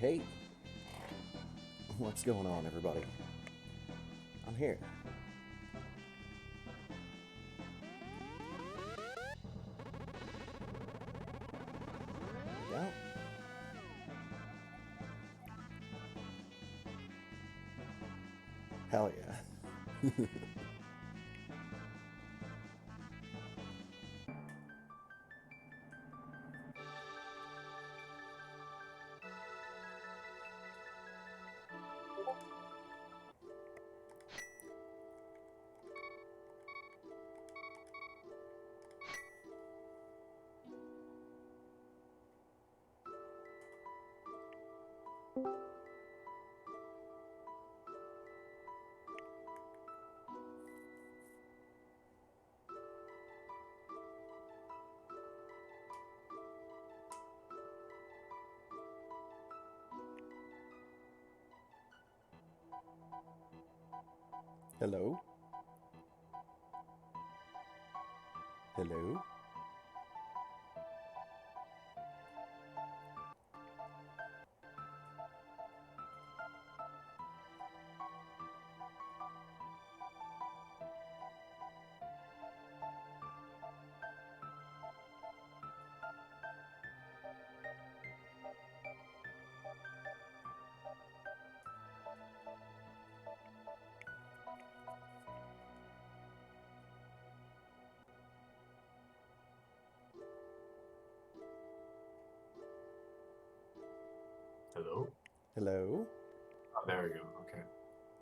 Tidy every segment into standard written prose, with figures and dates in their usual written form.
Hey. What's going on, everybody? I'm here. Yeah. Hell yeah. Hello? Hello? Hello? Hello? Oh, there we go. Okay.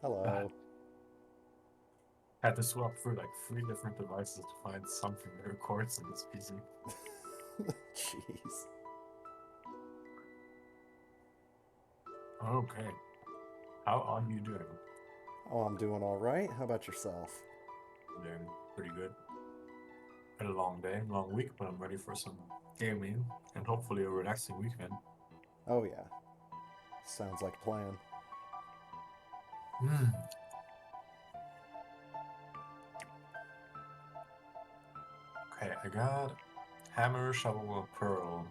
Hello. Had to swap through like 3 different devices to find something that records on this PC. Jeez. Okay. How are you doing? Oh, I'm doing alright. How about yourself? Doing pretty good. Had a long day, long week, but I'm ready for some gaming and hopefully a relaxing weekend. Oh, yeah. Sounds like a plan. Hmm. Okay, I got hammer, shovel, pearl,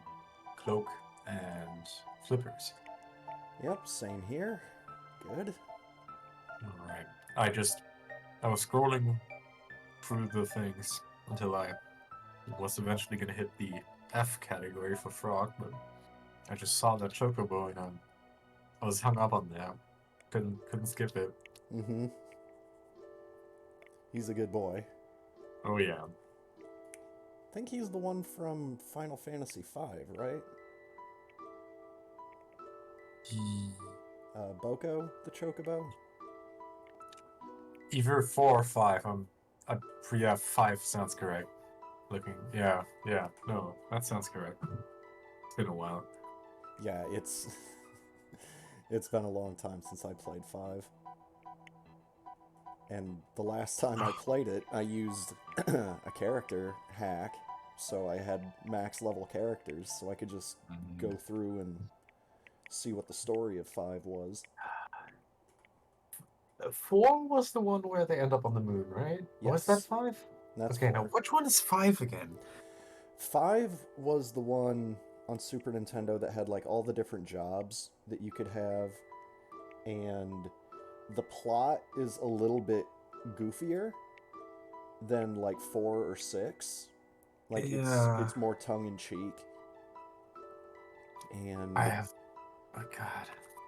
cloak, and flippers. Yep, same here. Good. Alright. I was scrolling through the things until I was eventually gonna hit the F category for frog, but I just saw that chocobo and I was hung up on that. Couldn't skip it. Mm-hmm. He's a good boy. Oh yeah. I think he's the one from Final Fantasy V, right? He- Boko, the Chocobo? Either 4 or 5. Yeah, 5 sounds correct. Yeah. No, that sounds correct. It's been a while. Yeah, it's it's been a long time since I played 5. And the last time I played it, I used a character hack, so I had max level characters, so I could just go Mm. through and see what the story of 5 was. 4 was the one where they end up on the moon, right? Was that Yes, 5? that's Okay, now 4. which one is 5 again? 5 was the one on Super Nintendo that had like all the different jobs that you could have, and the plot is a little bit goofier than like 4 or 6. Like Yeah, it's more tongue in cheek, I and have. Oh God.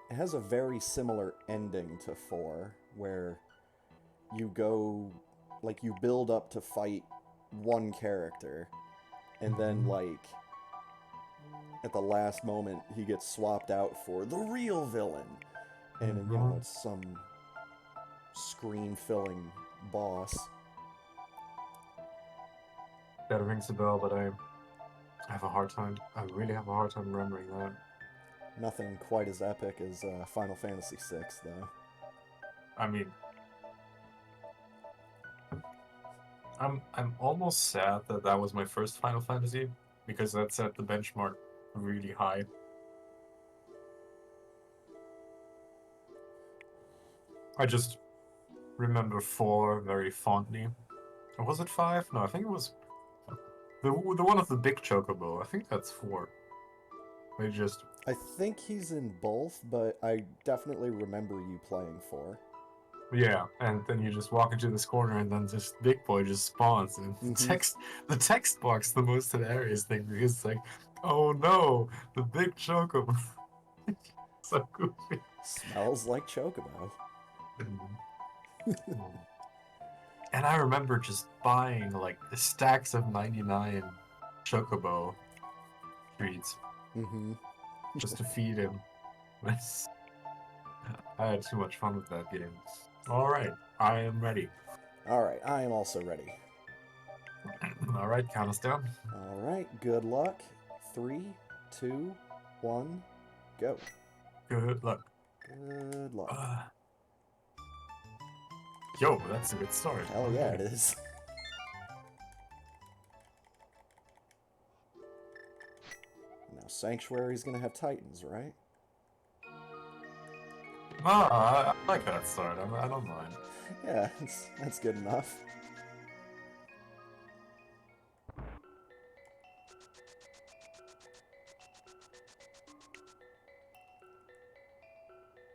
it has a very similar ending to 4, where you go, like, you build up to fight one character, and then, Mhm. like, at the last moment, he gets swapped out for the real villain. And, you know, Mhm. it's some screen filling boss. That rings a bell, but I have a hard time. I really have a hard time remembering that. Nothing quite as epic as Final Fantasy VI, though. I mean, I'm almost sad that that was my first Final Fantasy because that set the benchmark really high. I just remember 4 very fondly. Or was it 5? No, I think it was the one of the big chocobo. I think that's 4. They just I think he's in both, but I definitely remember you playing 4. yeah, and then you just walk into this corner, and then this big boy just spawns, and the text box, the most hilarious thing, because it's like, oh no, the big chocobo. So goofy. Smells like Chocobo. And I remember just buying like stacks of 99 chocobo treats Mm-hmm. just to feed him. I had too much fun with that game. All right, I am ready. All right, I am also ready. All right, count us down. All right, good luck. 3, 2, 1, go. Good luck. Good luck. Yo, that's a good start. Hell yeah, it is. Now, Sanctuary's gonna have Titans, right? I like that start. I don't mind. Yeah, that's good enough.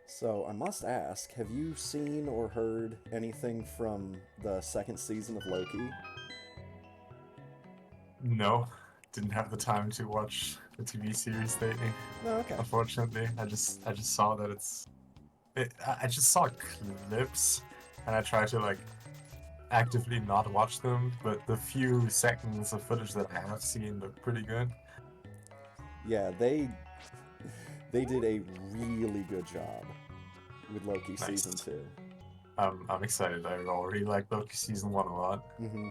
So, I must ask, have you seen or heard anything from the second season of Loki? No, didn't have the time to watch the TV series lately. No, okay. Unfortunately, I just saw that I just saw clips, and I tried to like actively not watch them, but the few seconds of footage that I have seen look pretty good. Yeah, they did a really good job with Loki Nice. season 2. I'm excited. I already like Loki season 1 a lot. Mm-hmm.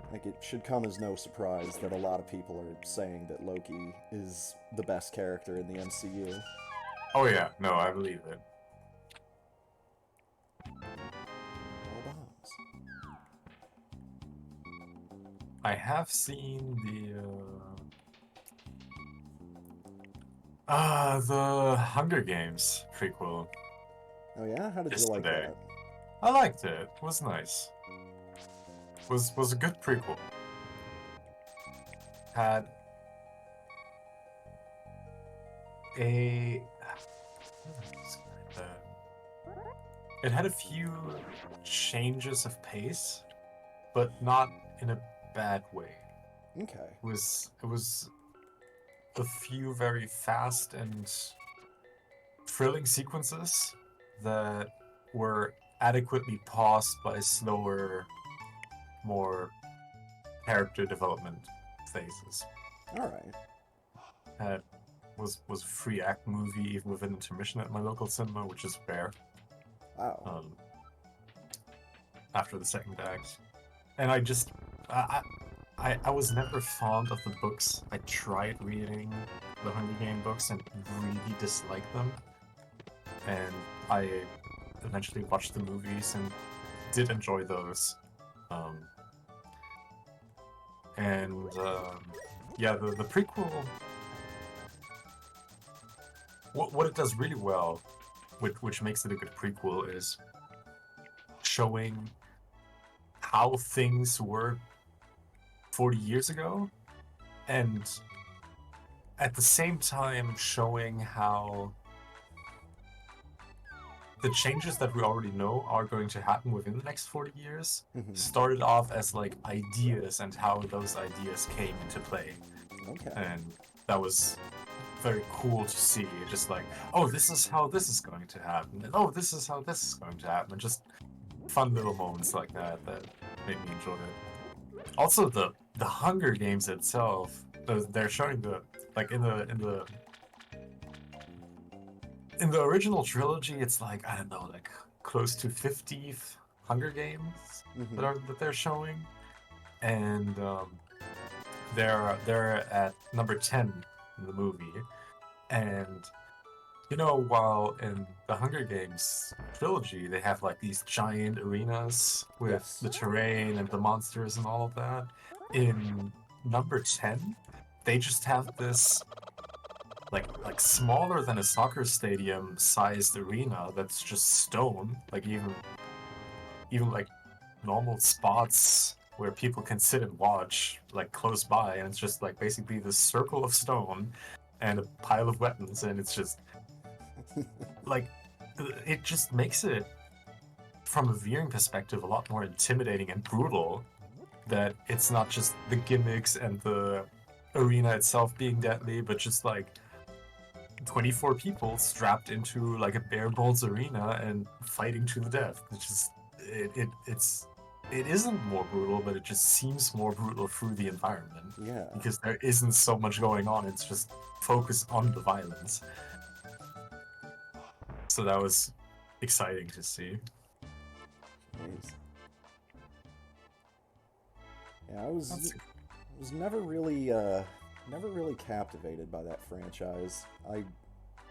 Like, it should come as no surprise that a lot of people are saying that Loki is the best character in the MCU. Oh yeah, no, I believe it. All bombs. I have seen the Hunger Games prequel. Oh yeah? How did you like Yesterday. that? I liked it. It was nice. Was a good prequel. Had a it had a few changes of pace, but not in a bad way. Okay. It was a few very fast and thrilling sequences that were adequately paused by slower, more character development phases. All right. Was a 3-act movie with an intermission at my local cinema, which is rare. Wow. After the second act, and I was never fond of the books. I tried reading the Hunger Game books and really disliked them, and I eventually watched the movies and did enjoy those. Yeah, the prequel. What it does really well, which makes it a good prequel, is showing how things were 40 years ago, and at the same time showing how the changes that we already know are going to happen within the next 40 years started off as like ideas and how those ideas came into play. Okay. And that was very cool to see. Just like, oh, this is how this is going to happen, and oh, this is how this is going to happen, and just fun little moments like that made me enjoy it. Also, the Hunger Games itself, they're showing like in the original trilogy, it's like, I don't know, like close to 50 Hunger Games that they're showing, and they're at number 10 in the movie. And you know, while in the Hunger Games trilogy they have like these giant arenas with the terrain and the monsters and all of that, in number 10, they just have this like smaller than a soccer stadium sized arena that's just stone, like even like normal spots where people can sit and watch like close by, and it's just like basically this circle of stone and a pile of weapons, and it's just like it just makes it, from a viewing perspective, a lot more intimidating and brutal, that it's not just the gimmicks and the arena itself being deadly, but just like 24 people strapped into like a bare bones arena and fighting to the death. It's just it isn't more brutal, but it just seems more brutal through the environment. Yeah. Because there isn't so much going on, it's just focused on the violence. So that was exciting to see. Nice. Yeah, I was never really captivated by that franchise.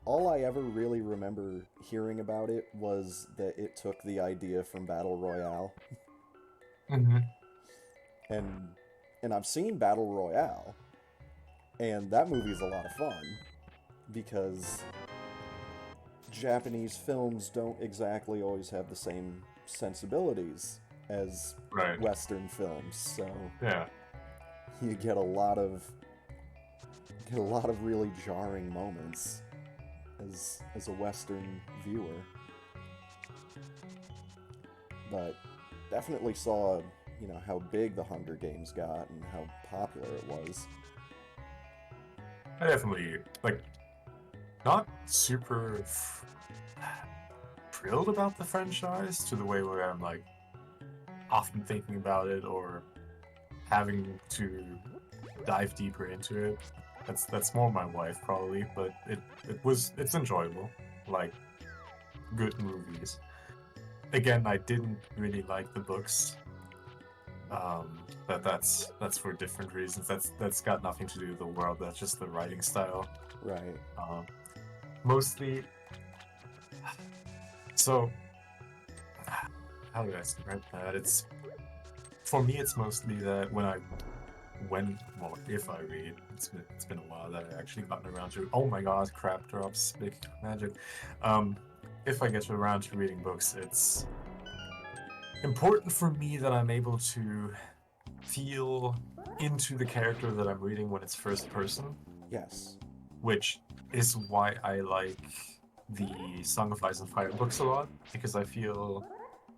All I ever really remember hearing about it was that it took the idea from Battle Royale. Mm-hmm. And I've seen Battle Royale, and that movie's a lot of fun because Japanese films don't exactly always have the same sensibilities as Right. Western films, so Yeah. you get a lot of really jarring moments as a Western viewer. But definitely saw, how big the Hunger Games got and how popular it was. I definitely like not super thrilled about the franchise to the way where I'm like often thinking about it or having to dive deeper into it. That's more my wife probably, but it's enjoyable. Like good movies. Again, I didn't really like the books. But that's for different reasons. That's got nothing to do with the world. That's just the writing style. Right. Mostly. So, how do I describe that? It's for me. It's mostly that if I read, it's been a while that I actually gotten around to. Oh my god, crap drops, big magic. If I get around to reading books, it's important for me that I'm able to feel into the character that I'm reading when it's first person, Yes. which is why I like the Song of Ice and Fire books a lot, because I feel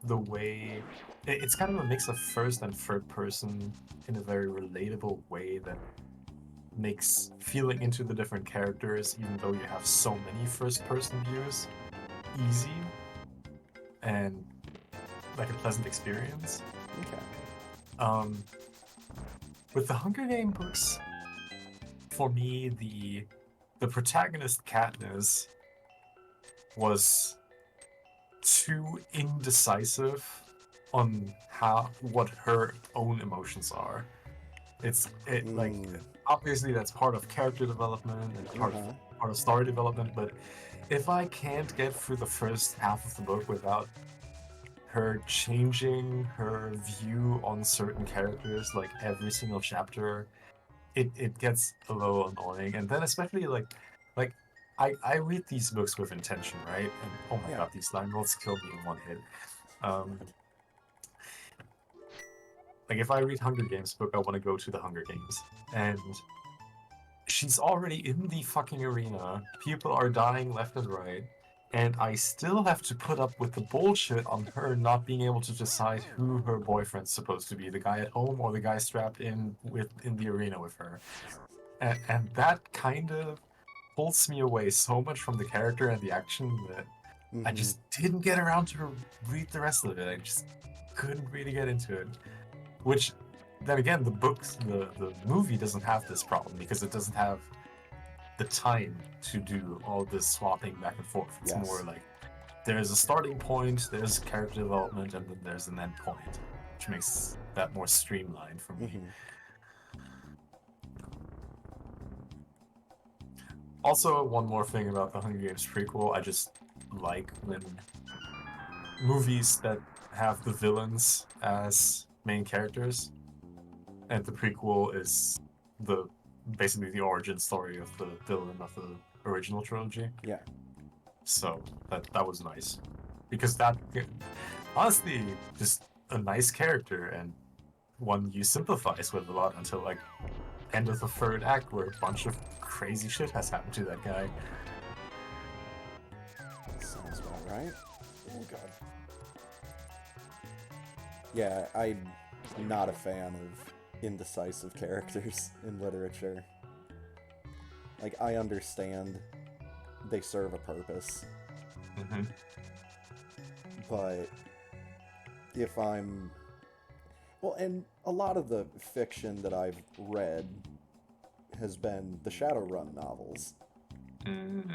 the way it's kind of a mix of first and third person in a very relatable way that makes feeling into the different characters, even though you have so many first person views, easy and like a pleasant experience. Okay. With the Hunger Game books, for me, the protagonist Katniss was too indecisive on what her own emotions are. Like obviously that's part of character development and part of story development, but if I can't get through the first half of the book without her changing her view on certain characters like every single chapter, it gets a little annoying. And then especially like I read these books with intention, right? And oh my god, these line rolls kill me in one hit. Like if I read Hunger Games book, I want to go to the Hunger Games. And she's already in the fucking arena. People are dying left and right. And I still have to put up with the bullshit on her not being able to decide who her boyfriend's supposed to be, the guy at home or the guy strapped in the arena with her. And that kind of pulls me away so much from the character and the action that I just didn't get around to read the rest of it. I just couldn't really get into it. Which, then again, the movie doesn't have this problem because it doesn't have the time to do all this swapping back and forth. It's more like there's a starting point, there's character development, and then there's an end point, which makes that more streamlined for me. Also, one more thing about the Hunger Games prequel, I just like when movies that have the villains as main characters. and the prequel is the basically the origin story of the villain of the original trilogy. Yeah. So that was nice, because that honestly just a nice character and one you sympathize with a lot until like end of the third act, where a bunch of crazy shit has happened to that guy. Sounds about right. Oh god. Yeah, I'm not a fan of indecisive characters in literature. Like, I understand they serve a purpose, Mm-hmm. but if I'm... Well, and a lot of the fiction that I've read has been the Shadowrun novels. Mm-hmm.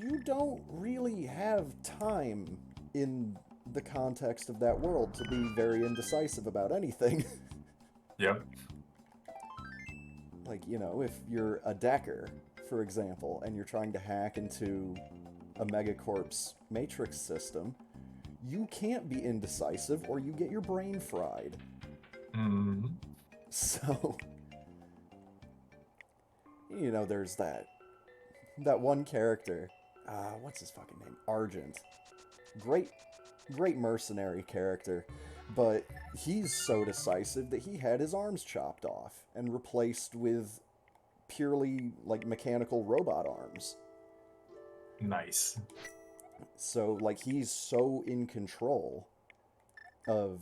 You don't really have time in the context of that world to be very indecisive about anything. Yep. Like, you know, if you're a Decker, for example, and you're trying to hack into a Megacorp's matrix system, you can't be indecisive or you get your brain fried. Mm-hmm. So, you know, there's that one character. What's his fucking name? Argent. Great mercenary character, but he's so decisive that he had his arms chopped off and replaced with purely like mechanical robot arms. Nice. So like he's so in control of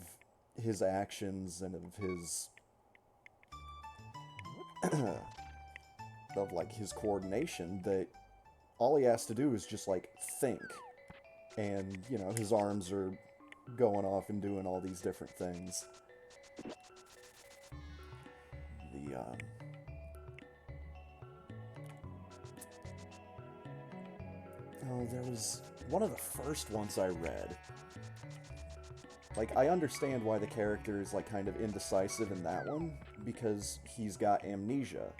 his actions and of his of like his coordination that all he has to do is just like think, and you know his arms are going off and doing all these different things. The oh, there was one of the first ones I read. Like, I understand why the character is like kind of indecisive in that one because he's got amnesia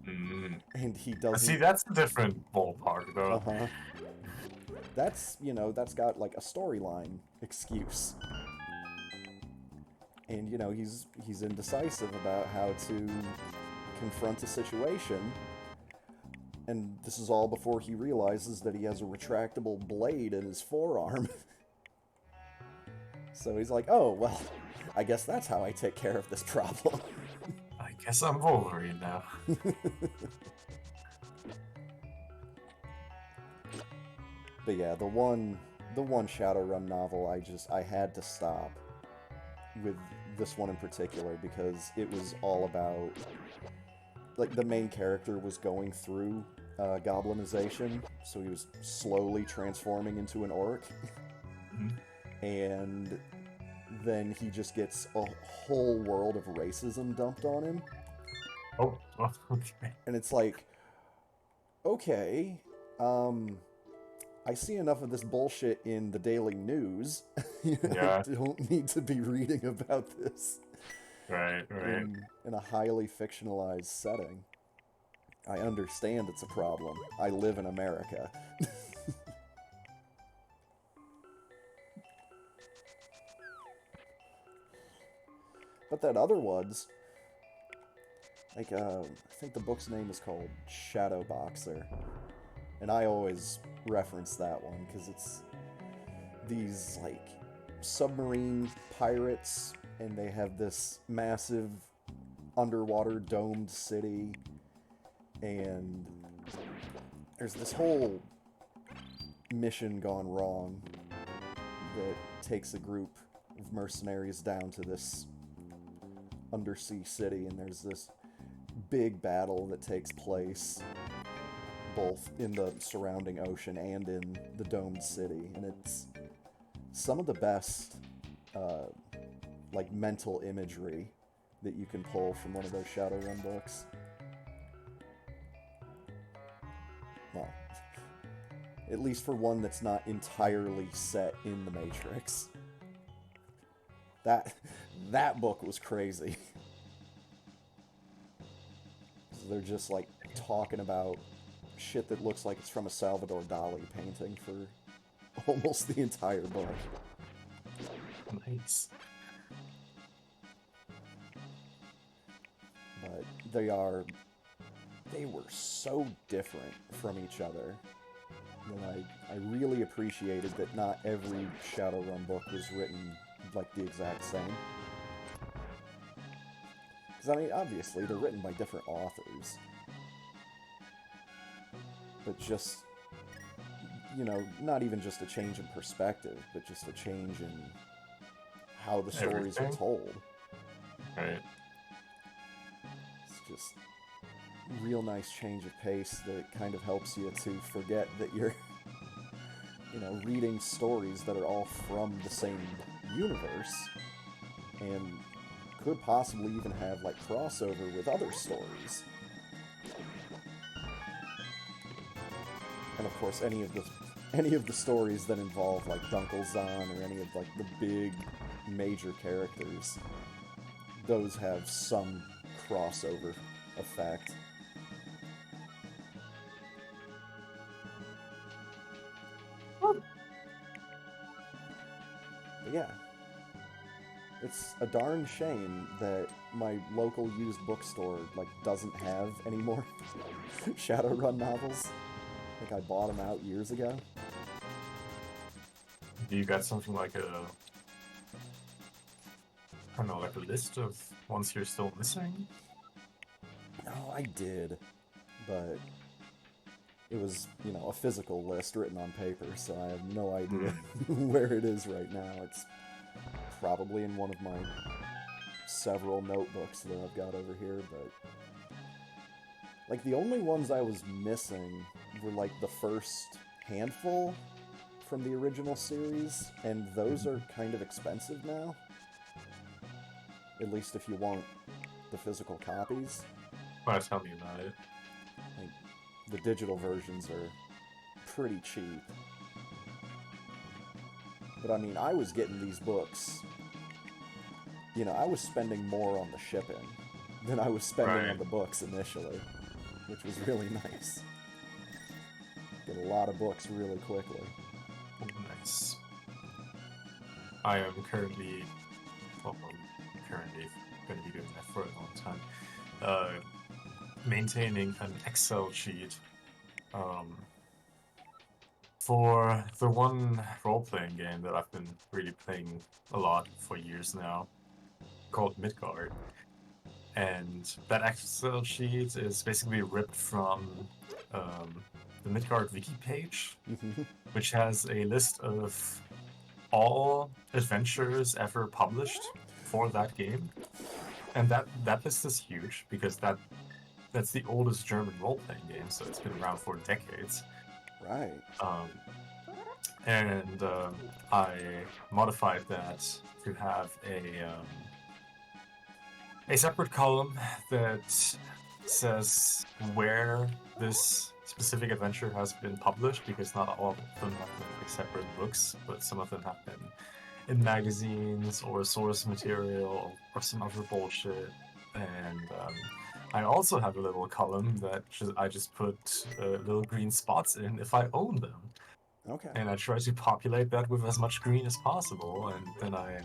Mm-hmm. and he See, doesn't. that's a different ballpark, though. Uh-huh. That's, you know, that's got like a storyline excuse. And you know, he's indecisive about how to confront a situation. And this is all before he realizes that he has a retractable blade in his forearm. So he's like, "Oh, well, I guess that's how I take care of this problem." I guess I'm Wolverine now. But yeah, the one Shadowrun novel I had to stop with this one in particular because it was all about like the main character was going through goblinization, so he was slowly transforming into an orc, Mm-hmm. and then he just gets a whole world of racism dumped on him, Oh, okay. and it's like, okay, I see enough of this bullshit in the daily news. I Yeah, don't need to be reading about this right. in a highly fictionalized setting. I understand it's a problem. I live in America. But that other one's like I think the book's name is called Shadow Boxer, and I always reference that one because it's these like submarine pirates, and they have this massive underwater domed city, and there's this whole mission gone wrong that takes a group of mercenaries down to this undersea city, and there's this big battle that takes place both in the surrounding ocean and in the domed city, and it's some of the best like mental imagery that you can pull from one of those Shadowrun books. Well, at least for one that's not entirely set in the Matrix. That book was crazy. They're just like talking about shit that looks like it's from a Salvador Dali painting for almost the entire book. Nice. but they were so different from each other that I really appreciated that not every Shadowrun book was written like the exact same. Because, I mean, obviously, they're written by different authors. But just, not even just a change in perspective, but just a change in how the stories are Everything. told. Right. It's just real nice change of pace that kind of helps you to forget that you're, reading stories that are all from the same universe and could possibly even have like crossover with other stories. And of course, any of the stories that involve like Dunkelzahn or any of like the big major characters, those have some crossover effect. But yeah, it's a darn shame that my local used bookstore like doesn't have any more Shadowrun novels. Like I bought them out years ago. Do you got something like I don't know, like a list of ones you're still missing? No, I did, but it was, a physical list written on paper, so I have no idea where it is right now. It's probably in one of my several notebooks that I've got over here, but like the only ones I was missing were like the first handful from the original series, and those are kind of expensive now. At least if you want the physical copies. Well, tell me about it. Like, the digital versions are pretty cheap. But I mean, I was getting these books. I was spending more on the shipping than I was spending on the books initially, which was really nice. Get a lot of books really quickly. Oh, nice. I am currently going to be doing that for a long time. Maintaining an Excel sheet for the one role-playing game that I've been really playing a lot for years now, called Midgard. And that Excel sheet is basically ripped from the Midgard wiki page, which has a list of all adventures ever published for that game. And that list is huge because that's the oldest German role-playing game, so it's been around for decades. Right. And I modified that to have a separate column that says where this specific adventure has been published, because not all of them have been like separate books, but some of them have been in magazines or source material or some other bullshit. And I also have a little column that I just put little green spots in if I own them. Okay. And I try to populate that with as much green as possible, and then I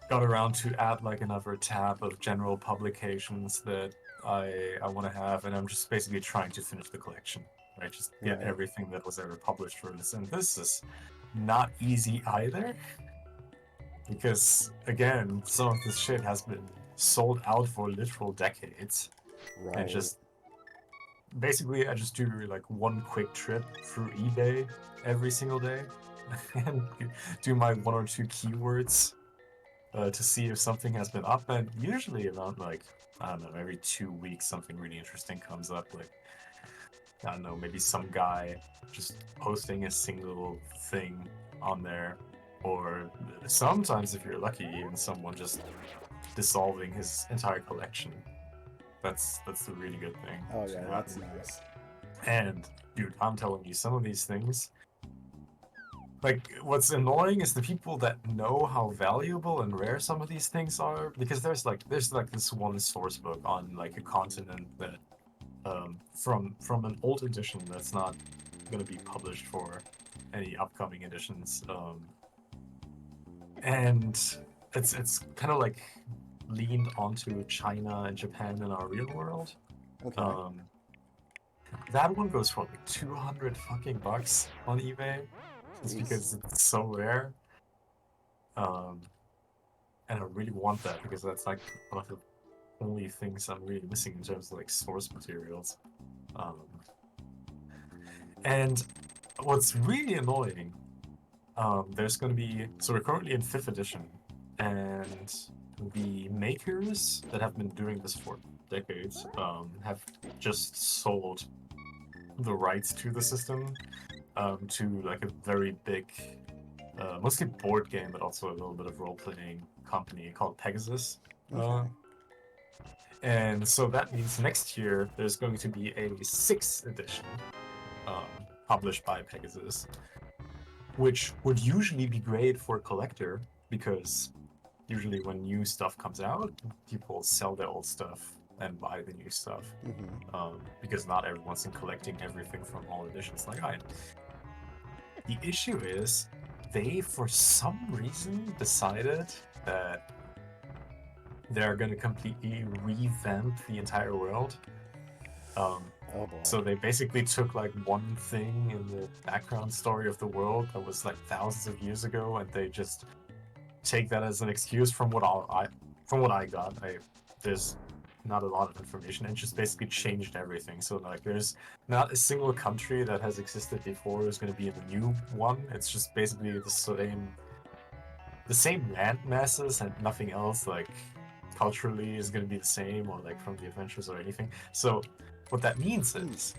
got around to add like another tab of general publications that I want to have, and I'm just basically trying to finish the collection, right? Just get Right. everything that was ever published for this, and this is not easy either, because again, some of this shit has been sold out for literal decades, Right. and just basically I just do like one quick trip through eBay every single day and do my 1 or 2 keywords to see if something has been up, and usually around like, I don't know, every 2 weeks something really interesting comes up, like, I don't know, maybe some guy just posting a single thing on there, or sometimes if you're lucky, even someone just dissolving his entire collection. That's the really good thing. Oh yeah, that's nice. And dude, I'm telling you, some of these things, like, what's annoying is the people that know how valuable and rare some of these things are, because there's like this one source book on like a continent that from an old edition that's not going to be published for any upcoming editions, and it's kind of like leaned onto China and Japan in our real world. Okay. That one goes for like 200 fucking bucks on eBay, just Jeez. because it's so rare. And I really want that because that's like one of the only things I'm really missing in terms of like source materials. Um, and what's really annoying, there's going to be, so we're currently in 5th edition, and the makers that have been doing this for decades have just sold the rights to the system to like a very big, mostly board game, but also a little bit of role-playing company called Pegasus. Okay. And so that means next year there's going to be a 6th edition published by Pegasus, which would usually be great for a collector because usually when new stuff comes out, people sell their old stuff and buy the new stuff because not everyone's in collecting everything from all editions like I am. The issue is they, for some reason, decided that they're going to completely revamp the entire world. Oh boy. So they basically took like one thing in the background story of the world that was like thousands of years ago, and they just take that as an excuse from what I got. There's not a lot of information, and just basically changed everything. So like, there's not a single country that has existed before is going to be in the new one. It's just basically the same land masses and nothing else. Like culturally is going to be the same, or like from the adventures or anything. So what that means is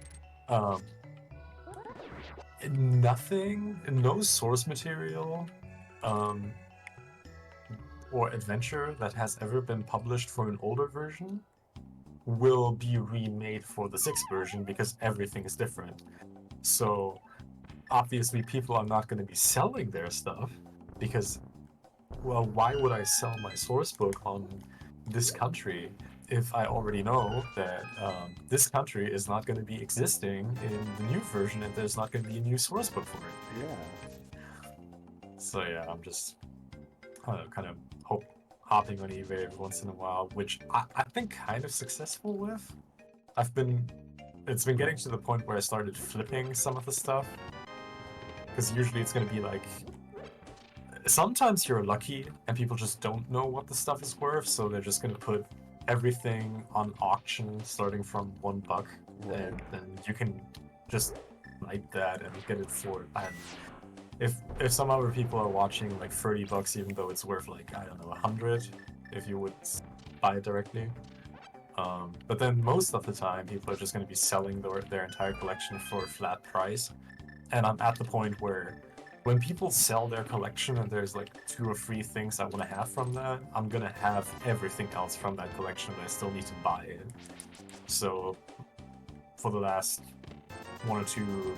nothing, no source material or adventure that has ever been published for an older version will be remade for the 6th version because everything is different. So obviously people are not going to be selling their stuff because, well, why would I sell my source book on this country if I already know that this country is not going to be existing in the new version and there's not going to be a new source book for it? Yeah. So yeah, I'm just kind of hopping on eBay every once in a while, which I've been kind of successful with. It's been getting to the point where I started flipping some of the stuff, because usually it's going to be like, sometimes you're lucky and people just don't know what the stuff is worth, so they're just going to put everything on auction starting from $1, Right. and then you can just like that and get it for, and if some other people are watching, like $30, even though it's worth like, I don't know, 100 if you would buy it directly. But then most of the time people are just going to be selling their entire collection for a flat price, and I'm at the point where when people sell their collection and there's like 2 or 3 things I want to have from that, I'm gonna have everything else from that collection, but I still need to buy it. So for the last 1 or 2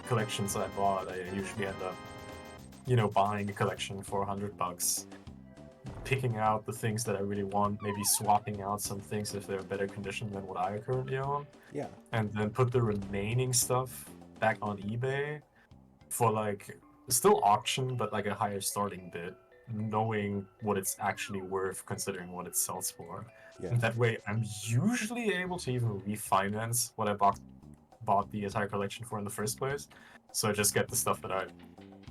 collections that I bought, I usually end up, buying a collection for $100, picking out the things that I really want, maybe swapping out some things if they're in better condition than what I currently own, Yeah. and then put the remaining stuff back on eBay for like, still auction, but like a higher starting bid, knowing what it's actually worth considering what it sells for. Yeah. And that way I'm usually able to even refinance what I bought the entire collection for in the first place. So I just get the stuff that I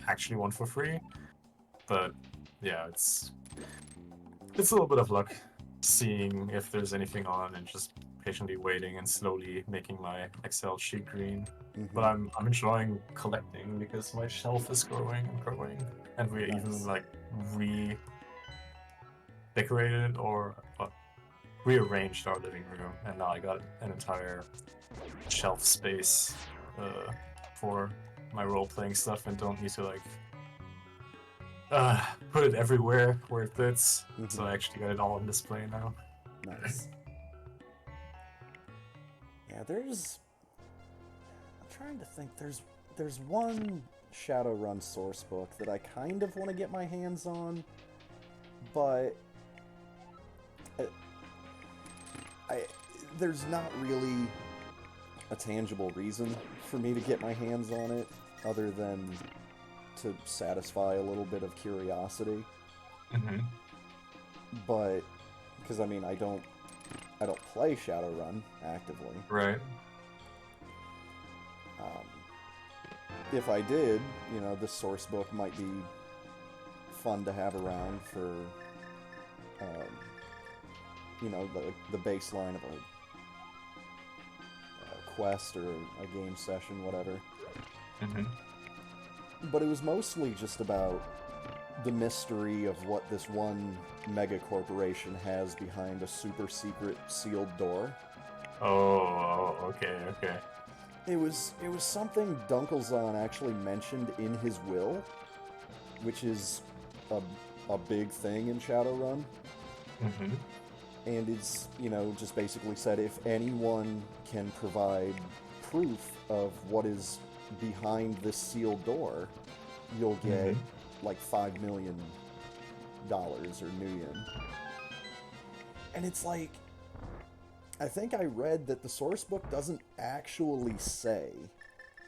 actually want for free. But yeah, it's a little bit of luck seeing if there's anything on and just patiently waiting and slowly making my Excel sheet green. But I'm enjoying collecting because my shelf is growing and growing, and we even like redecorated or rearranged our living room, and now I got an entire shelf space for my role-playing stuff, and don't need to like put it everywhere where it fits. So I actually got it all on display now. Nice. Yeah, I'm trying to think. There's one Shadowrun source book that I kind of want to get my hands on, but there's not really a tangible reason for me to get my hands on it other than to satisfy a little bit of curiosity. But because I mean I don't play Shadowrun actively. Right. Um, if I did, you know, the source book might be fun to have around for, you know, the baseline of a quest or a game session, whatever. Mm-hmm. But it was mostly just about the mystery of what this one mega corporation has behind a super secret sealed door. Oh, okay, okay. It was something Dunkelzahn actually mentioned in his will, which is a big thing in Shadowrun. Mm-hmm. And it's, you know, just basically said if anyone can provide proof of what is behind this sealed door, you'll get like $5 million or million. And it's like, I think I read that the source book doesn't actually say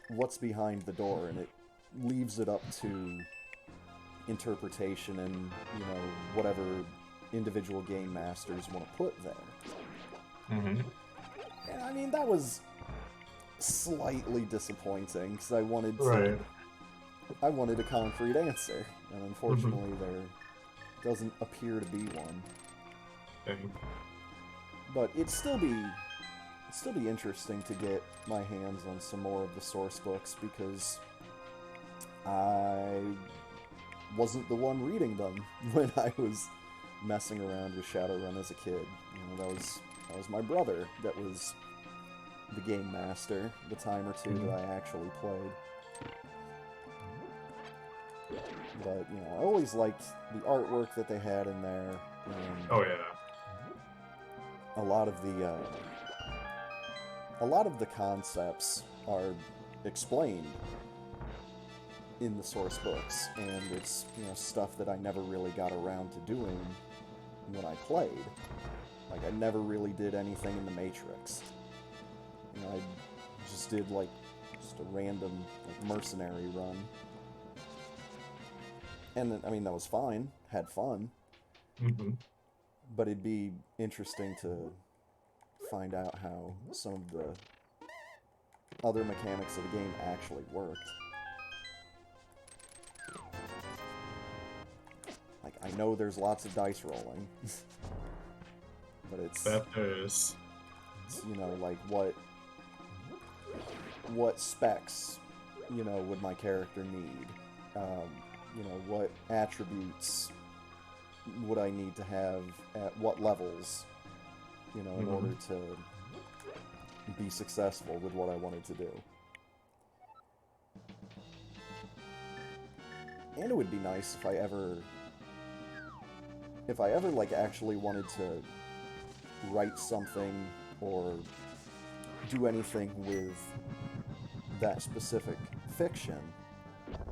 what's behind the door, and it leaves it up to interpretation and, you know, whatever individual game masters want to put there. Mm-hmm. And I mean, that was slightly disappointing, because I wanted a concrete answer, and unfortunately there doesn't appear to be one. Dang. But it'd still be interesting to get my hands on some more of the source books, because I wasn't the one reading them when I was messing around with Shadowrun as a kid. You know, that was my brother that was the game master the time or two that I actually played. But, you know, I always liked the artwork that they had in there, and Oh yeah. a lot of the concepts are explained in the source books, and it's, you know, stuff that I never really got around to doing when I played. Like, I never really did anything in the Matrix. You know, I just did, like, just a random, like, mercenary run. And, I mean, that was fine. Had fun. Mm-hmm. But it'd be interesting to find out how some of the other mechanics of the game actually worked. Like, I know there's lots of dice rolling. But it's, you know, like, what specs, you know, would my character need? You know, what attributes would I need to have at what levels, you know, in order to be successful with what I wanted to do. And it would be nice if I ever, like, actually wanted to write something or do anything with that specific fiction.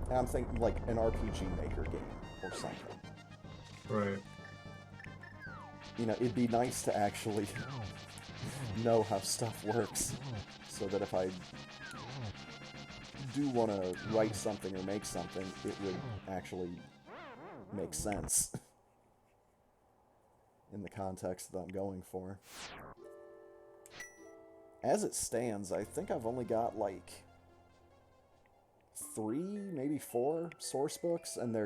And I'm thinking, like, an RPG Maker game or something. Right. You know, it'd be nice to actually know how stuff works, so that if I do want to write something or make something, it would actually make sense in the context that I'm going for. As it stands, I think I've only got, like, 3, maybe 4 source books, and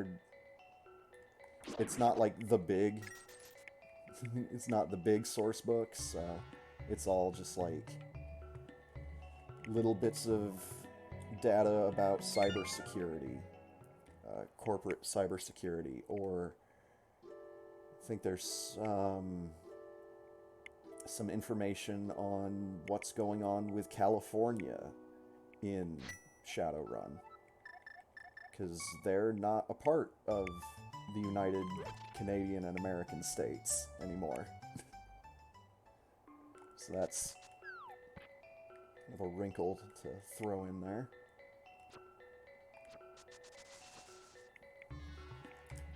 it's not like the big, it's not the big source books. It's all just like little bits of data about cybersecurity, corporate cybersecurity, or I think there's some information on what's going on with California in Shadowrun, because they're not a part of the United Canadian and American States anymore. So that's kind of a wrinkle to throw in there.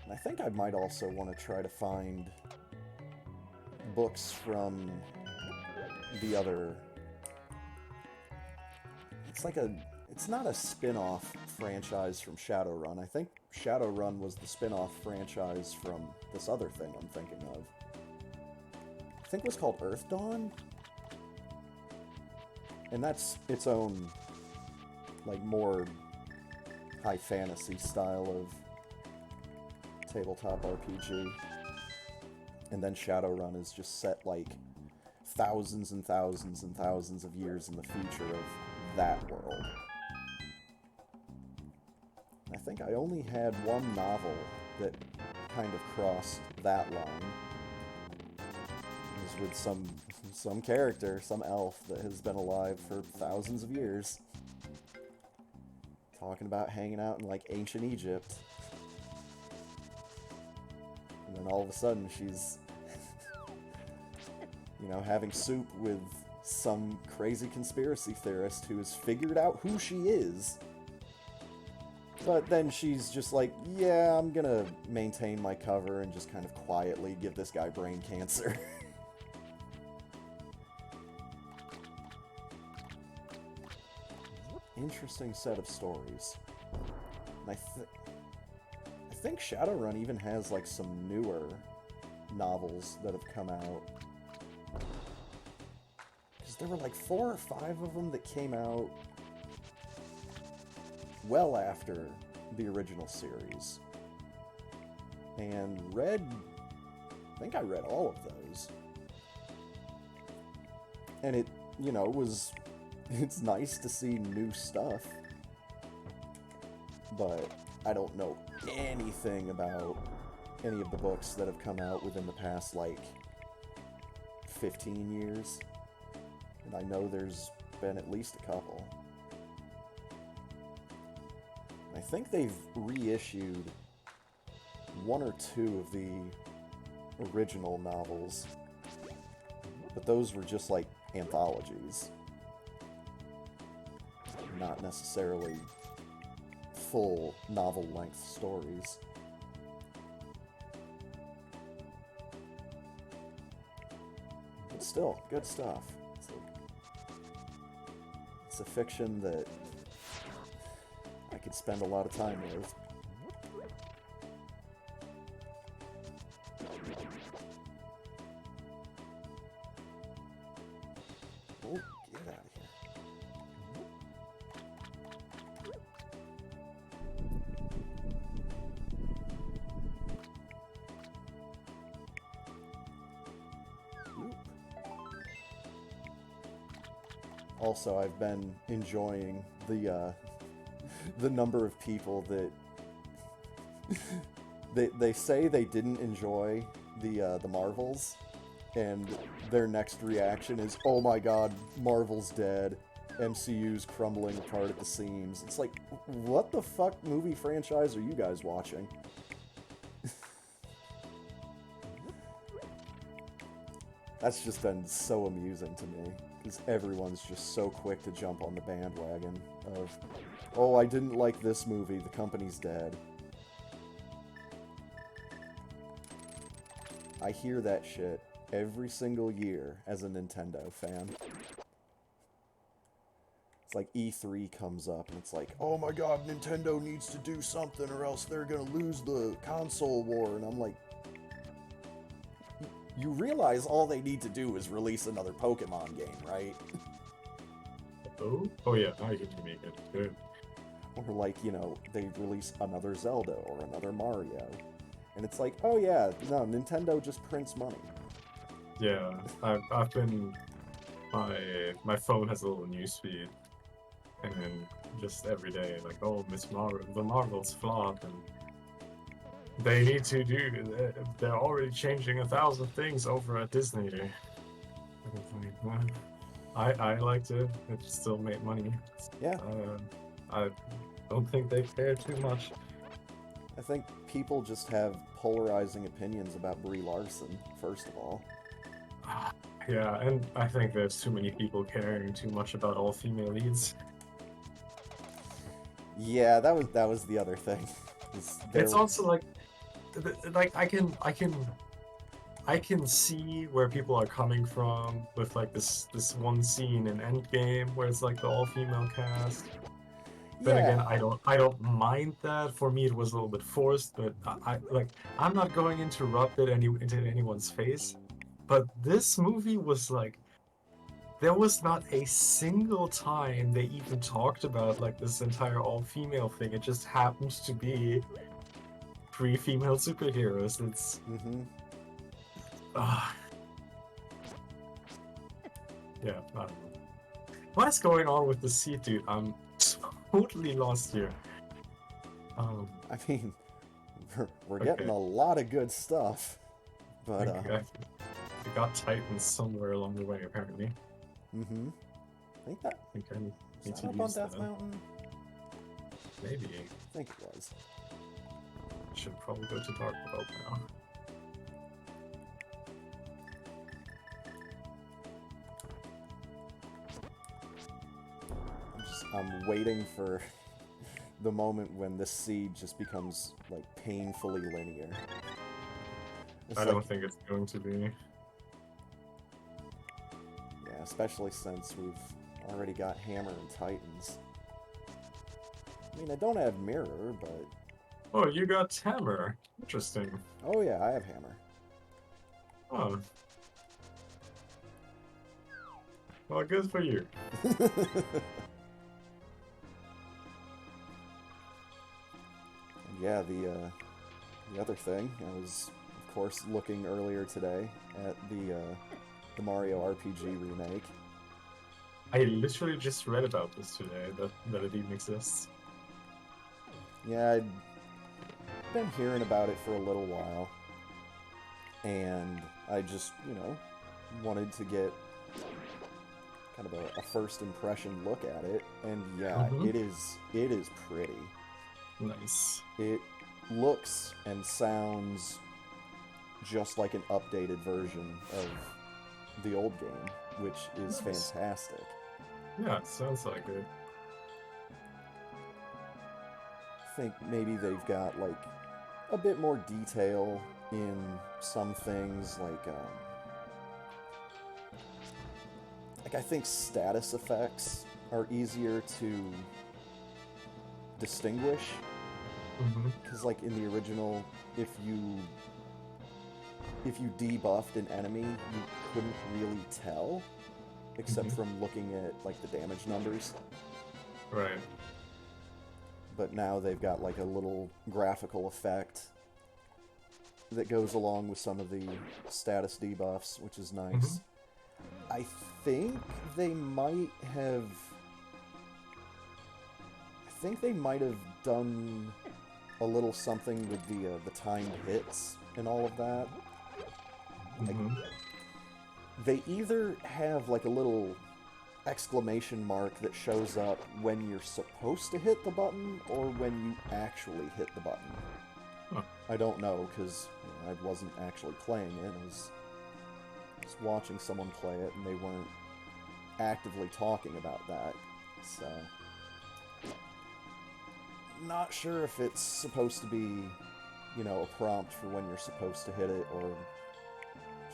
And I think I might also want to try to find books from the other... It's not a spin-off franchise from Shadowrun. I think Shadowrun was the spin-off franchise from this other thing I'm thinking of. I think was called Earth Dawn, and that's its own like more high fantasy style of tabletop RPG. And then Shadowrun is just set like thousands and thousands and thousands of years in the future of that world. I think I only had one novel that kind of crossed that line. It was with some character, some elf that has been alive for thousands of years. Talking about hanging out in like ancient Egypt. And then all of a sudden she's you know, having soup with some crazy conspiracy theorist who has figured out who she is. But then she's just like, yeah, I'm gonna maintain my cover and just kind of quietly give this guy brain cancer. Interesting set of stories. And I think Shadowrun even has like some newer novels that have come out. Because there were like 4 or 5 of them that came out well after the original series. And I think I read all of those. And it, you know, it's nice to see new stuff. But I don't know anything about any of the books that have come out within the past, like, 15 years. And I know there's been at least a couple. I think they've reissued 1 or 2 of the original novels. But those were just, like, anthologies. Not necessarily full novel-length stories. But still, good stuff. It's a fiction that I could spend a lot of time with. Oh, get out of here. Also, I've been enjoying the number of people that they say they didn't enjoy the Marvels, and their next reaction is, "Oh my God, Marvel's dead. MCU's crumbling apart at the seams." It's like, what the fuck movie franchise are you guys watching? That's just been so amusing to me, because everyone's just so quick to jump on the bandwagon of, "Oh, I didn't like this movie, the company's dead." I hear that shit every single year as a Nintendo fan. It's like E3 comes up and it's like, "Oh my God, Nintendo needs to do something or else they're gonna lose the console war." And I'm like, you realize all they need to do is release another Pokemon game, right? Oh yeah, I can remake it. Good. Or like, you know, they release another Zelda or another Mario. And it's like, oh yeah, no, Nintendo just prints money. Yeah, I've been my phone has a little newsfeed, and then just every day like, oh, the Marvel's flop, and they need to they're already changing 1,000 things over at Disney. I liked it. It still made money. Yeah. I don't think they care too much. I think people just have polarizing opinions about Brie Larson, first of all. Yeah, and I think there's too many people caring too much about all female leads. Yeah, that was the other thing. It's also like I can see where people are coming from with like this one scene in Endgame where it's like the all-female cast. Then again, I don't mind that. For me, it was a little bit forced, but I'm not going into rub it into anyone's face. But this movie was like, there was not a single time they even talked about like this entire all-female thing. It just happens to be three female superheroes. It's Mm-hmm. uh, yeah, I don't know. What is going on with the sea dude? I'm totally lost here. I mean, we're getting Okay. a lot of good stuff, but I got Titans somewhere along the way, apparently. mm-hmm. I think that I think I was need that to up on use Death that. Mountain. Maybe. I think it was. Should probably go to Dark World now. I'm waiting for the moment when this seed just becomes like painfully linear. It's I like, don't think it's going to be. yeah, especially since we've already got Hammer and Titans. I mean, I don't have Mirror, but Oh, you got Hammer. Interesting. oh yeah, I have Hammer. Oh. Well, good for you. Yeah, the other thing, I was of course looking earlier today at the Mario RPG remake. I literally just read about this today, that it even exists. Yeah, I'd been hearing about it for a little while, and I just, wanted to get kind of a first impression look at it, and yeah, Mhm. it is pretty. Nice. It looks and sounds just like an updated version of the old game, which is Nice. fantastic. Yeah, it sounds like it. I think maybe they've got like a bit more detail in some things, like I think status effects are easier to distinguish Mhm. because like in the original, if you debuffed an enemy, you couldn't really tell except Mhm. from looking at like the damage numbers. Right. But now they've got like a little graphical effect that goes along with some of the status debuffs, which is Mhm. nice. I think they might have. I think they might have done a little something with the timed hits and all of that. Like, Mhm. they either have like a little exclamation mark that shows up when you're supposed to hit the button or when you actually hit the button. Huh. I don't know because I wasn't actually playing it. I was just watching someone play it, and they weren't actively talking about that. So, not sure if it's supposed to be, a prompt for when you're supposed to hit it, or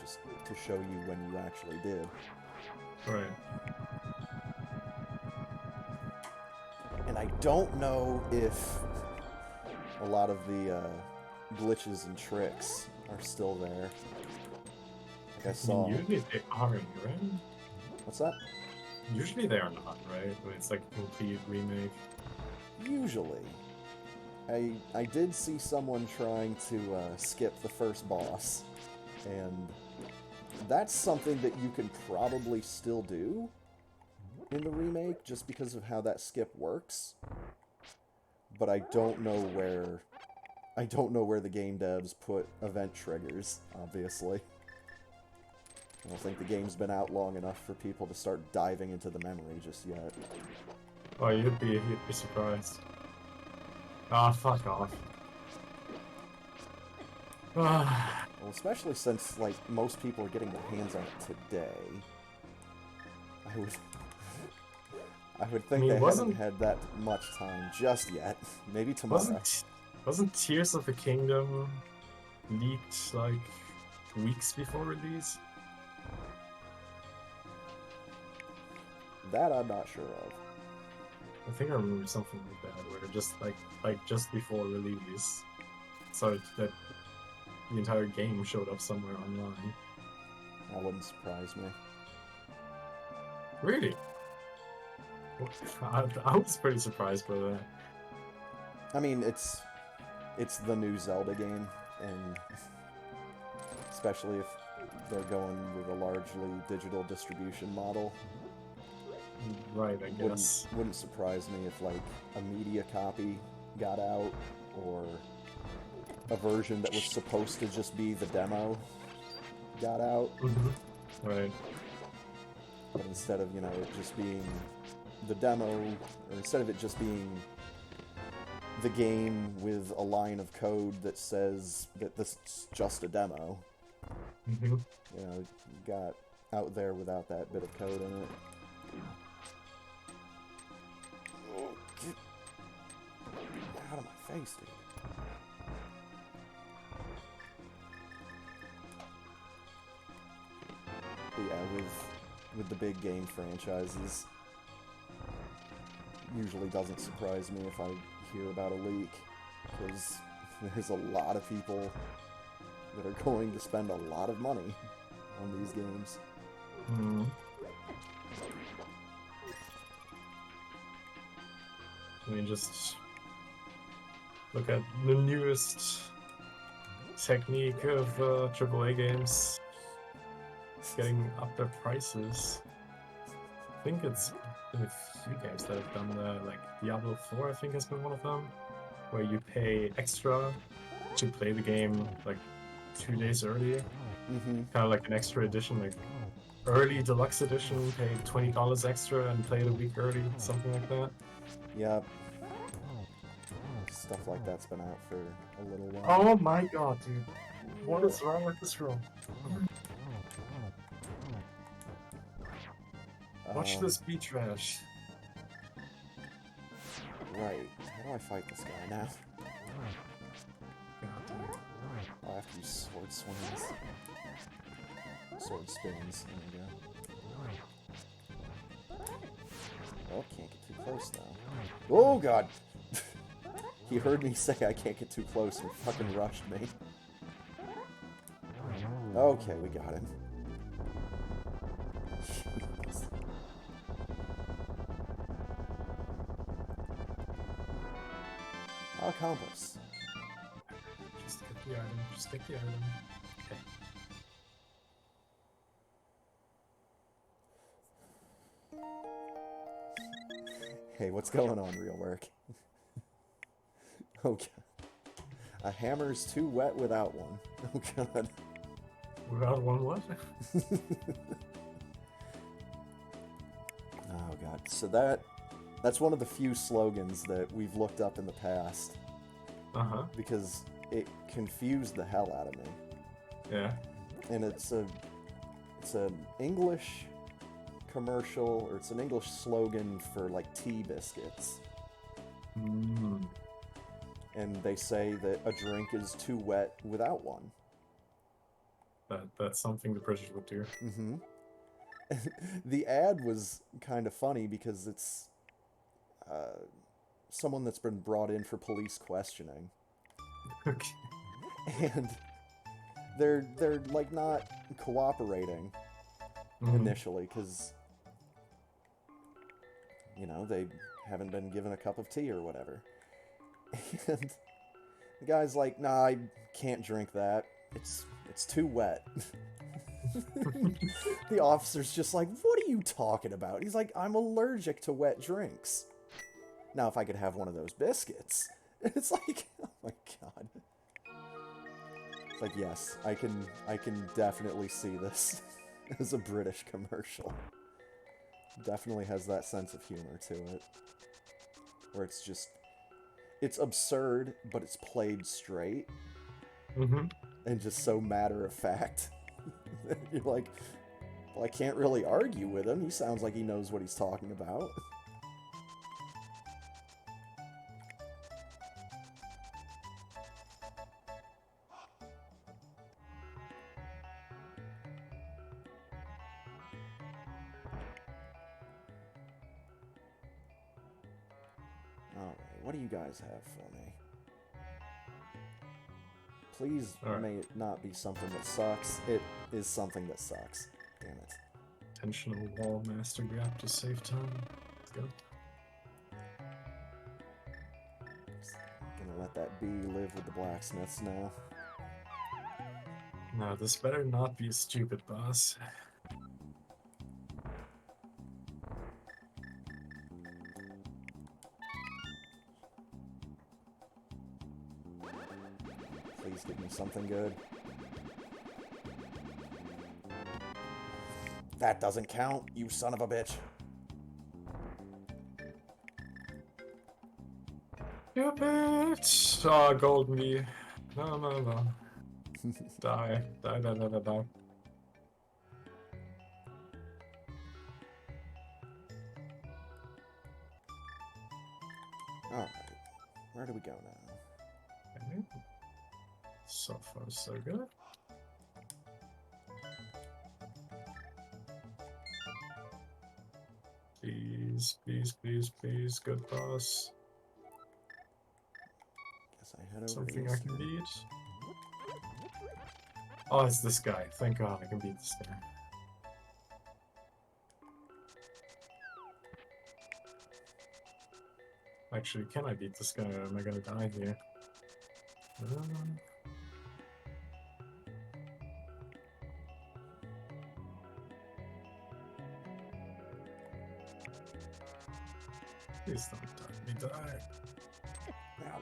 just to show you when you actually did. Right. And I don't know if a lot of the glitches and tricks are still there. Like I I mean, saw. usually they aren't, right? What's that? Usually they are not, right? When it's like a complete remake. Usually. I did see someone trying to skip the first boss, and that's something that you can probably still do in the remake just because of how that skip works. But I don't know where the game devs put event triggers, obviously. I don't think the game's been out long enough for people to start diving into the memory just yet. Oh, you'd be surprised. Ah, fuck off. Ah, Well, especially since like most people are getting their hands on it today. I would I would I think mean, they haven't had that much time just yet. Maybe tomorrow. wasn't Tears of the Kingdom leaked like weeks before release? That I'm not sure of. I think I remember something like that, where just just before release, so that the entire game showed up somewhere online. That wouldn't surprise me. Really? I was pretty surprised by that. I mean, it's the new Zelda game, and especially if they're going with a largely digital distribution model, Right, I guess. wouldn't surprise me if like a media copy got out, or a version that was supposed to just be the demo got out. Right. But instead of, it just being the demo, or instead of it just being the game with a line of code that says that this is just a demo, got out there without that bit of code in it. Oh, get out of my face, dude. But yeah, with the big game franchises, usually doesn't surprise me if I hear about a leak, because there's a lot of people that are going to spend a lot of money on these games. I mean, just look at the newest technique of AAA games getting up their prices. I think it's been a few games that have done that, like Diablo 4, I think has been one of them, where you pay extra to play the game like 2 days early. Kind of like an extra edition, like early deluxe edition, pay $20 extra and play it a week early, something like that. Yep. Stuff like that's been out for a little while. Oh my god, dude. What is wrong with this room? Watch this be trash. Right. How do I fight this guy now? God, dude. Oh, I have to use sword swings. Sword spins. There we go. Oh, can't get too close now. Oh, God! He heard me say I can't get too close and fucking rushed me. Okay, we got him. Jeez. A compass. Just get the item, just get the item. Okay. Hey, what's going on, real work? Oh, God. A hammer's too wet without one. Oh, God. Without one what? Oh, God. So that's one of the few slogans that we've looked up in the past. Because it confused the hell out of me. Yeah. And it's an English commercial, or it's an English slogan for, like, tea biscuits. And they say that a drink is too wet without one. That's something the British would do. The ad was kind of funny because it's someone that's been brought in for police questioning. Okay. And they're like not cooperating initially because they haven't been given a cup of tea or whatever. And the guy's like, "Nah, I can't drink that. It's too wet." The officer's just like, "What are you talking about?" He's like, "I'm allergic to wet drinks. Now, if I could have one of those biscuits." It's like, oh my God. It's like, yes, I can definitely see this as a British commercial. Definitely has that sense of humor to it. Where it's absurd, but it's played straight. And just so matter of fact. You're like, well, I can't really argue with him. He sounds like he knows what he's talking about. Alright, what do you guys have for me? Please Alright. may it not be something that sucks. It is something that sucks. Damn it. Intentional wall master grab to save time. Let's go. Gonna let that bee live with the blacksmiths now. No, this better not be a stupid boss. Please give me something good. That doesn't count, you son of a bitch. Stupid! Ah, golden bee. No, no, no. Die. Die, die, die, die, die. Alright. Where do we go now? Okay. So far, so good. Please, please, please, please, good boss. Guess I head over Something to I can beat. Oh, it's this guy. Thank God I can beat this guy. Actually, can I beat this guy or am I gonna die here? Please don't let me die. No.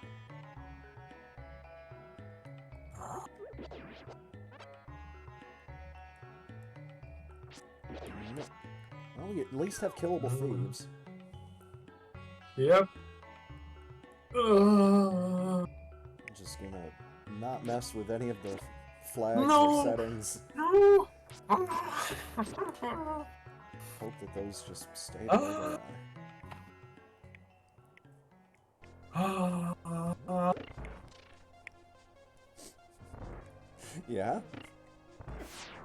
Well, we at least have killable thieves. Yep. I'm just gonna not mess with any of the flags or settings. No! Hope that those just stay the way they are. Yeah?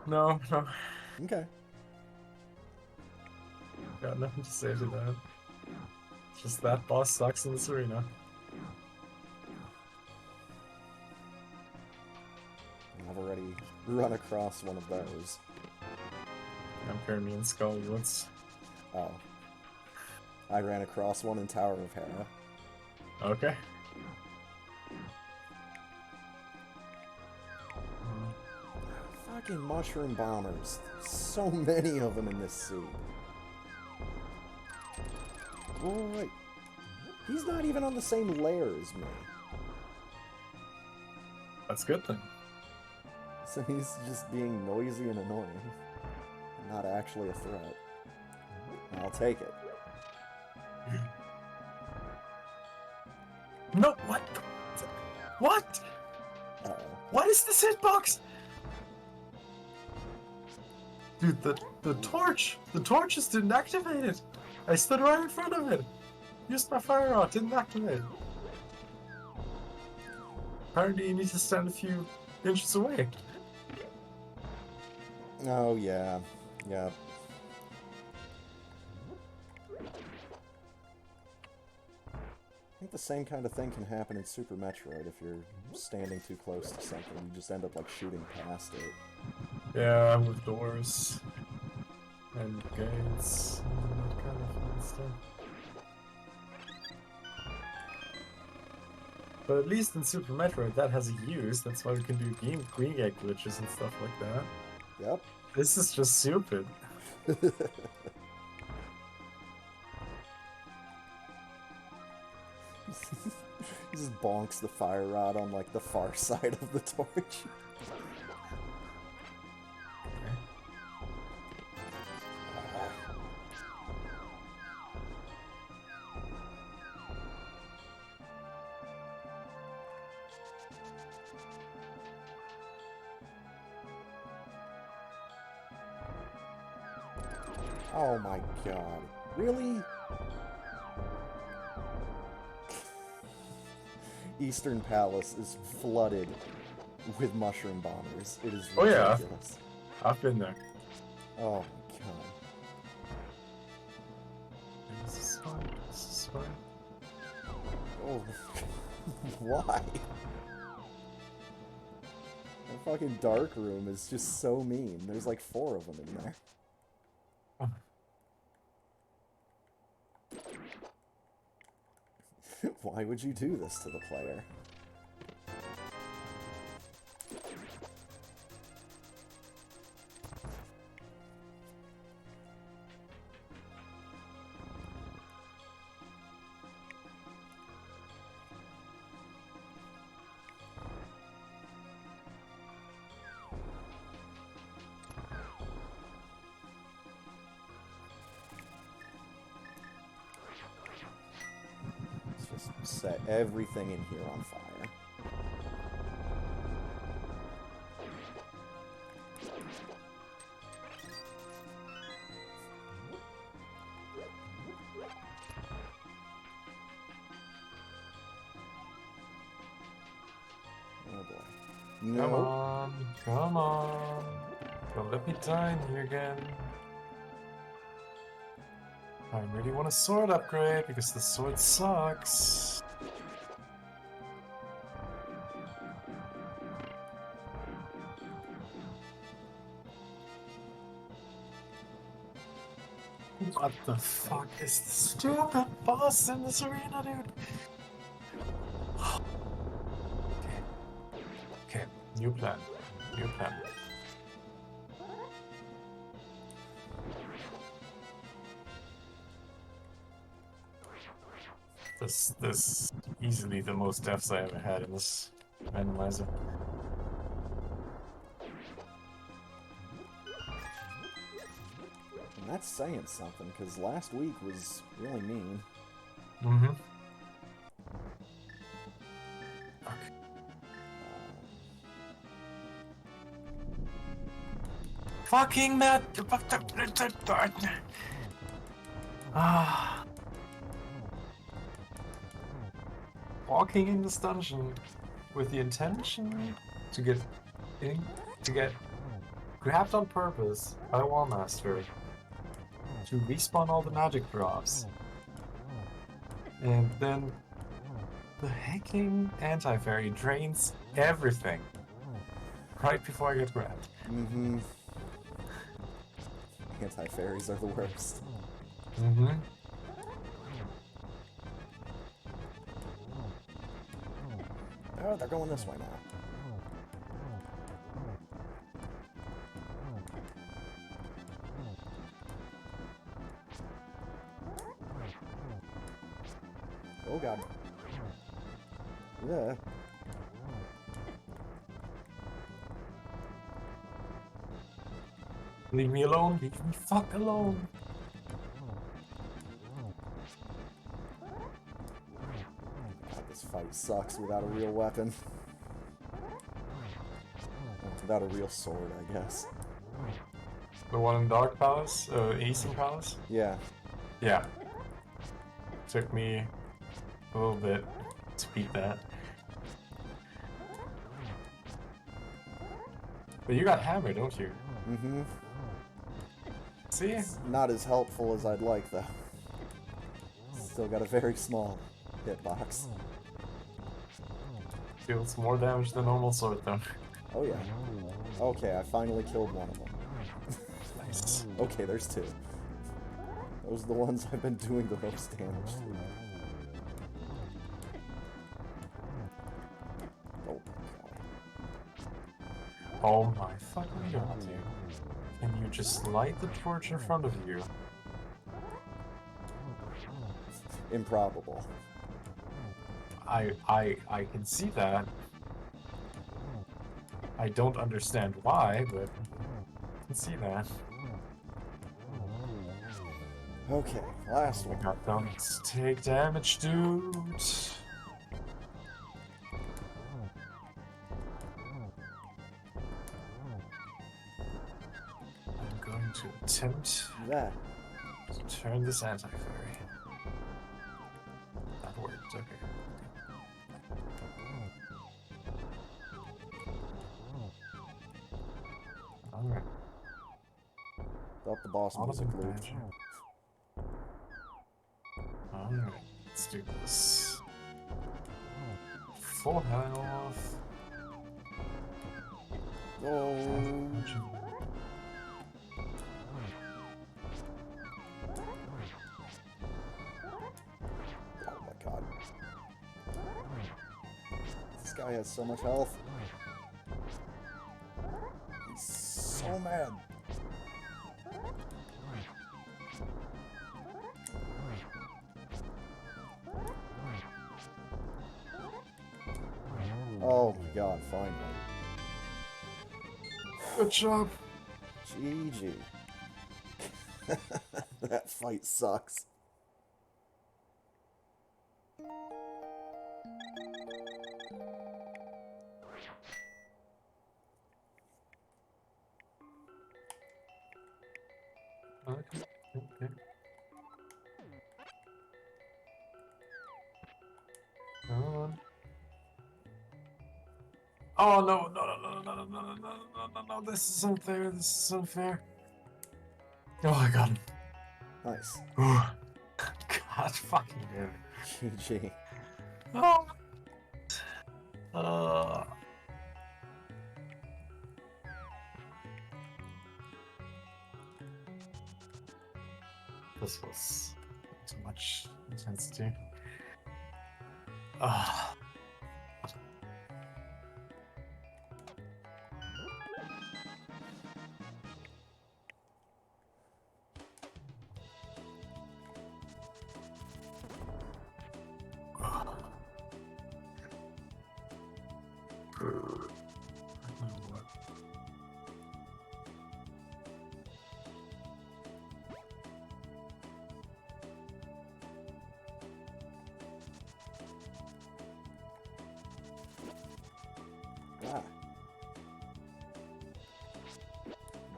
No, no. Okay. Got nothing to say to that. Just that boss sucks in this arena. I've already run across one of those. Compare me and Scully once. Oh. I ran across one in Tower of Hera. Okay. Fucking mushroom bombers. So many of them in this sea. Alright. He's not even on the same layer as me. That's a good thing. So he's just being noisy and annoying. Not actually a threat. I'll take it. No, what? What? Uh-oh. What is this hitbox? Dude, the torch just didn't activate it. I stood right in front of it. Used my fire rod, didn't activate. Apparently you need to stand a few inches away. Oh, yeah. Yeah. I think the same kind of thing can happen in Super Metroid if you're standing too close to something. You just end up, like, shooting past it. Yeah, with doors and gates and that kind of fun stuff. But at least in Super Metroid that has a use, that's why we can do green gate glitches and stuff like that. Yep. This is just stupid. He just bonks the fire rod on, like, the far side of the torch. Oh my god. Really? Eastern Palace is flooded with mushroom bombers. It is ridiculous. Oh yeah, I've been there. Oh my god. This is fine. This is fine. Oh, why? The fucking dark room is just so mean. There's like 4 of them in there. Why would you do this to the player? Let's just set everything in here on fire. Oh boy. No. Come on, come on. Don't let me die in here again. I really want a sword upgrade because the sword sucks. What the fuck is the stupid boss in this arena, dude? Okay, new plan. New plan. This easily the most deaths I ever had in this randomizer. And that's saying something, because last week was really mean. Mm-hmm. Fuck. Fucking Matt! Ah. Walking in this dungeon with the intention to get grabbed on purpose by Wallmaster to respawn all the magic drops. And then the hacking anti-fairy drains everything right before I get grabbed. Mm-hmm. Anti-fairies are the worst. Mm-hmm. Oh, they're going this way now. Oh god. Yeah. Leave me alone. Leave me fuck alone. God, this fight sucks without a real weapon. Without a real sword, I guess. The one in Dark Palace? Eastern Palace? Yeah. Yeah. Took me a little bit to beat that. But you got hammer, don't you? Mm-hmm. See? It's not as helpful as I'd like, though. Still got a very small hitbox. Deals more damage than normal sword, though. Oh yeah. Okay, I finally killed one of them. Nice. Okay, there's 2. Those are the ones I've been doing the most damage to. Oh my god. Oh my fucking god, dude. Can you just light the torch in front of you? Improbable. I can see that. I don't understand why, but I can see that. Okay, last one. God, don't take damage, dude. I'm going to attempt That. to turn this anti-fairy. That worked, okay. Alright. Thought the boss music looped. Alright, let's do this. Full health. Oh. Oh my god. This guy has so much health. He's so mad. Oh my god, finally. Good job. GG. That fight sucks. Okay. Okay. Come on. Oh no, no, no, no, no, no, no, no, no, no, no, no, this is unfair, this is unfair. Oh, I got him. Nice. God fucking damn it. GG. Oh. Uh, this was too much intensity. Ah. Ah.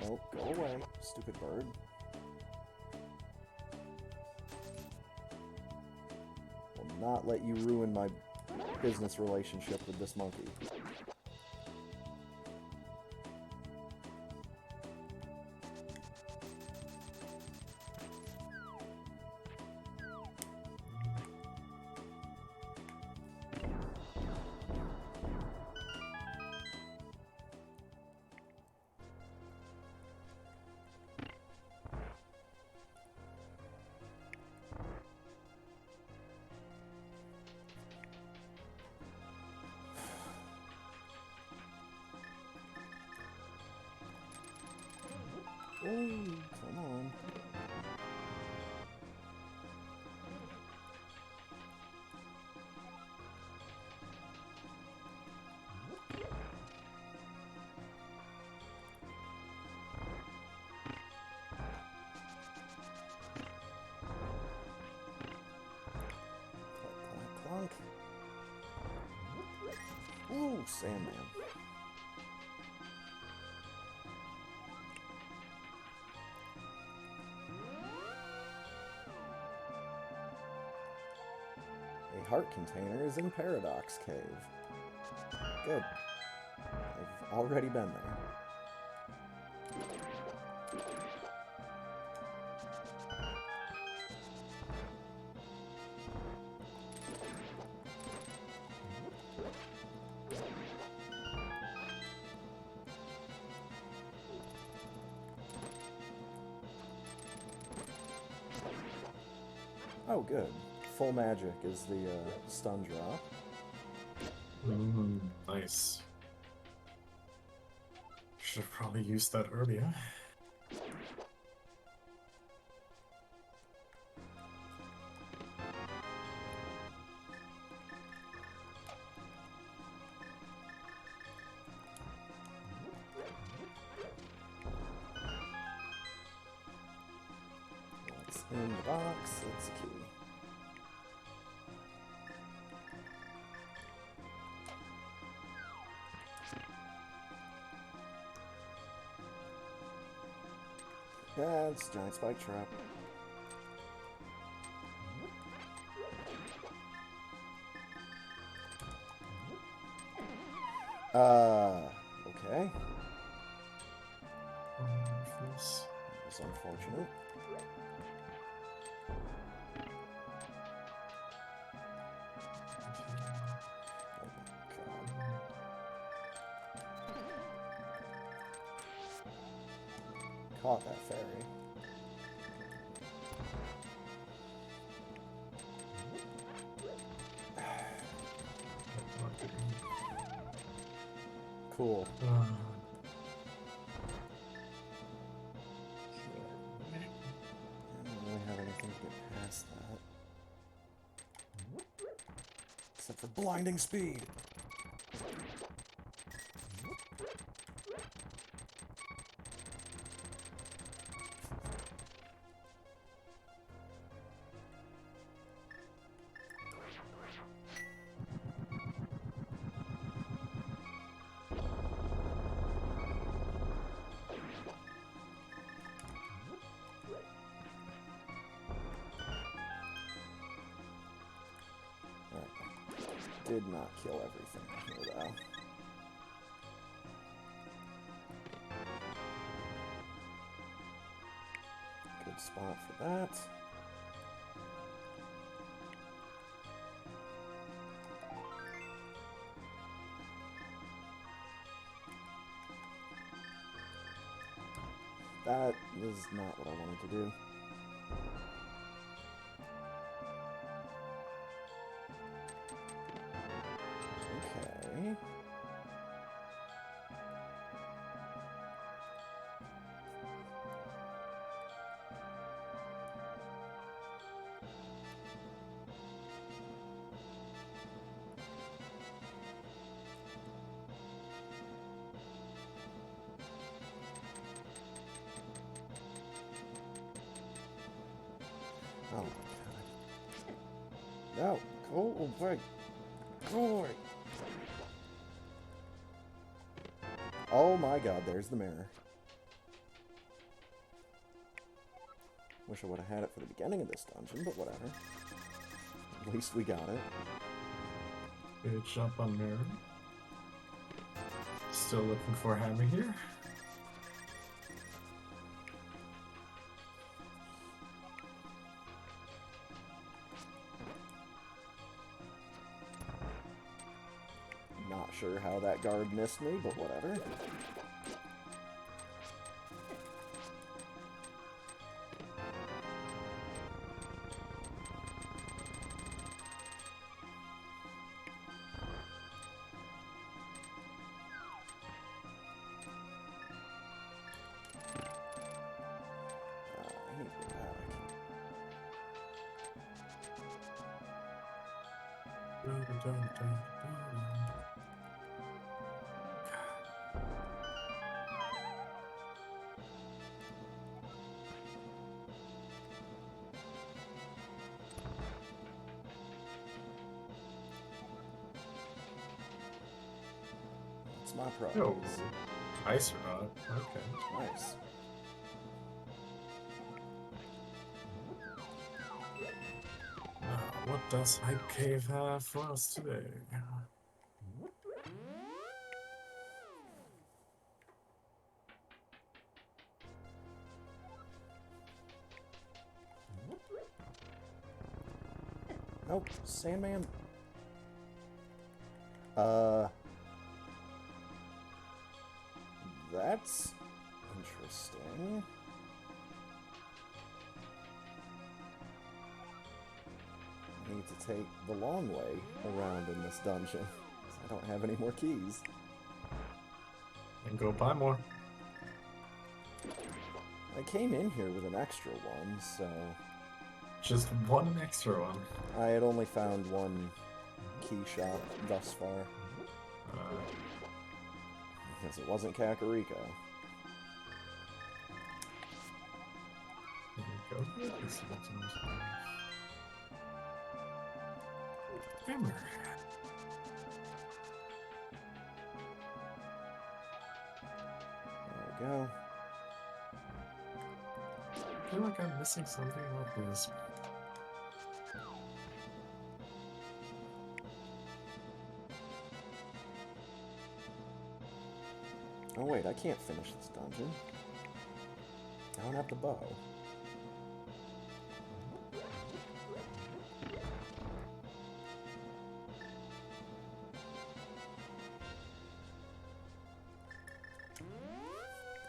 Nope, go away, stupid bird. Will not let you ruin my business relationship with this monkey. Oh, come on. Clunk, clunk, clunk. Ooh, Sandman. A heart container is in Paradox Cave. Good. I've already been there. Oh, good. Full magic is the stun drop. Nice. Should have probably used that earlier. What's in the box? It's a key. That's giant spike trap. Okay. That's unfortunate. caught that fairy. Cool. I don't really have anything to get past that. Except for blinding speed. Did not kill everything here, though. Good spot for that. That is not what I wanted to do. Okay. Oh my god. No. Go away. Go away. Oh my god, there's the mirror. Wish I would have had it for the beginning of this dungeon, but whatever. At least we got it. Good jump on mirror. Still looking for a hammer here. Not sure how that guard missed me, but whatever. I need to go back. That's my prize. Yo, ice or not? Okay. Nice. What does Hype Cave have for us today? Nope, Sandman. That's interesting. I need to take the long way around in this dungeon. 'Cause I don't have any more keys. And go buy more. I came in here with an extra one, so Just one extra one. I had only found one key shop thus far. Because it wasn't Kakariko. There you go. This looks nice. Hammer. There we go. I feel like I'm missing something about this. Oh wait, I can't finish this dungeon. I don't have the bow.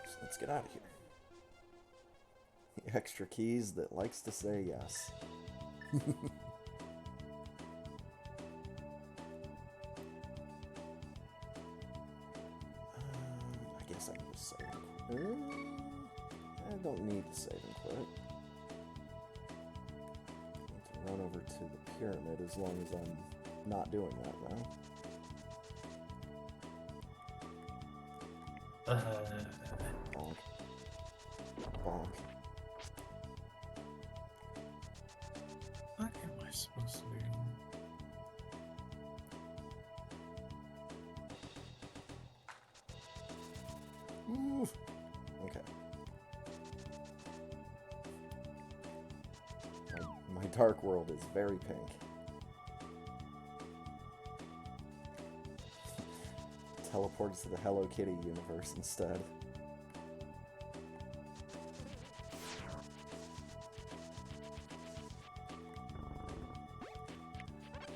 So let's get out of here. Extra keys that likes to say yes. I guess I can just save and quit. I don't need to save and quit. I need to run over to the pyramid as long as I'm not doing that though. Bonk. Bonk. What am I supposed to do? Ooh. Okay. My dark world is very pink. Teleports to the Hello Kitty universe instead.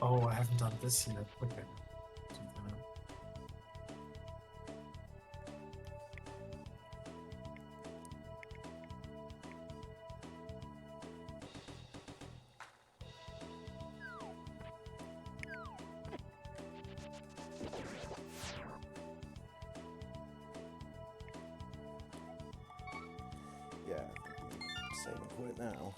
Oh, I haven't done this yet. Okay. Yeah, save and quit now.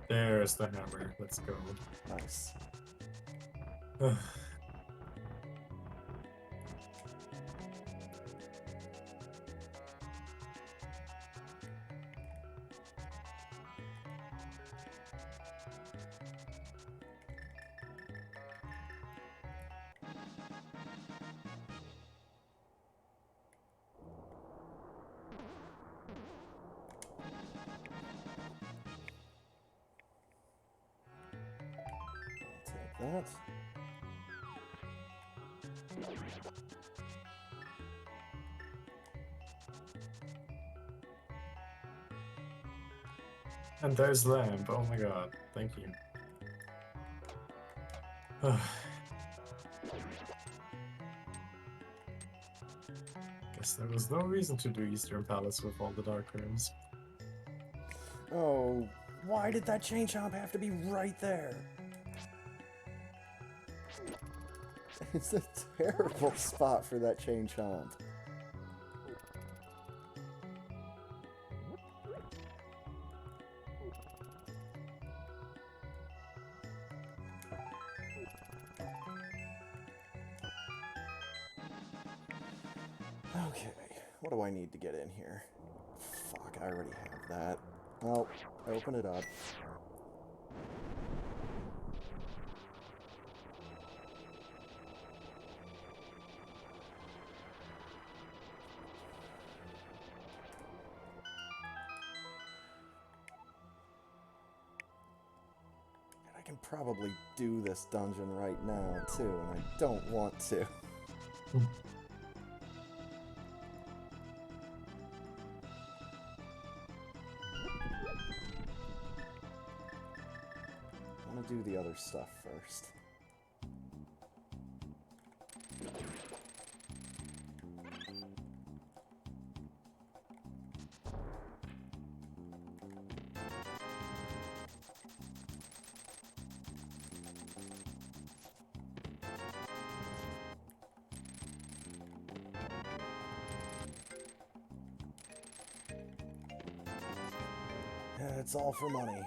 There's the hammer. Let's go. Nice. I'll take that. And there's lamp. Oh my god. Thank you. Guess there was no reason to do Eastern Palace with all the dark rooms. Oh, why did that chain chomp have to be right there? It's a terrible spot for that chain chomp. Okay, what do I need to get in here? Fuck, I already have that. Well, open it up. I can probably do this dungeon right now, too, and I don't want to. I want to do the other stuff first. It's all for money.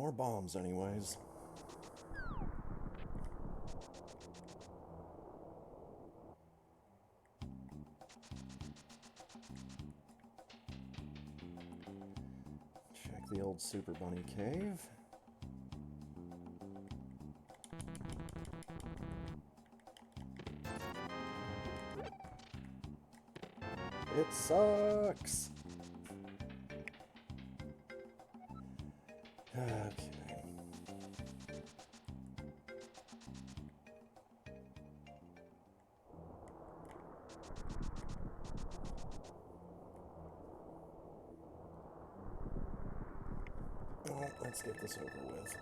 more bombs anyways. Check the old Super Bunny cave. It sucks. Okay. Well, let's get this over with.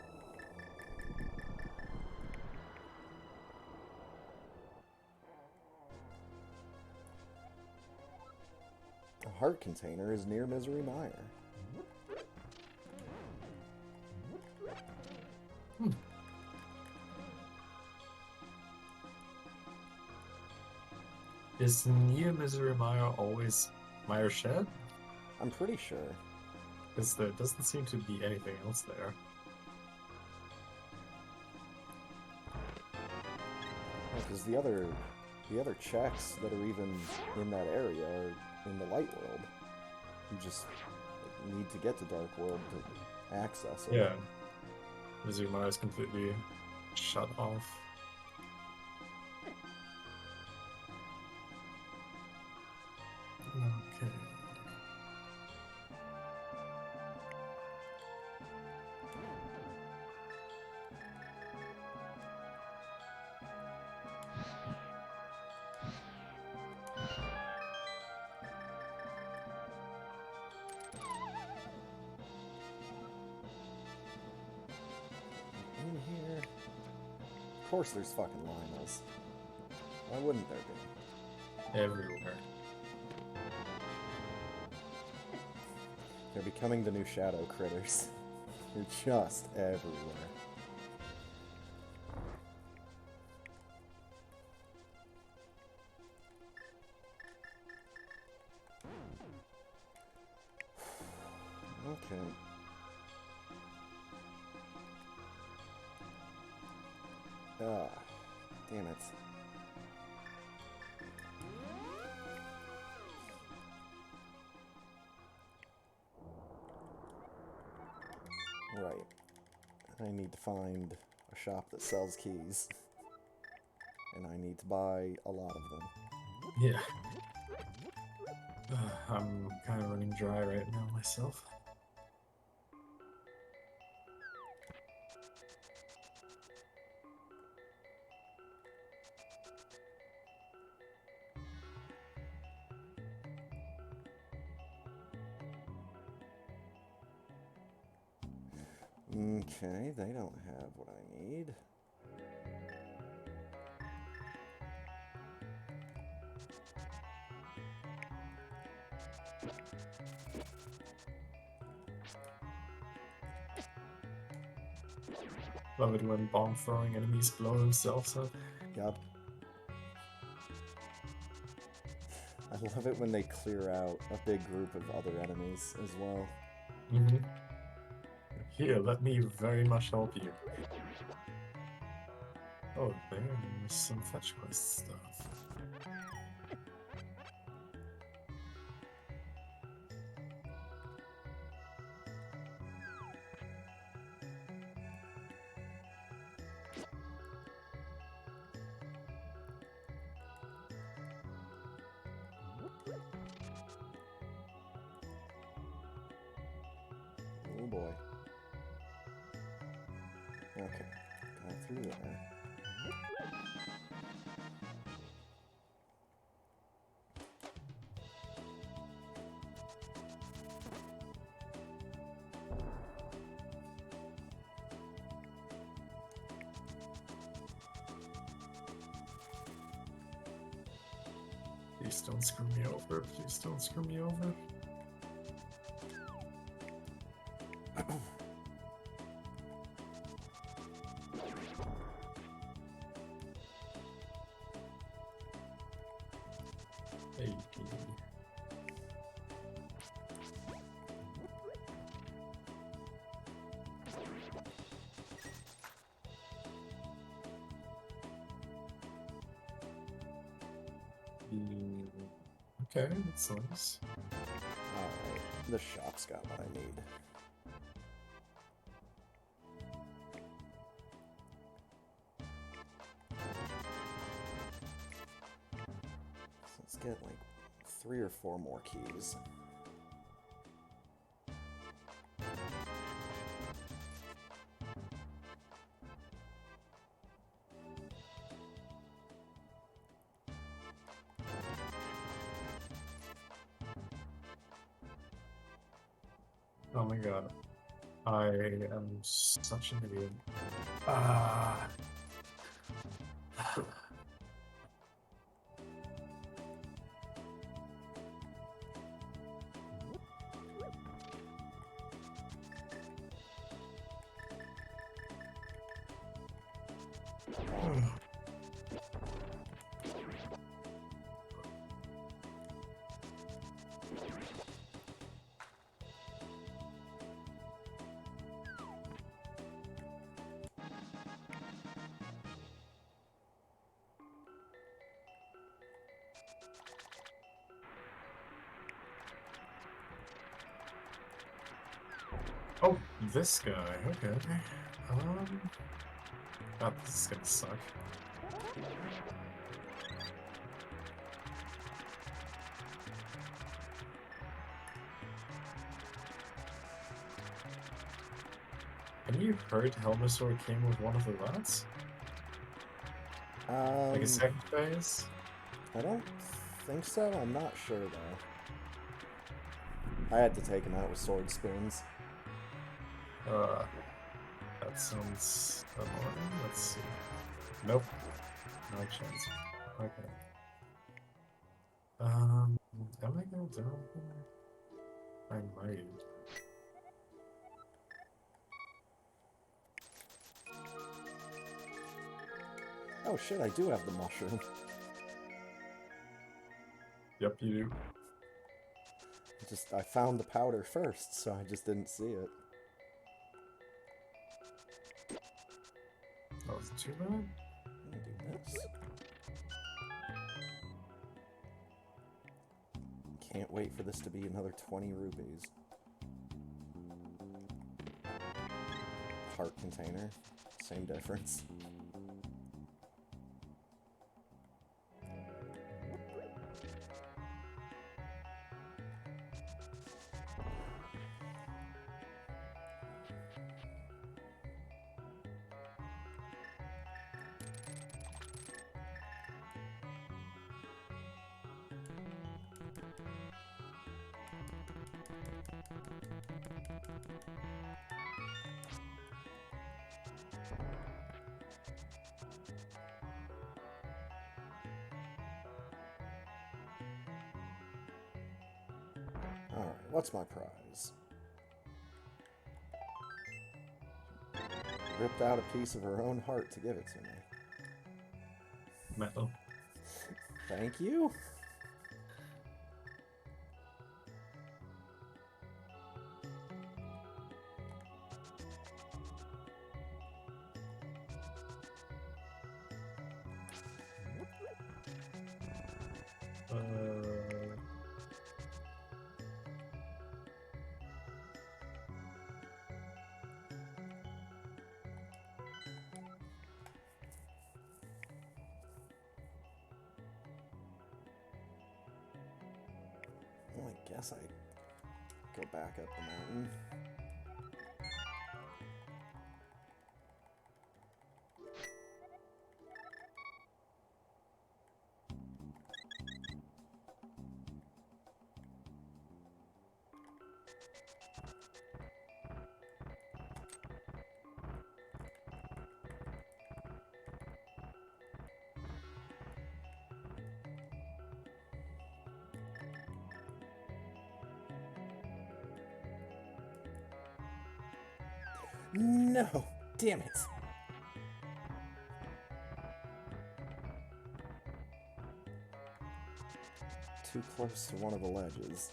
A heart container is near Misery Mire. Is near Misery Mire always Mire Shed? I'm pretty sure. Because there doesn't seem to be anything else there. Because the other checks that are even in that area are in the light world. You just need to get to Dark World to access it. Yeah. Misery Mire is completely shut off. Okay. In here. Of course there's fucking llamas. Why wouldn't there be? Everywhere. They're becoming the new shadow critters. They're just everywhere. Okay. Ah, damn it. Right. I need to find a shop that sells keys. And I need to buy a lot of them. Yeah. I'm kind of running dry right now myself. Okay, they don't have what I need. Love it when bomb throwing enemies blow themselves up. Yup. I love it when they clear out a big group of other enemies as well. Mm-hmm. Here, let me very much help you. Oh, there's some fetch quest stuff. Oh boy. Okay, got through there. Please don't screw me over. Please don't screw me over. Hey. Okay, that's nice. Alright, the shop's got what I need. So let's get like 3 or 4 more keys. Oh my god. I am such an idiot. Ah. Oh, this guy. Okay. God, this is gonna suck. Have you heard Helmasaur came with one of the rats? Like a second phase? I don't think so. I'm not sure though. I had to take him out with sword spoons. That sounds annoying. Let's see. Nope. No chance. Okay. Am I gonna do anything? I might. Oh shit, I do have the mushroom. Yep, you do. I found the powder first, so I just didn't see it. That wasn't too bad. Let me do this. Can't wait for this to be another 20 rupees. Heart container. Same difference. Alright, what's my prize? Ripped out a piece of her own heart to give it to me. Metal. Thank you? Well, I guess I go back up the mountain. No! Damn it! Too close to one of the ledges.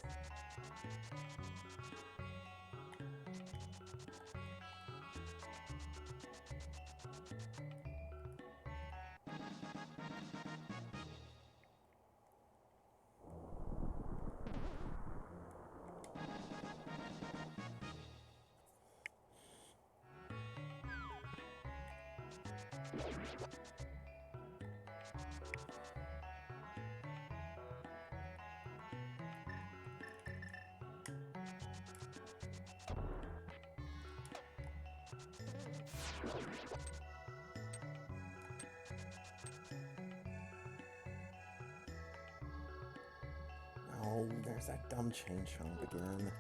Oh, there's that dumb chain chomp again.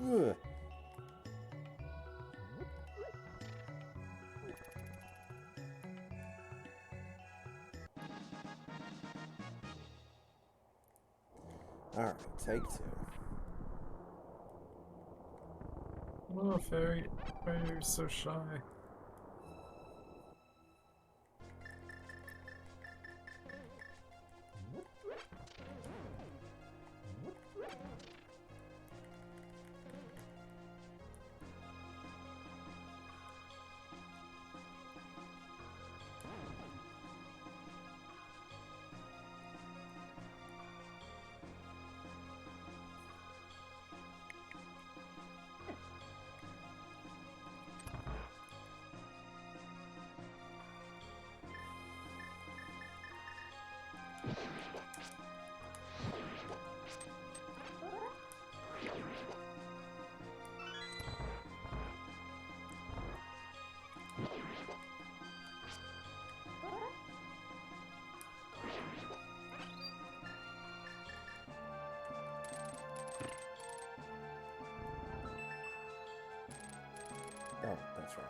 Ugh. Alright, take two. Oh, fairy. Fairy, you're so shy. Oh, that's right.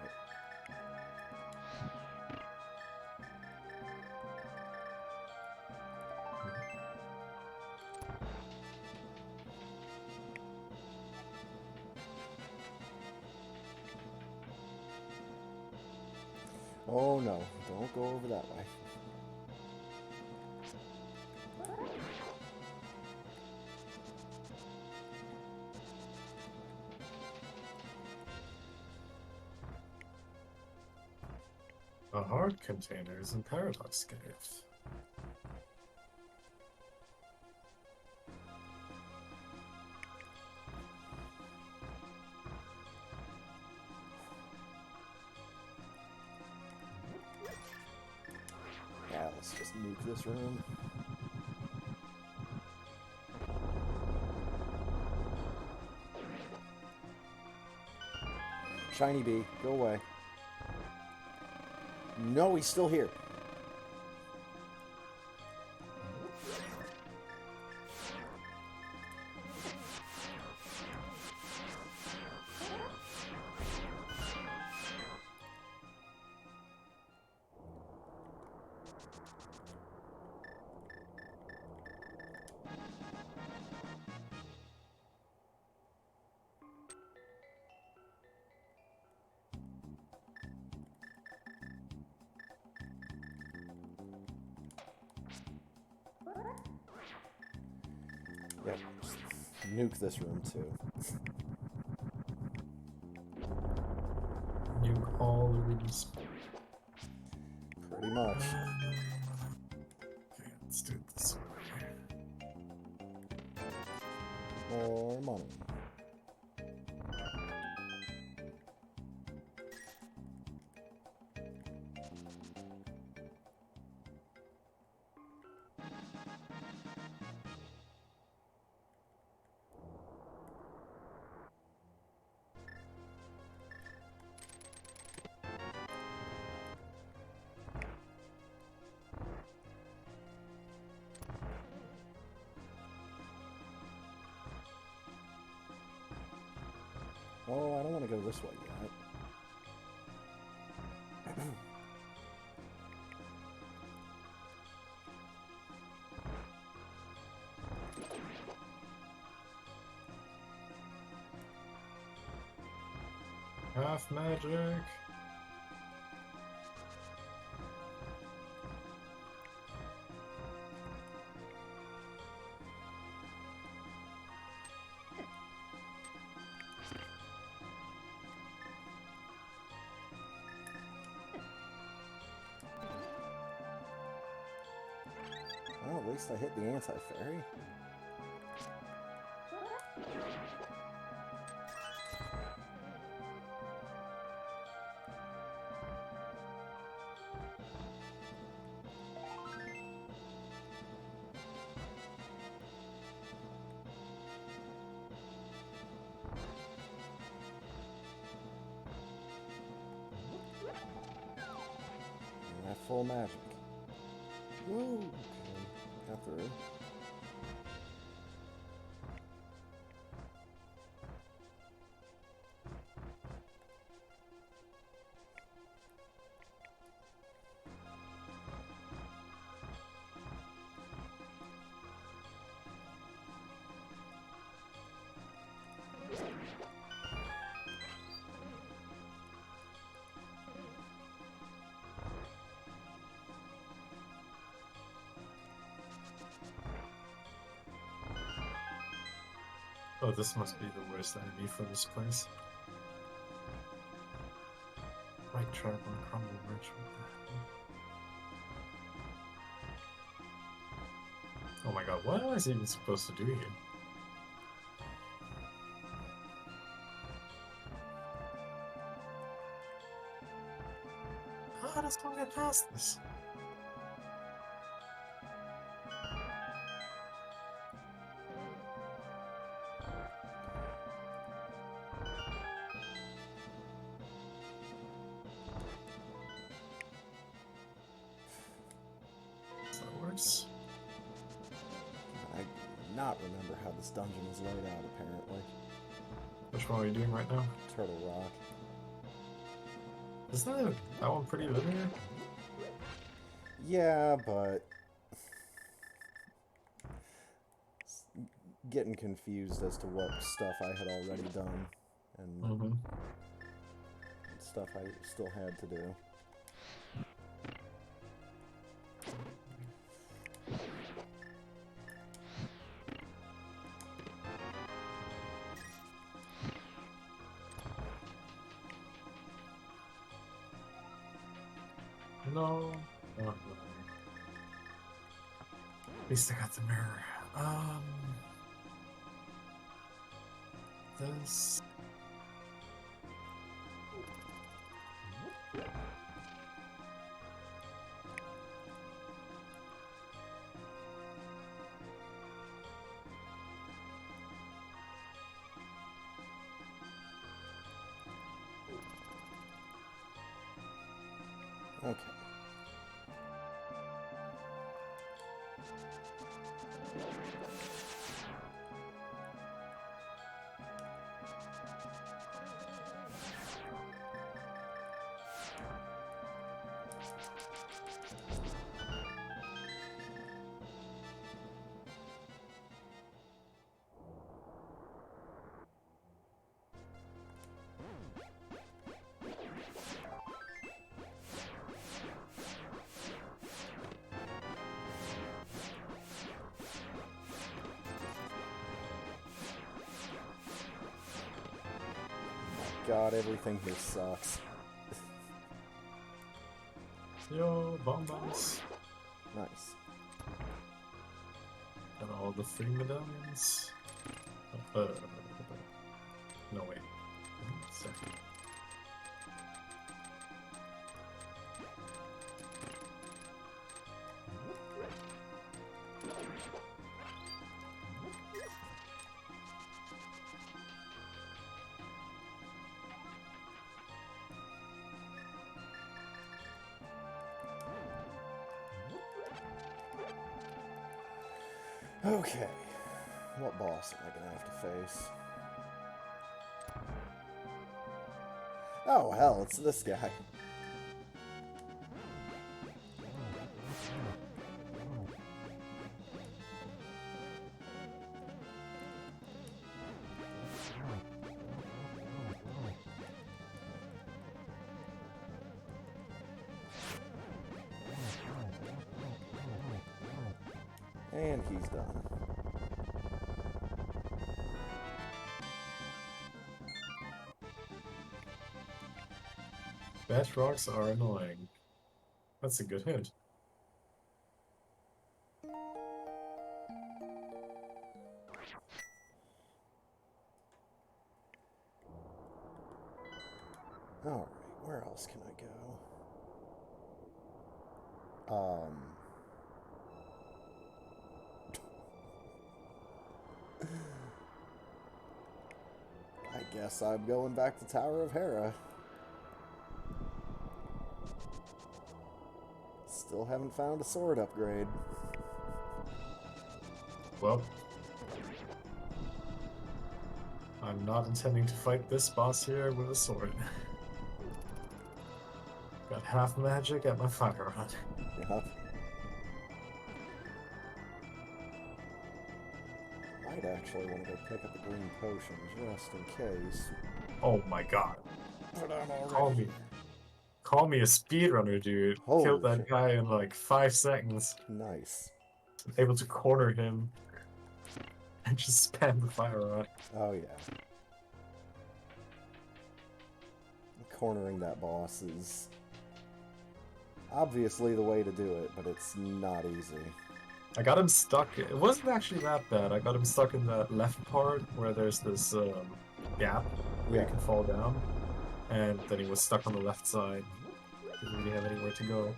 Oh no, don't go over that way. The heart containers in Paradox Cave. Yeah, let's just nuke this room. Shiny bee, go away. No, he's still here. Yep, just nuke this room too. Nuke all of these. Pretty much. Okay, let's do it this way. More money. Oh, I don't want to go this way yet. Half magic. Well, at least I hit the anti-fairy. full magic. Woo! Okay. Got through. Oh, this must be the worst enemy for this place. Right trap on crumble merchant. Oh my god, what was I even supposed to do here? How does one get past this? That works. I do not remember how this dungeon is laid out, apparently. Which one are you doing right now? Turtle Rock. Isn't that one pretty linear? Yeah, but... getting confused as to what stuff I had already done. And stuff I still had to do. No. Oh, at least I got the mirror. This. Okay. God, everything here sucks. Yo, bombs. Nice. Got all the free medallions. No, wait. Second. Okay. What boss am I gonna have to face? Oh, hell, it's this guy. And he's done. Bash rocks are annoying. That's a good hint. Alright, where else can I go? I guess I'm going back to Tower of Hera. Still haven't found a sword upgrade. Well, I'm not intending to fight this boss here with a sword. Got half magic at my fire rod. Yep. Might actually want to go pick up a green potion just in case. Oh my god. But I'm Call already me. here. Call me a speedrunner, dude. Killed Holy that shit. guy in like 5 seconds. Nice. Able to corner him and just spam the fire rod. Oh yeah. Cornering that boss is obviously the way to do it, but it's not easy. I got him stuck. It wasn't actually that bad. I got him stuck in that left part where there's this gap where you can fall down. And then he was stuck on the left side. Didn't really have anywhere to go.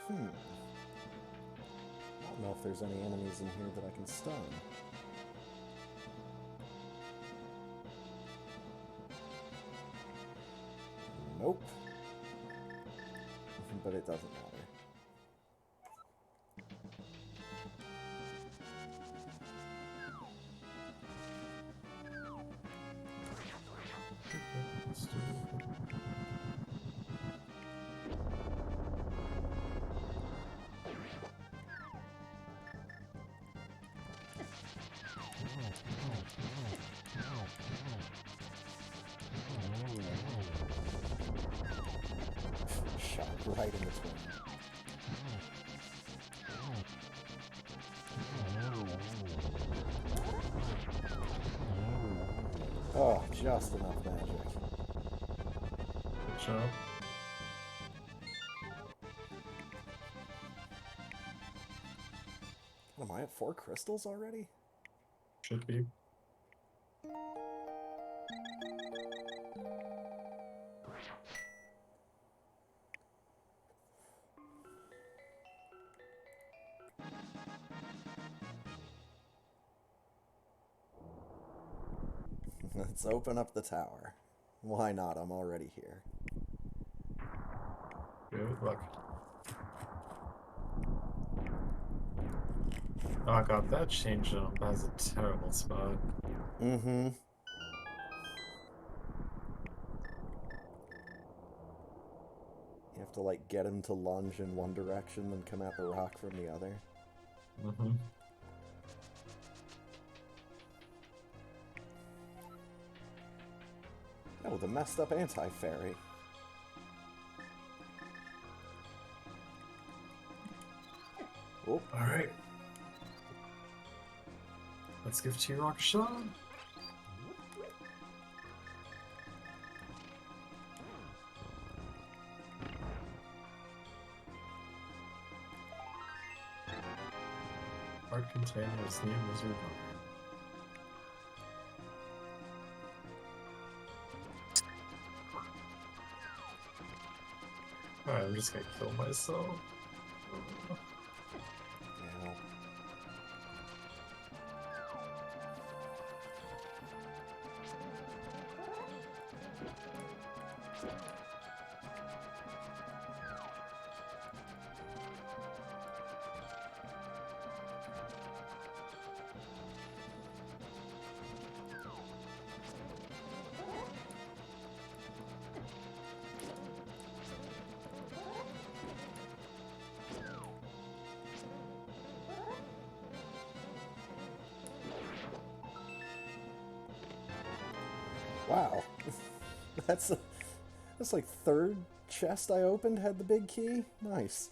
I don't know if there's any enemies in here that I can stun. Nope. But it doesn't matter. Shot right in between. Oh, just enough magic. Good job. Am I at 4 crystals already? Should be. Let's open up the tower. Why not? I'm already here. Good luck. Oh god, that chain jump has a terrible spot. Mm-hmm. You have to, like, get him to lunge in one direction, then come at the rock from the other. Mm-hmm. Oh, the messed up anti-fairy. Oh. Alright. Let's give T-Rock a shot. Heart container is new wizard. Alright, I'm just gonna kill myself. Yeah. Wow. That's like third chest I opened had the big key. Nice.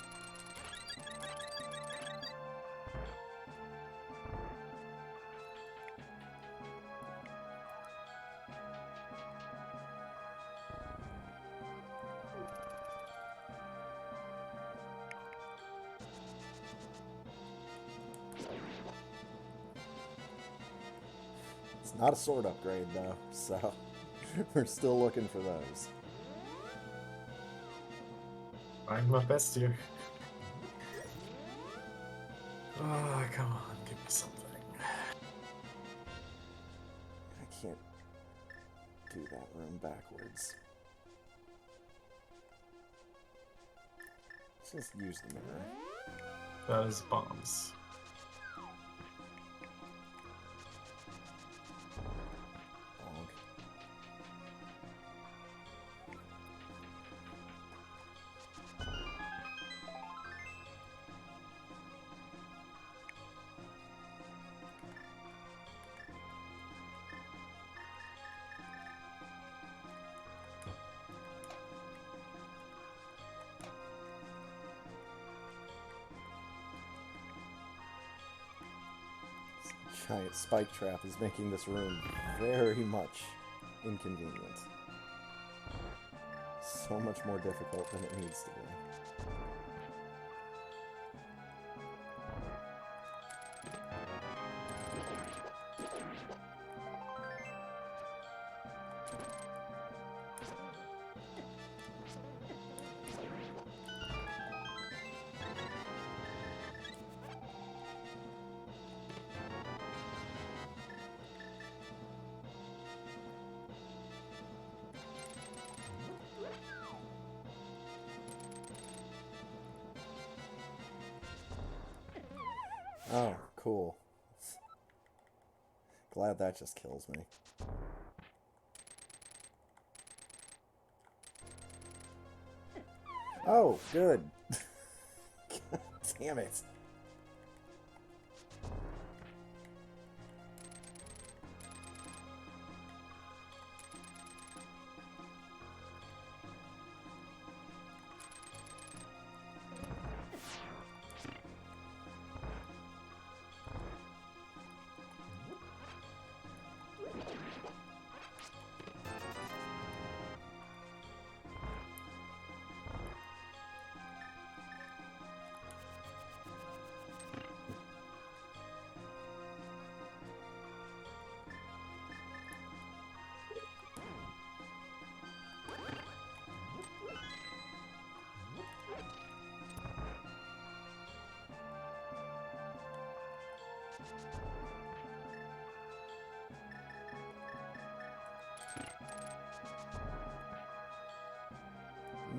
It's not a sword upgrade, though, so we're still looking for those. Trying my best here. Oh, come on, give me something. I can't do that room backwards. Let's just use the mirror. That is bombs. Ponk. Giant spike trap is making this room very much inconvenient. So much more difficult than it needs to be. Oh, cool. Glad that just kills me. Oh, good. God damn it.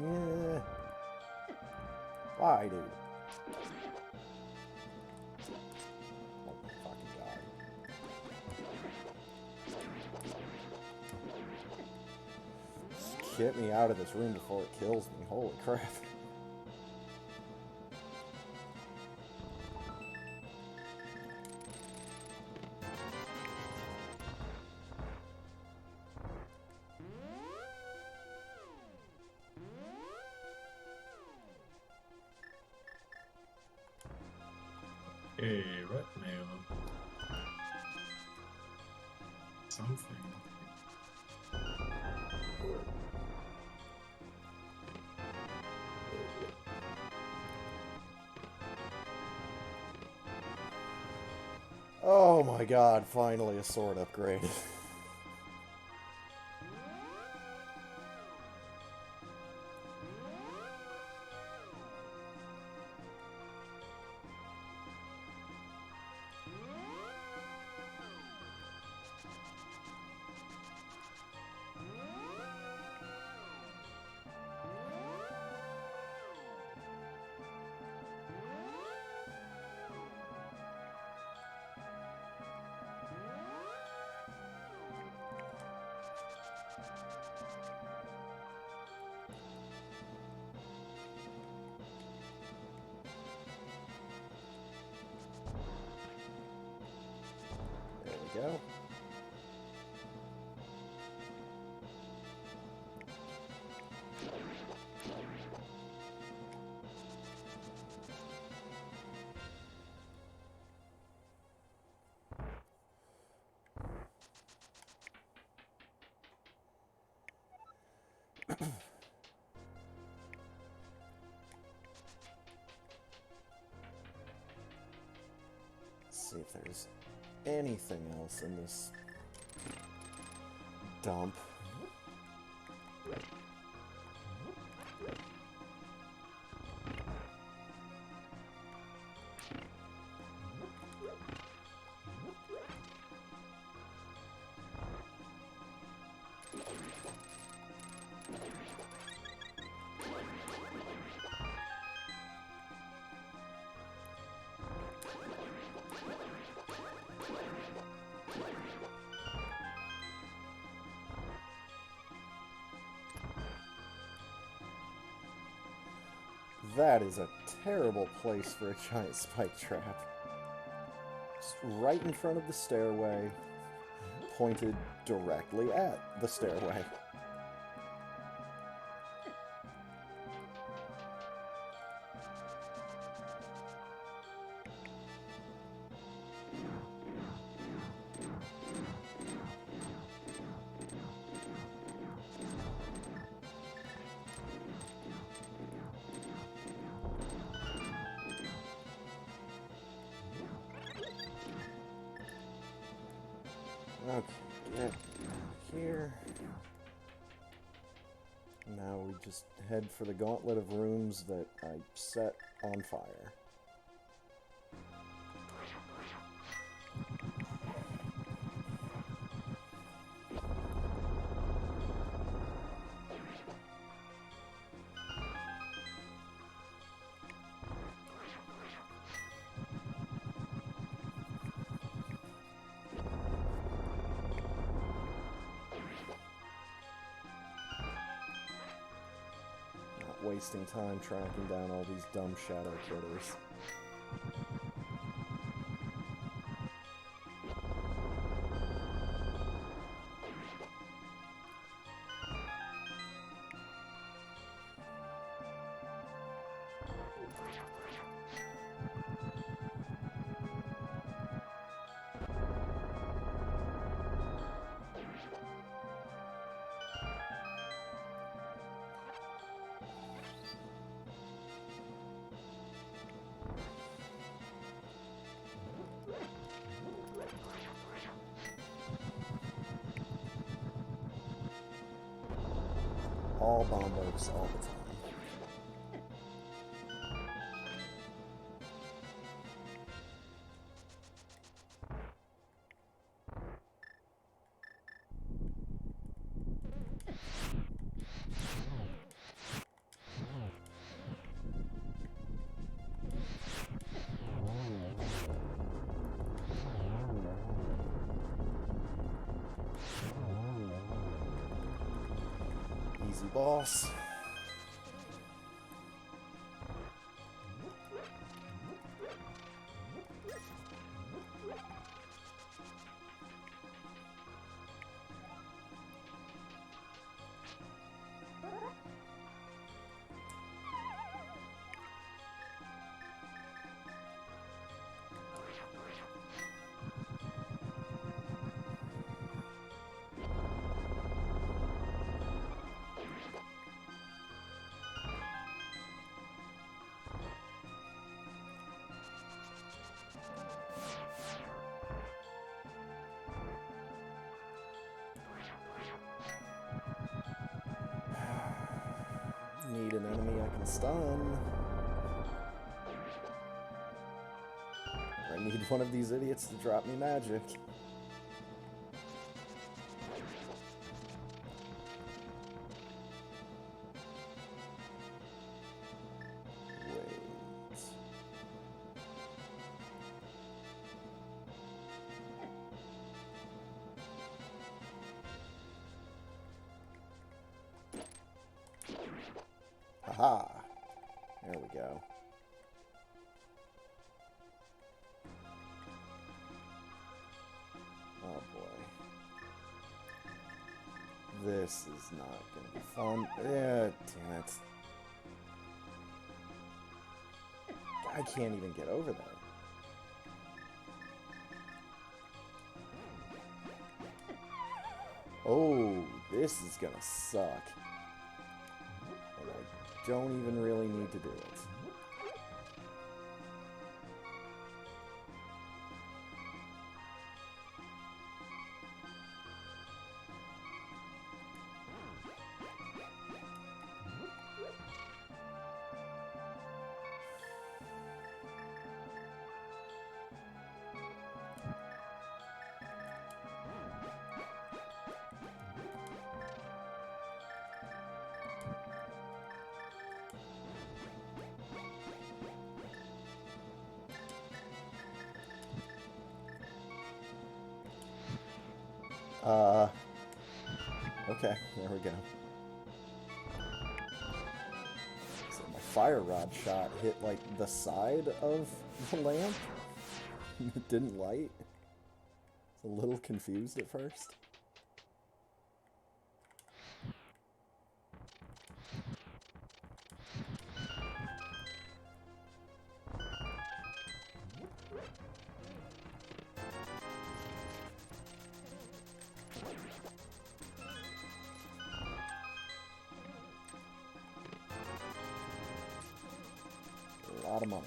Yeah. Why, dude? Oh my fucking god. Just get me out of this room before it kills me. Holy crap. Hey, red mail. Something. Oh my god, finally a sword upgrade. There we go. See if there's anything else in this dump. That is a terrible place for a giant spike trap. Just right in front of the stairway, pointed directly at the stairway. Okay, get here. Now we just head for the gauntlet of rooms that I set on fire. Wasting time tracking down all these dumb shadow critters. All bombos all the time. Easy boss. Need an enemy I can stun. I need one of these idiots to drop me magic. Wait. Haha. There we go. Oh boy. This is not gonna be fun. Yeah, damn it. I can't even get over there. Oh, this is gonna suck. And I don't even really need to do it. Uh, okay, there we go. So my fire rod shot hit, like, the side of the lamp. It didn't light. I was a little confused at first. A lot of money.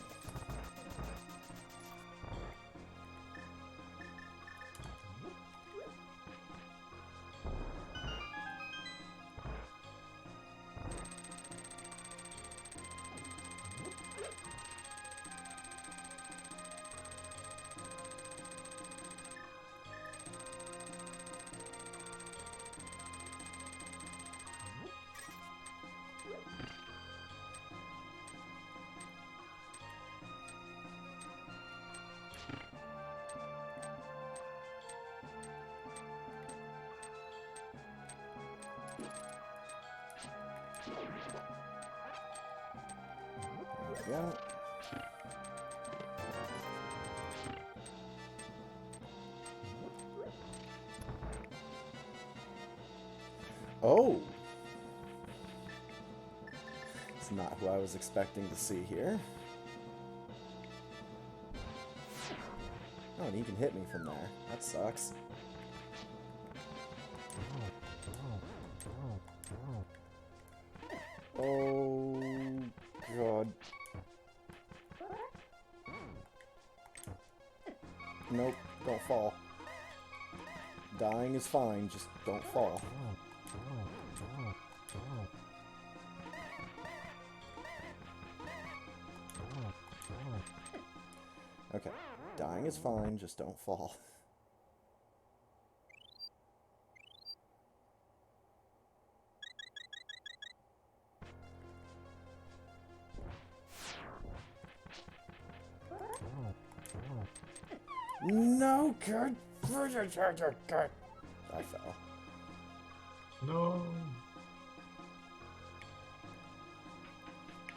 Yeah. Oh! It's not who I was expecting to see here. Oh, and he can hit me from there. That sucks. Oh, God. Nope, don't fall. Dying is fine, just don't fall. Okay, dying is fine, just don't fall. No, God. I fell. No.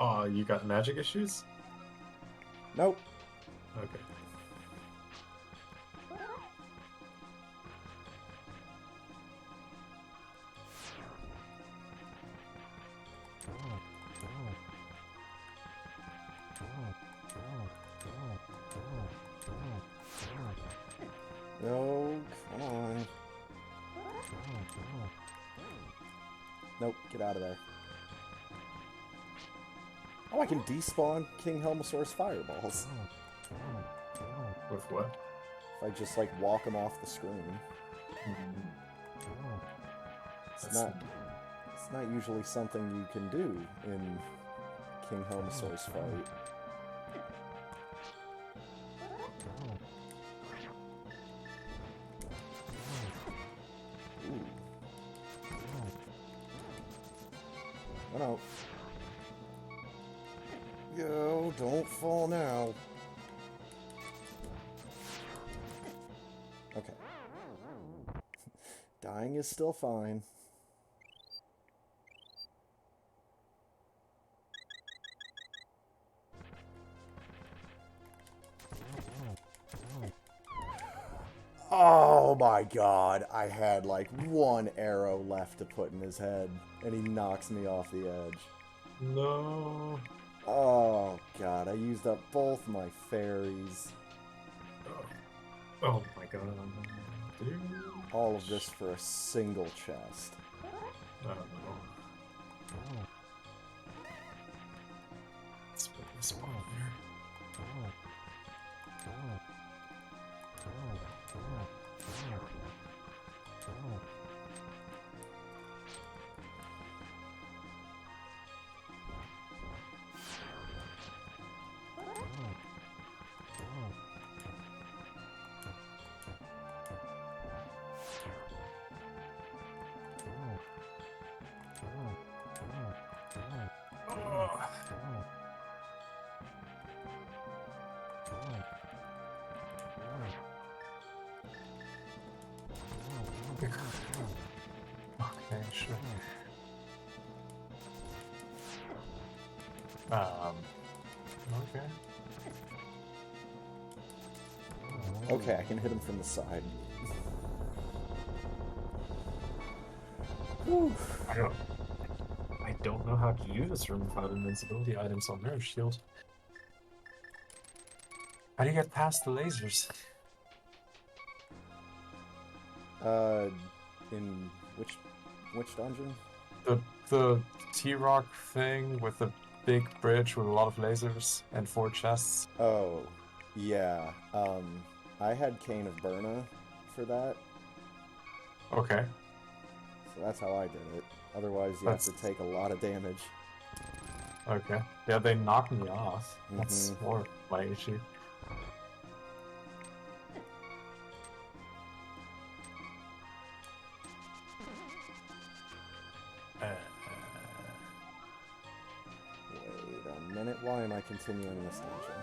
Oh, you got magic issues? Nope. Okay. No, come on. Nope, get out of there. Oh, I can despawn King Helmosaur's fireballs. With what? If I just, like, walk him off the screen. It's not usually something you can do in King Helmosaur's fight. Ooh. Oh no. Yo, don't fall now. Okay. Dying is still fine. Oh my god, I had like one arrow left to put in his head, and he knocks me off the edge. No. Oh god, I used up both my fairies. Oh my god. Dude. All of this for a single chest. I don't know. Let's put this one there. Okay, sure. Okay. Okay, I can hit him from the side. Whew. I don't know how to do this room without invincibility items on Nerve Shield. How do you get past the lasers? In which dungeon? The T-Rock thing with the big bridge with a lot of lasers and 4 chests. Oh, yeah. I had Cane of Burna for that, Okay. so that's how I did it. Otherwise, you have to take a lot of damage. Okay. Yeah, they knocked me off. That's more my issue. Wait a minute, why am I continuing this dungeon?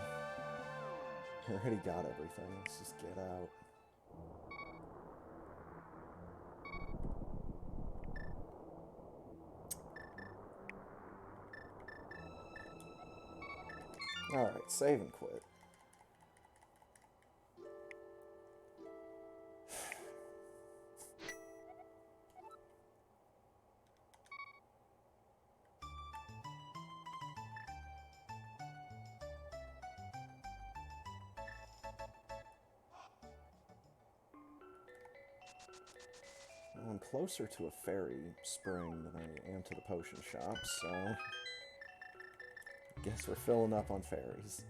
I already got everything, let's just get out. Alright, save and quit. Well, I'm closer to a fairy spring than I am to the potion shop, so I guess we're filling up on fairies.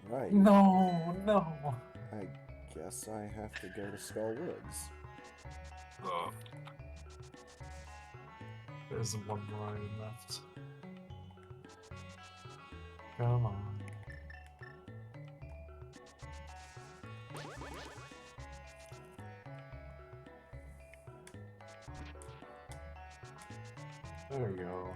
Right. No. I guess I have to go to Skull Woods. Oh. There's one more item left. Come on. There we go.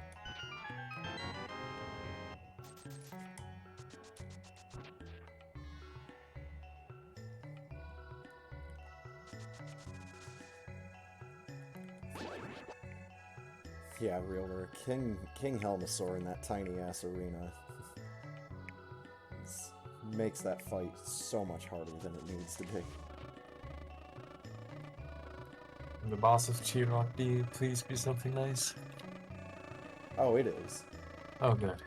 Yeah, real, we're a King Helmasaur in that tiny ass arena. Makes that fight so much harder than it needs to be. The boss of T-Rock D, please be something nice. Oh, it is. Oh, good.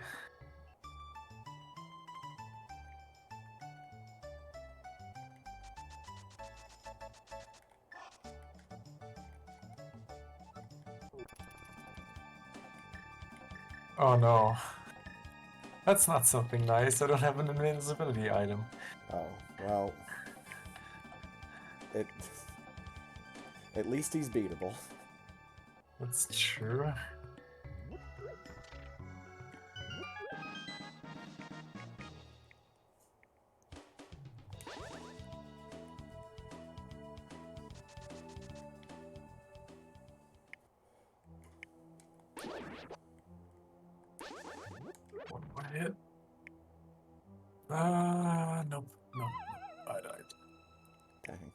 Oh no. That's not something nice. I don't have an invincibility item. Oh, well. At least he's beatable. That's true. One more hit. Nope. Nope. I died. Dang.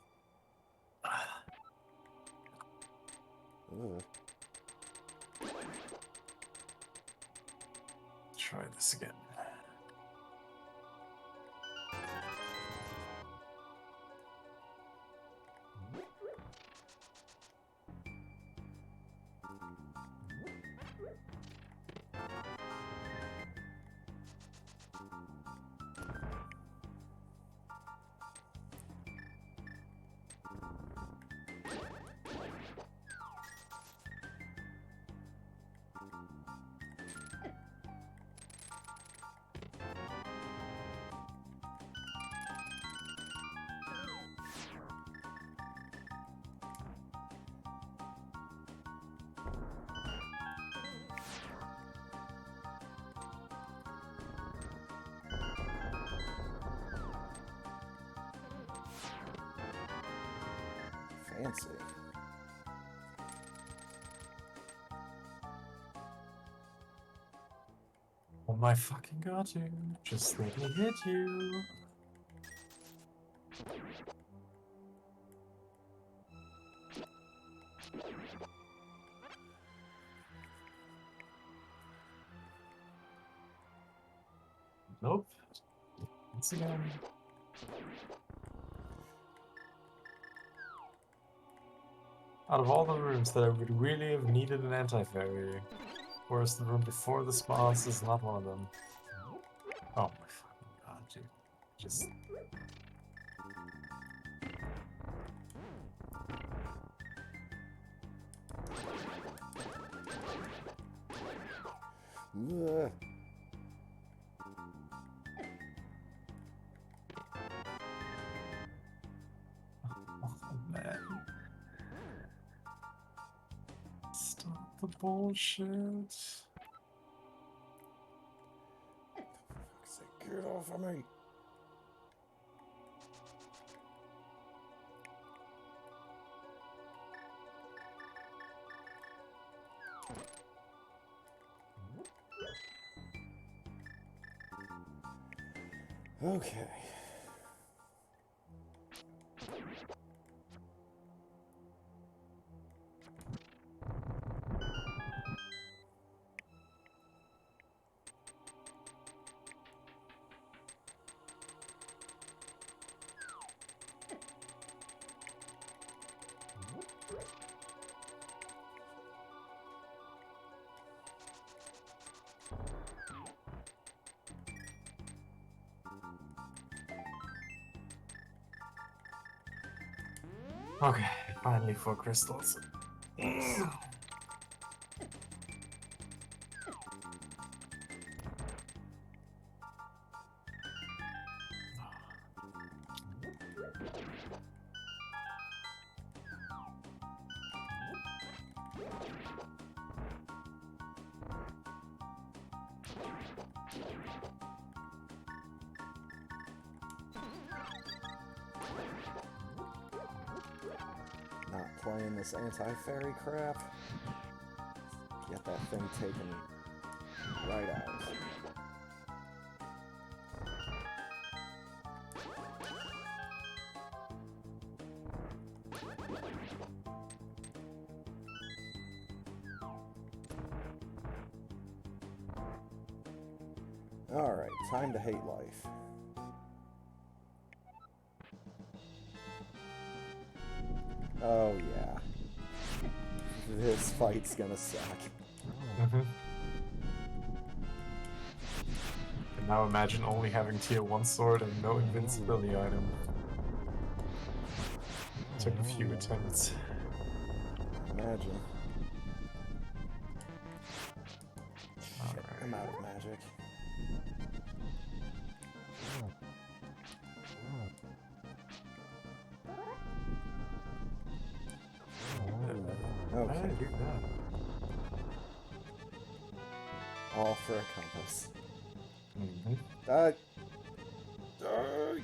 Ugh. Try this again. Fancy. Oh my fucking god, dude. Just let me hit you. Nope. Once again. Out of all the rooms that I would really have needed an anti-fairy, whereas the room before the spas is not one of them. Oh my fucking god, dude. Just... Ugh. Oh man. Stop the bullshit. Get off of me. Okay. Okay, finally 4 crystals. Not playing this anti-fairy crap. Get that thing taken right out. Alright, time to hate life. Oh yeah. This fight's gonna suck. And now imagine only having tier 1 sword and no invincibility item. Took a few attempts. Imagine. Shit, Alright. I'm out of magic. Why did I Okay, do that? all for a compass. Mm-hmm. I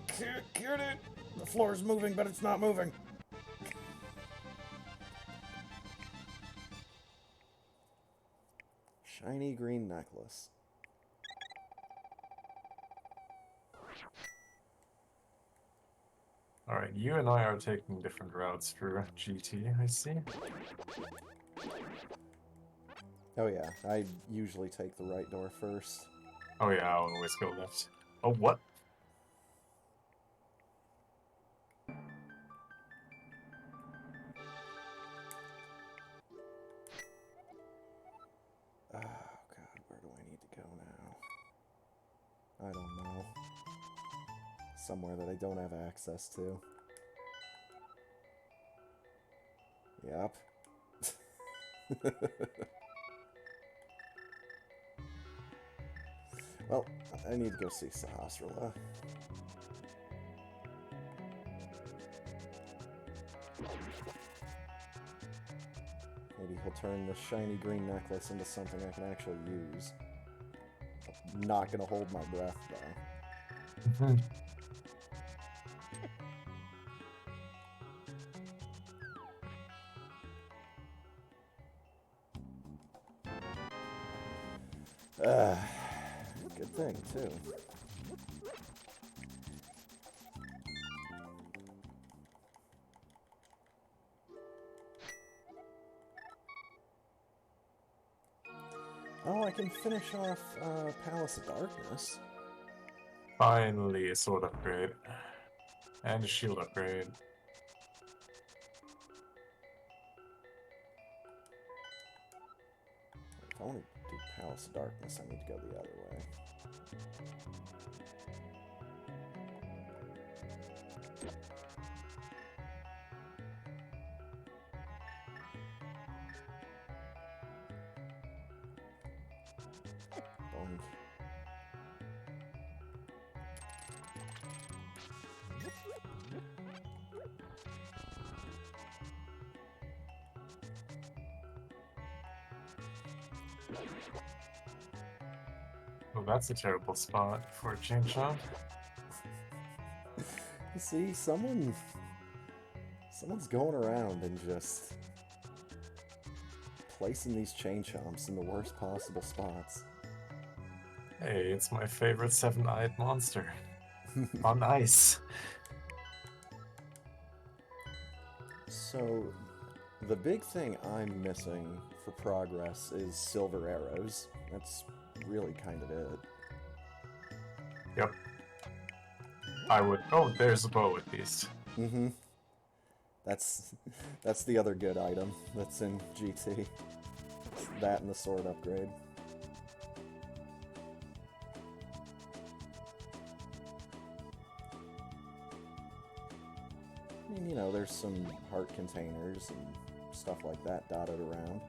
can't get it! The floor's moving, but it's not moving. Shiny green necklace. Alright, you and I are taking different routes for GT, I see. Oh yeah, I usually take the right door first. Oh yeah, I'll always go left. Oh, what? Oh god, where do I need to go now? I don't know. Somewhere that I don't have access to. Yep. Well, I need to go see Sahasrara. Maybe he'll turn the shiny green necklace into something I can actually use. I'm not gonna hold my breath, though. Uh, good thing, too. Oh, I can finish off Palace of Darkness. Finally, a sword upgrade. And a shield upgrade. If I want to do Palace of Darkness, I need to go the other way. Ponk. Well, that's a terrible spot for a chain chomp. See, someone's going around and just placing these chain chomps in the worst possible spots. Hey, it's my favorite seven-eyed monster. On ice. So, the big thing I'm missing for progress is silver arrows. That's really kind of it. Yep. I would. Oh, there's a bow at least. Mm-hmm. That's the other good item that's in GT. It's that and the sword upgrade. I mean, you know, there's some heart containers and stuff like that dotted around.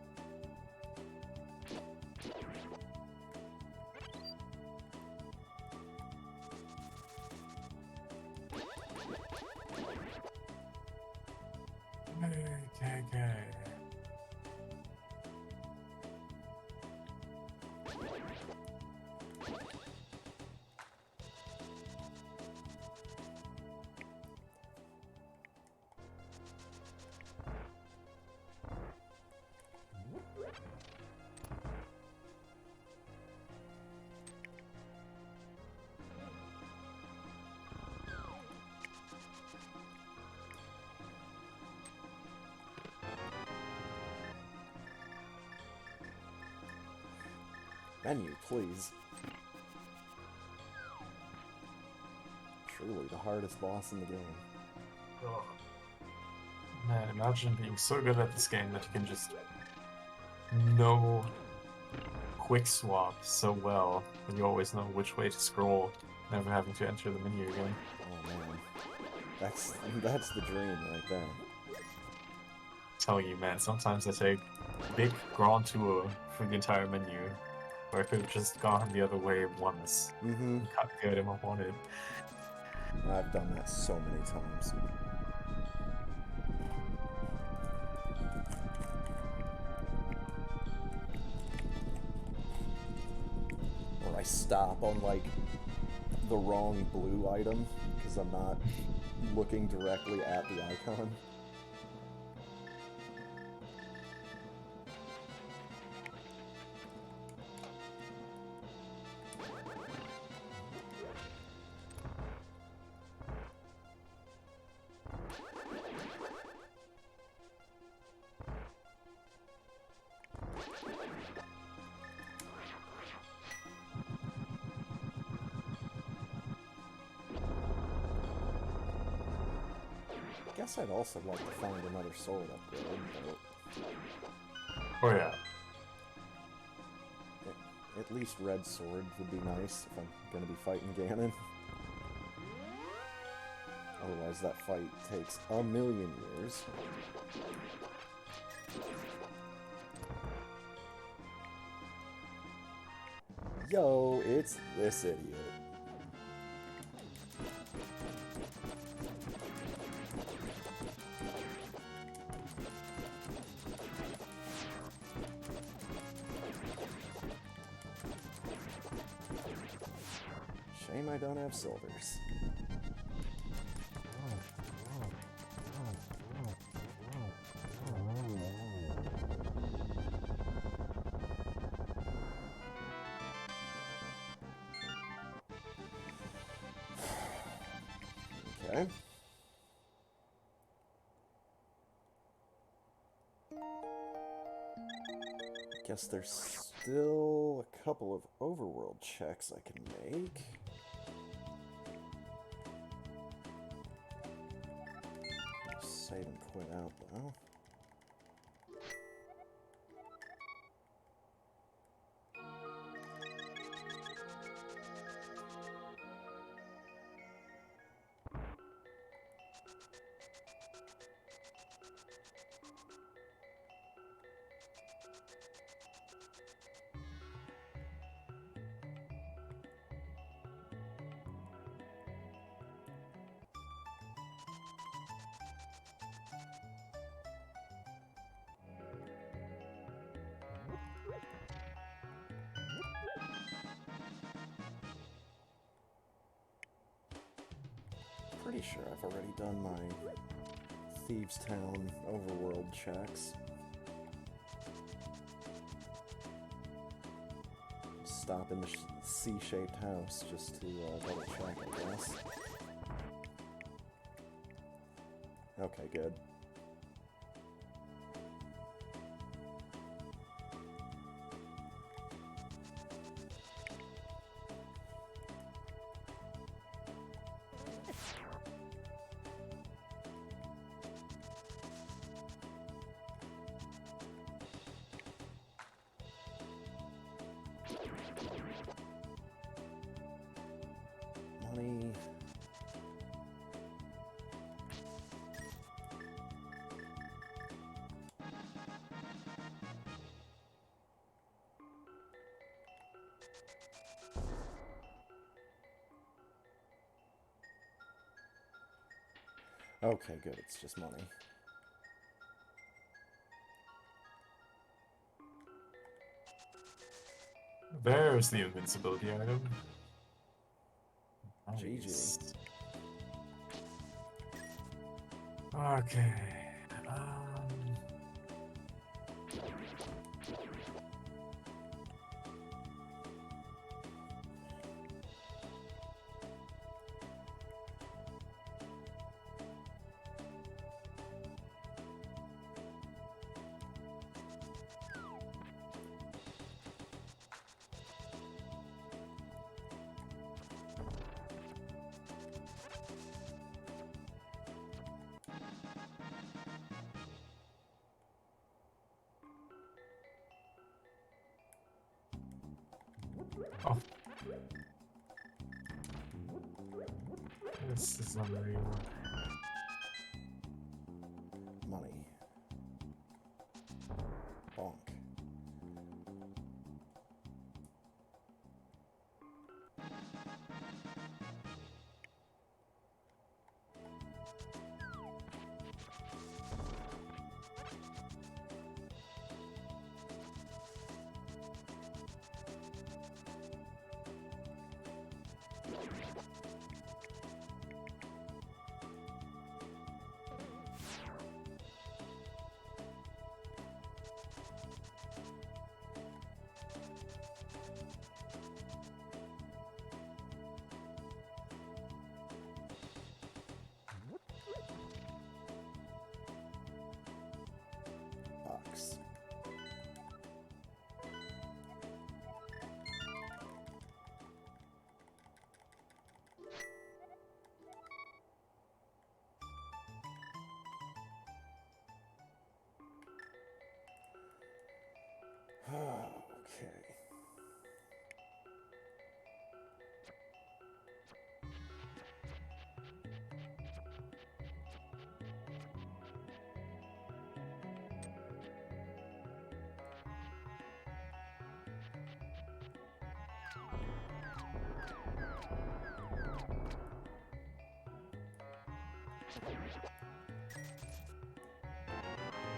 Okay. Menu, please. Truly the hardest boss in the game. Oh. Man, imagine being so good at this game that you can just know quick swap so well, and you always know which way to scroll, never having to enter the menu again. Oh man, that's the dream right there. Telling you, man, sometimes I take big Grand Tour for the entire menu, where I could have just gone the other way once Mm-hmm. and got the item I wanted. I've done that so many times. Or I stop on, like, the wrong blue item because I'm not looking directly at the icon. I guess I'd also like to find another sword upgrade, but Oh yeah. at least red sword would be nice if I'm gonna be fighting Ganon. Otherwise that fight takes a million years. Yo, it's this idiot. Shame I don't have silvers. Okay. Guess there's still a couple of overworld checks I can make. Save and quit out, though. Pretty sure I've already done my Thieves Town overworld checks. Stop in the C-shaped house just to double check, I guess. Okay, good. Money. Okay, good. It's just money. There's the invincibility item. GG. Nice. Okay. Oh. This is unreal. Money. Ponk. Box. Okay.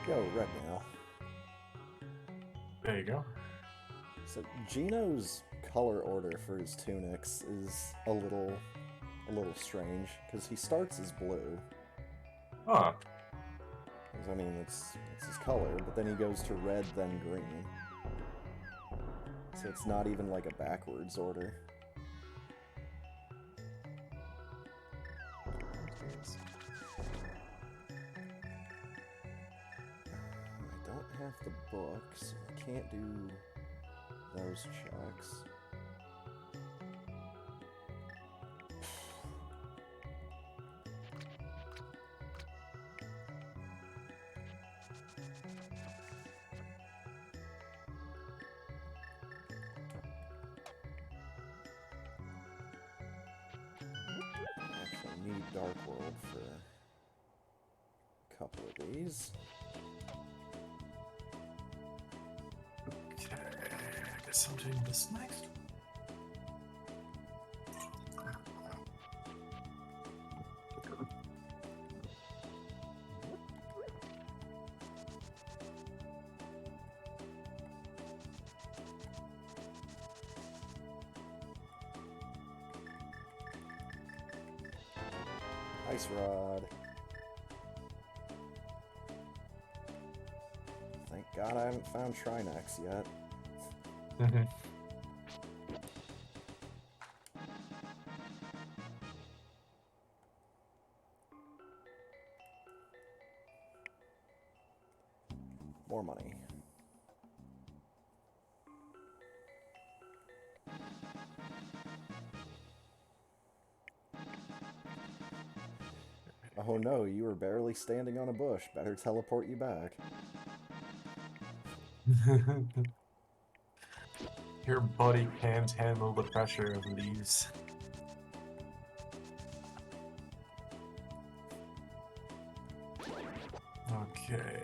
Go, red now. There you go. So Gino's color order for his tunics is a little strange because he starts as blue. Huh. 'Cause, I mean, it's his color, but then he goes to red, then green. So it's not even like a backwards order. have the books. I can't do those checks. Actually need Dark World for a couple of these. Okay, I guess I'm doing this next. Ice Rod. Thank God I haven't found Trinex yet. More money. Oh no, you were barely standing on a bush. Better teleport you back. Your body can't handle the pressure of these. Okay.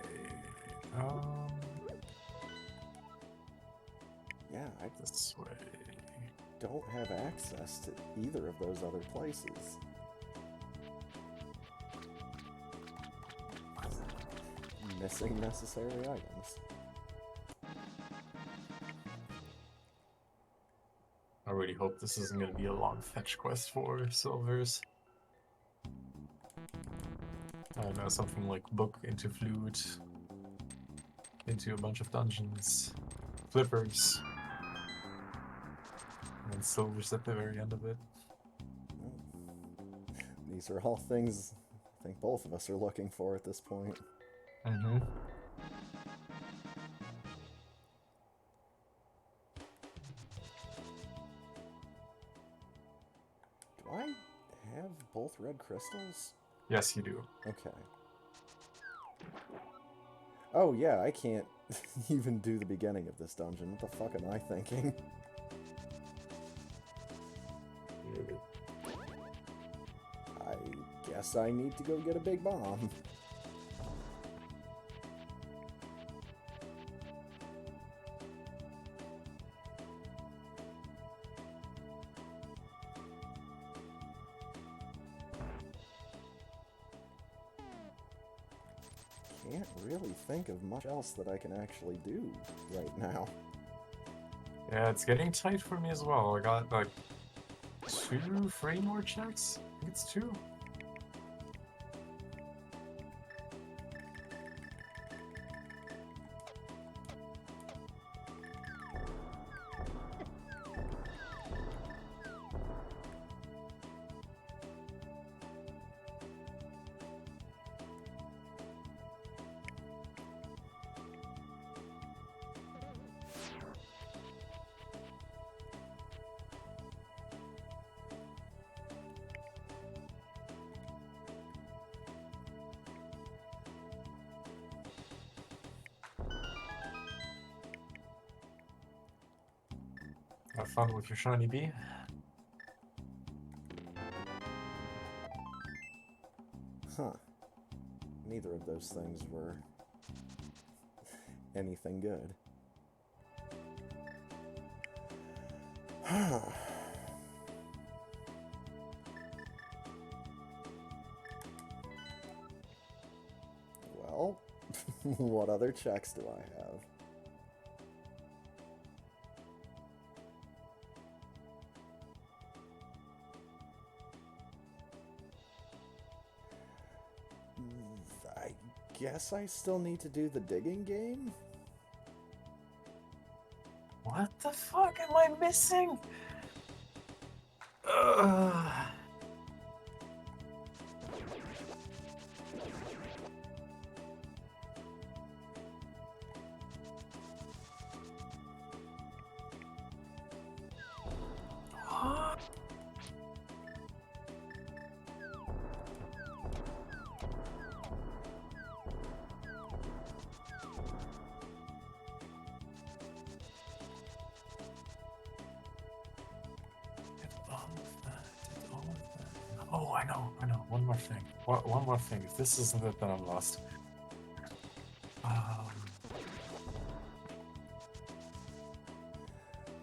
Yeah, I This way. don't have access to either of those other places. Missing necessary items. I really hope this isn't going to be a long fetch quest for silvers. I don't know, something like book into flute, into a bunch of dungeons, flippers, and silvers at the very end of it. These are all things I think both of us are looking for at this point. Mm-hmm. Do I have both red crystals? Yes, you do. Okay. Oh yeah, I can't even do the beginning of this dungeon. What the fuck am I thinking? I guess I need to go get a big bomb. Can't really think of much else that I can actually do right now. Yeah, it's getting tight for me as well. I got like 3 more checks. I think it's 2. Have fun with your shiny bee. Huh. Neither of those things were anything good. Well, what other checks do I have? I guess I still need to do the digging game? What the fuck am I missing? Ugh. Oh, I know. One more thing. One more thing. If this isn't it, then I'm lost.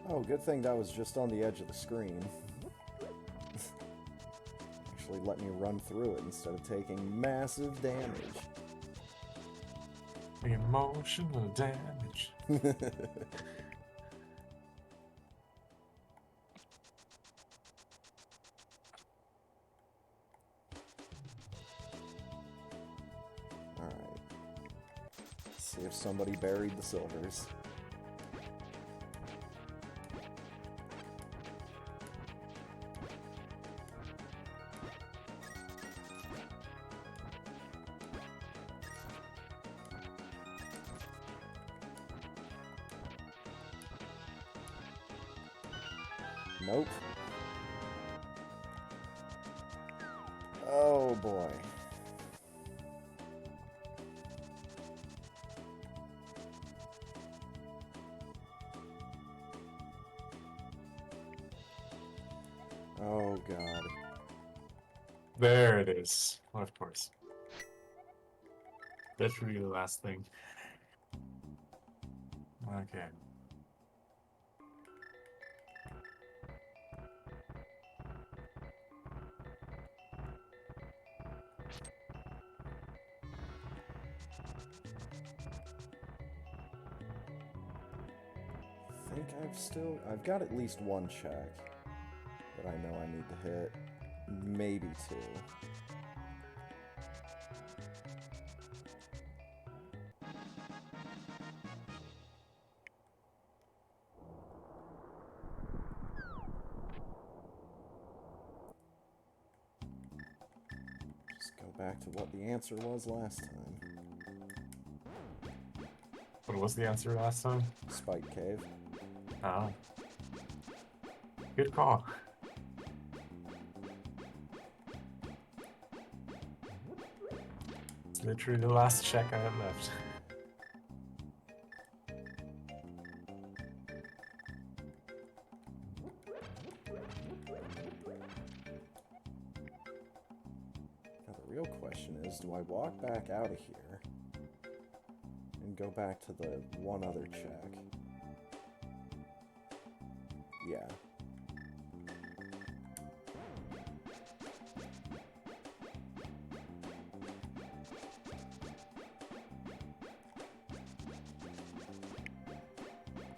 Oh, good thing that was just on the edge of the screen. Actually let me run through it instead of taking massive damage. Emotional damage. Alright. Let's see if somebody buried the silvers. Nope. Oh boy. Oh god. There it is. Of course. That's really the last thing. Okay. I think I've got at least one check that I know I need to hit. Maybe two. Just go back to what the answer was last time. What was the answer last time? Spike Cave. Oh. Good call. It's literally the last check I had left. Now the real question is, do I walk back out of here and go back to the one other check? Yeah.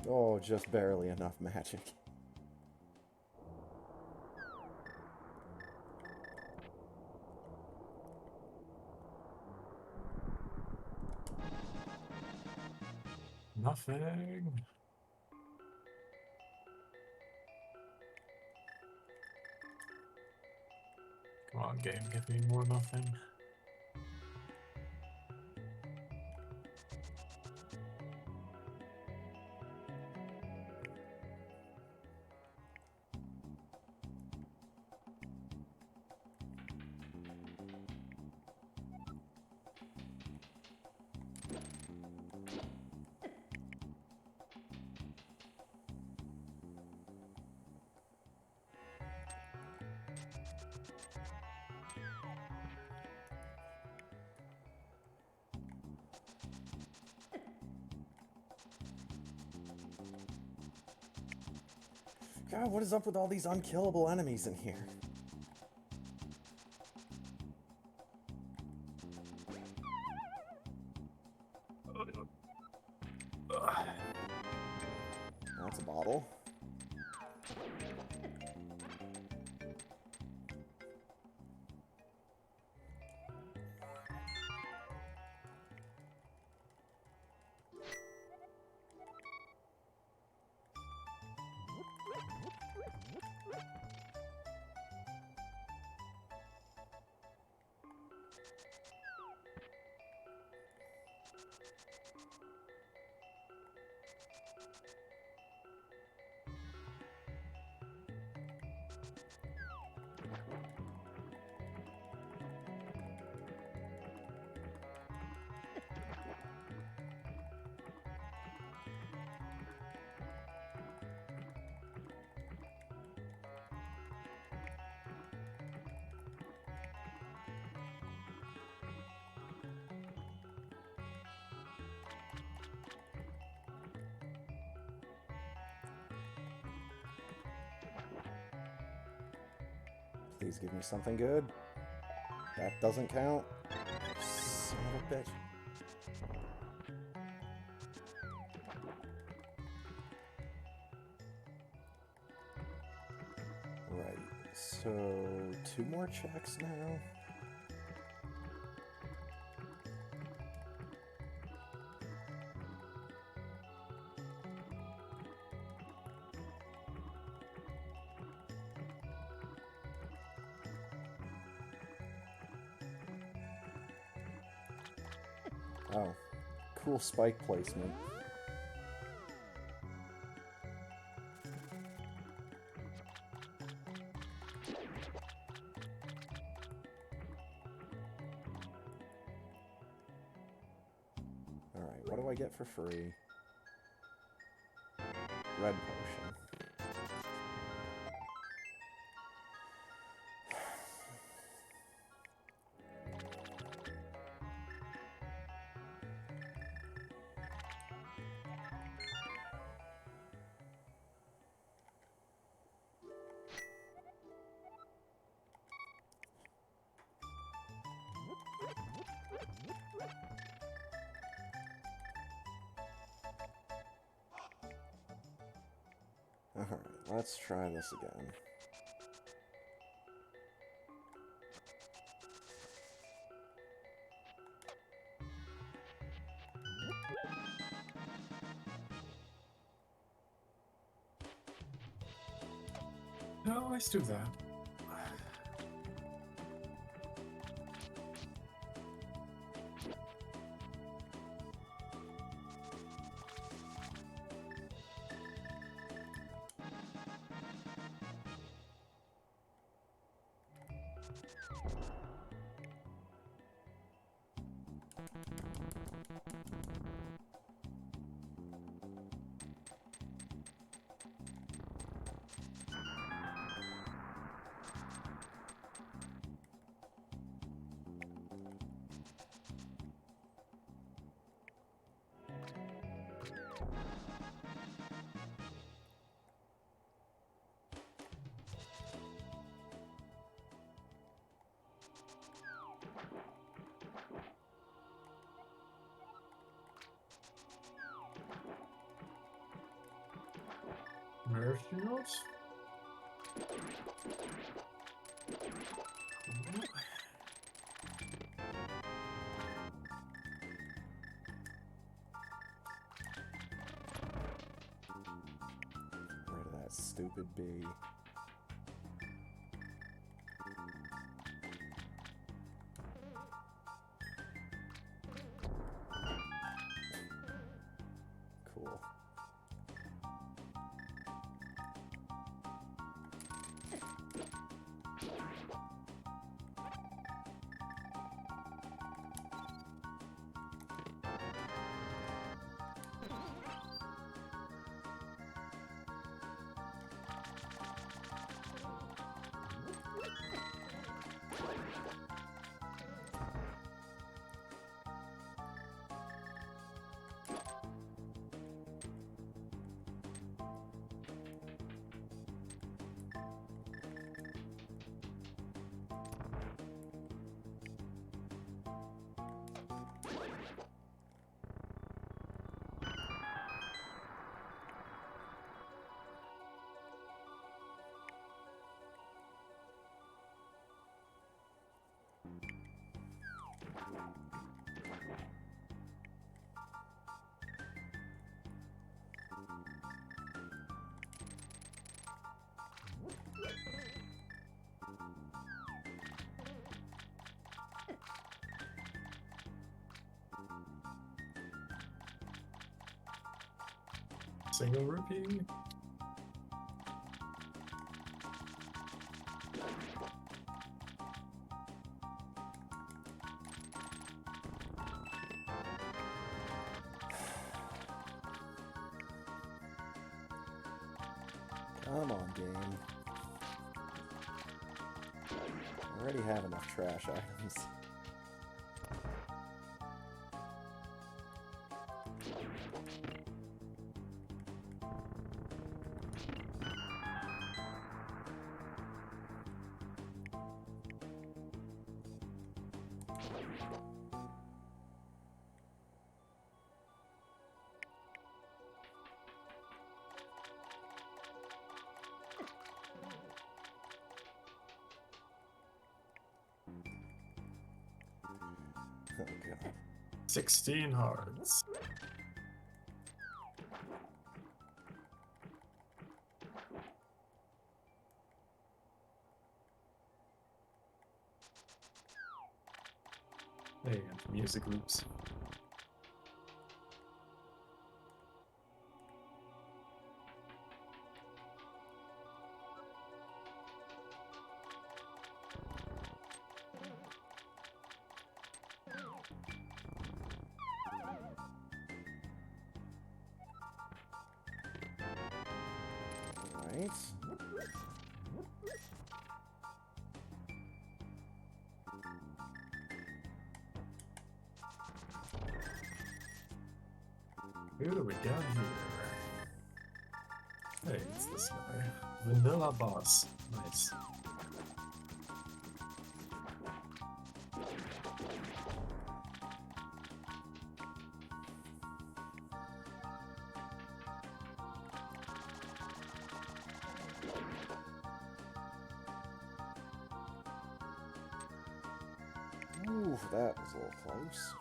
Oh, just barely enough magic. Nothing. Come on, game, give me more nothing. God, what is up with all these unkillable enemies in here? That's a bottle. Please give me something good. That doesn't count. Son of a bitch. Right, so 2 more checks now. Oh, cool spike placement. Alright, what do I get for free? Red potion. Alright, let's try this again. No, let's do that. Nerf shields? Rid of that stupid bee. Cool. Single rupee? Come on, game. I already have enough trash items. 16 hearts. Hey, and music loops. Right. Who do we got here? Hey, it's this guy. Vanilla Boss. Nice. Ooh, that was a little close.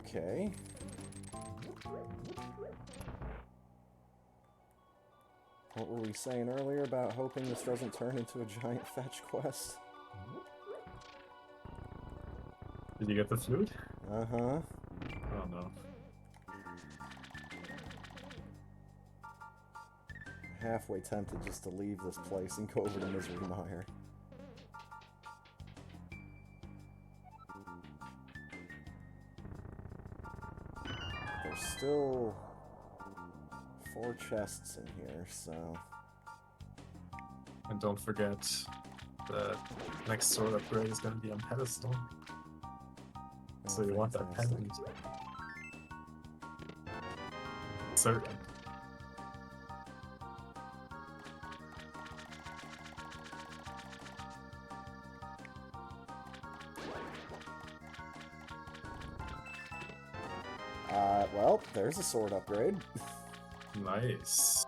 Okay. What were we saying earlier about hoping this doesn't turn into a giant fetch quest? Did you get the flute? Uh-huh. Oh no. Halfway tempted just to leave this place and go over to Misery Mire. There's still 4 chests in here, so... And don't forget, the next sword upgrade is going to be on pedestal. So you want that fantastic. pendant. Certain. Well, there's a sword upgrade. Nice.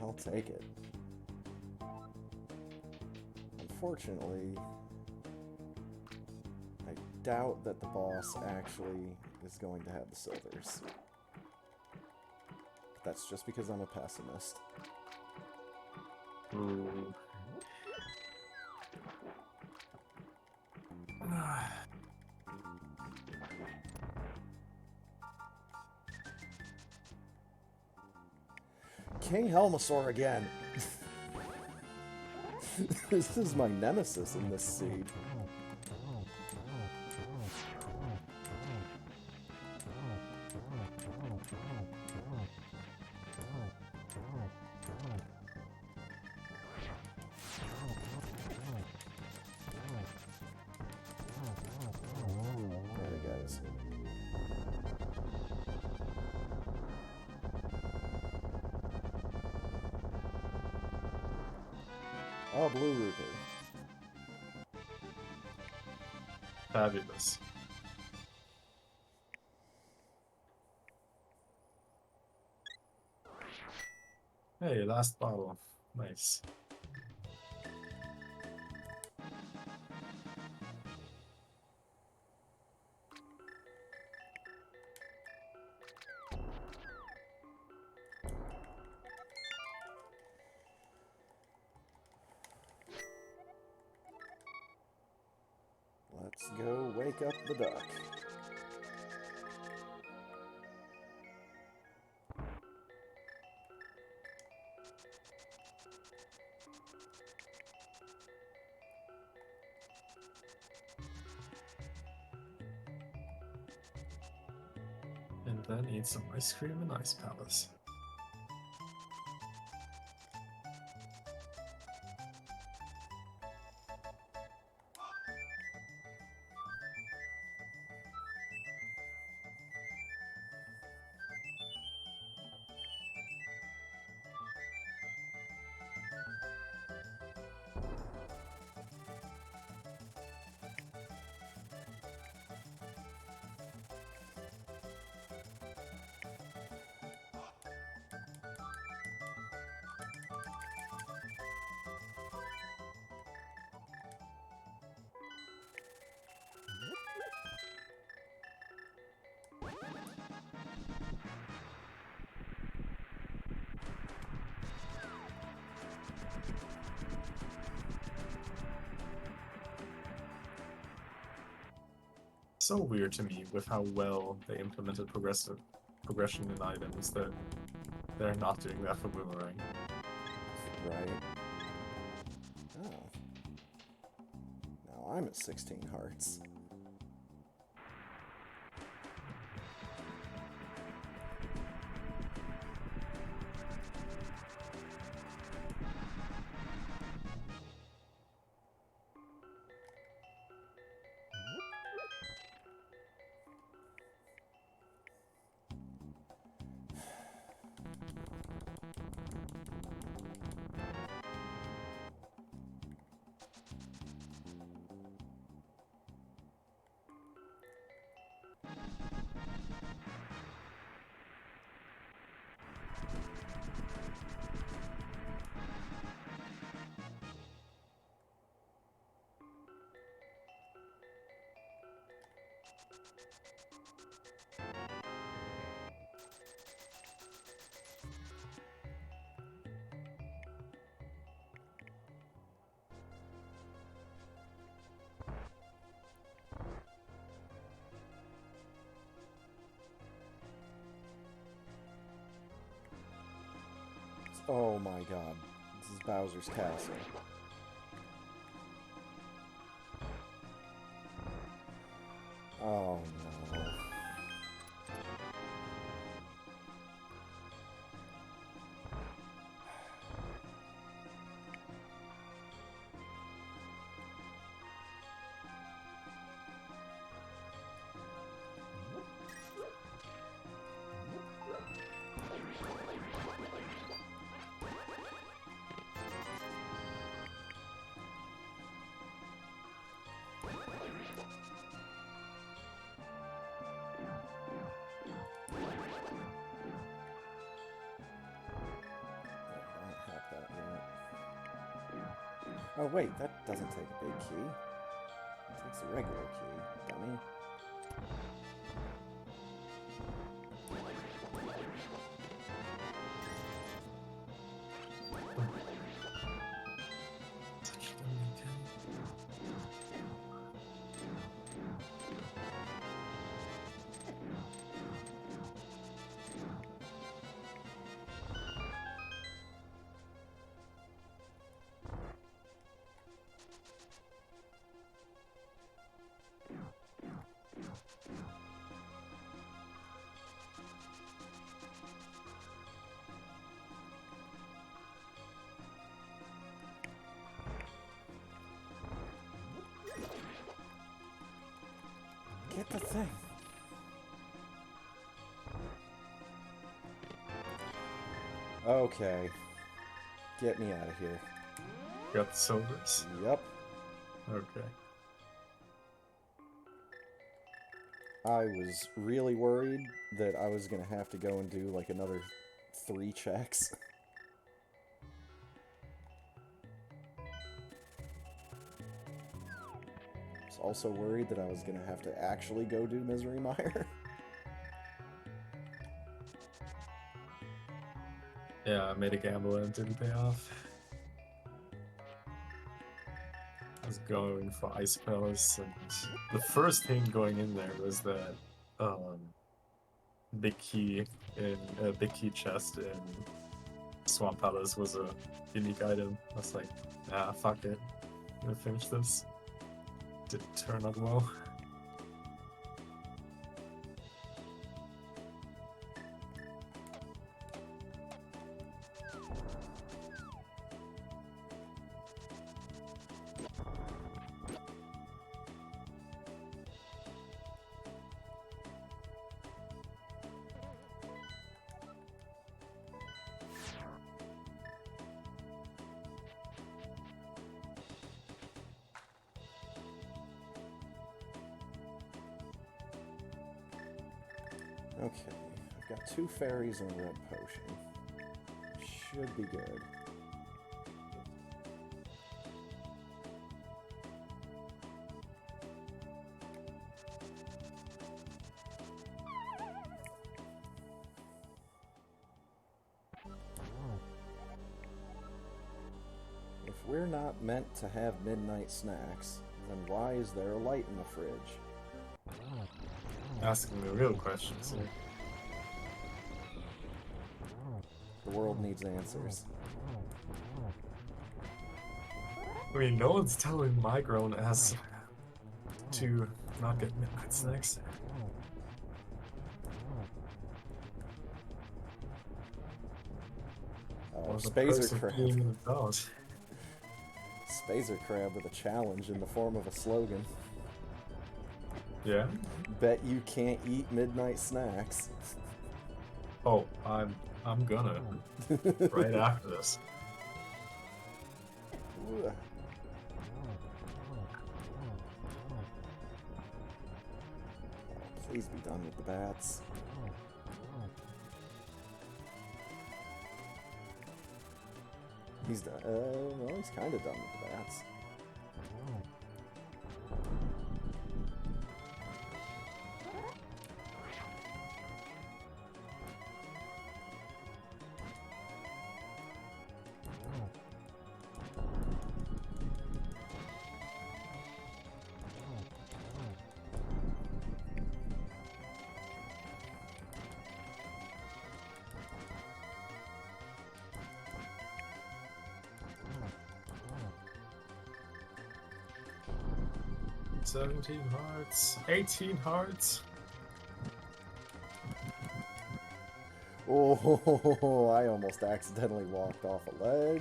I'll take it. Unfortunately, I doubt that the boss actually is going to have the silvers. But that's just because I'm a pessimist. Ooh. King Helmasaur again! This is my nemesis in this seed. There he goes. Oh, blue rupee. Fabulous. Hey, last bottle. Nice. Let's go wake up the duck. And then eat some ice cream in Ice Palace. So weird to me with how well they implemented progression in items that they're not doing that for Boomerang. Right. Oh. Now I'm at 16 hearts. Oh my god. This is Bowser's Castle. Oh no. Oh wait, that doesn't take a big key. It takes a regular key, dummy. Get the thing. Okay. Get me out of here. Got the silvers? Yep. Okay. I was really worried that I was gonna have to go and do like another 3 checks. I was also worried that I was gonna have to actually go do Misery Mire. Yeah, I made a gamble and it didn't pay off. I was going for Ice Palace, and the first thing going in there was that big key chest in Swamp Palace was a unique item. I was like, ah, fuck it, I'm gonna finish this. Didn't turn out well. Okay, I've got 2 fairies and a red potion. Should be good. If we're not meant to have midnight snacks, then why is there a light in the fridge? asking the real questions here. The world needs answers. I mean, no one's telling my grown ass to not get midnight snacks. Oh, Was the Spazer perks of Crab. being an adult. Spazer Crab with a challenge in the form of a slogan. Yeah. Bet you can't eat midnight snacks. Oh, I'm gonna right after this. Ooh. Please be done with the bats. He's done. Well, he's kind of done with the bats. $17 hearts, 18 hearts. Oh, I almost accidentally walked off a ledge.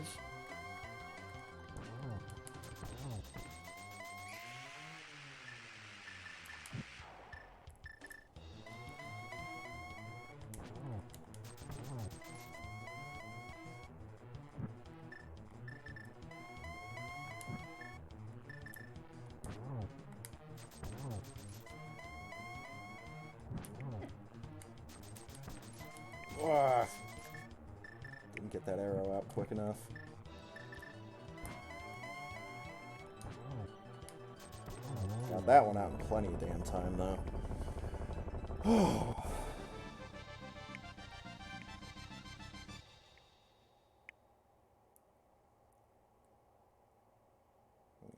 Ah, didn't get that arrow out quick enough. Got that one out in plenty of damn time, though. We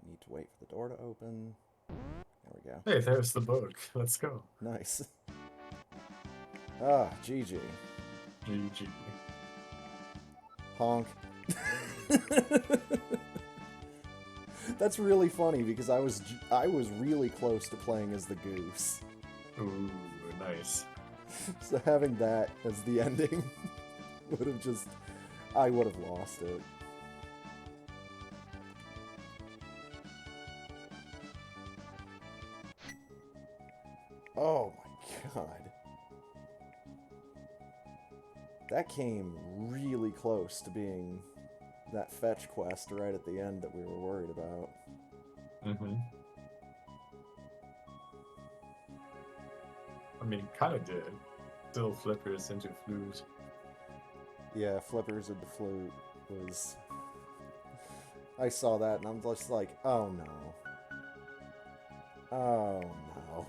need to wait for the door to open. There we go. Hey, there's the book. Let's go. Nice. Ah, GG. GG. Ponk. That's really funny because I was really close to playing as the goose. Ooh, nice. So having that as the ending would have just... I would have lost it. Oh my god. That came really close to being that fetch quest right at the end that we were worried about. Mm-hmm. I mean, kind of did. Still flippers into flute. Yeah, flippers of the flute was... I saw that and I'm just like, oh no. Oh no.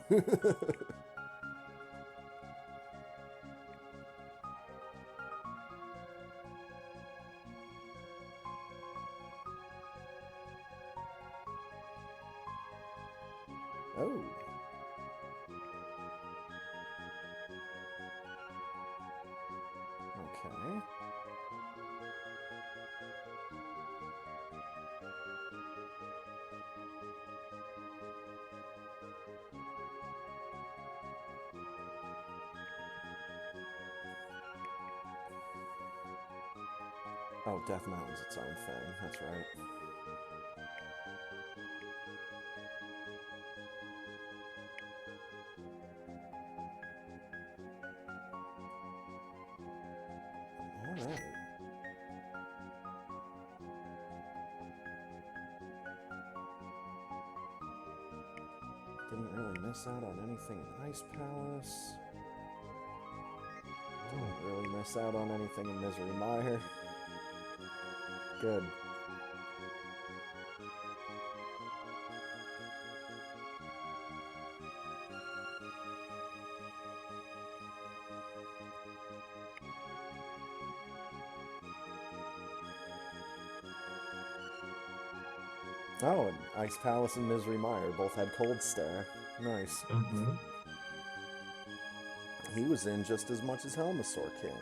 Oh. Okay. Oh, Death Mountain's its own thing. That's right. Alright. Didn't really miss out on anything in Ice Palace. Didn't really miss out on anything in Misery Mire. Good. Oh, and Ice Palace and Misery Mire both had Cold Stare. Nice. Mm-hmm. He was in just as much as Helmasaur King.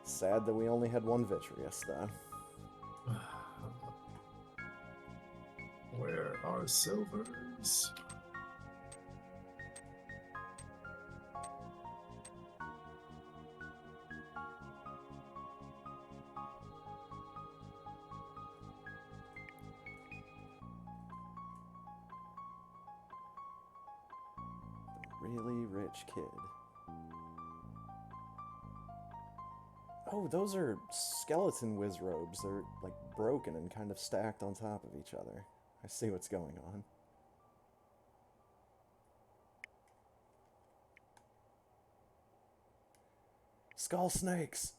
Sad that we only had one Vitreous, though. Where are silvers? Really rich kid. Oh, those are skeleton whiz robes. They're like broken and kind of stacked on top of each other. I see what's going on. Skull snakes!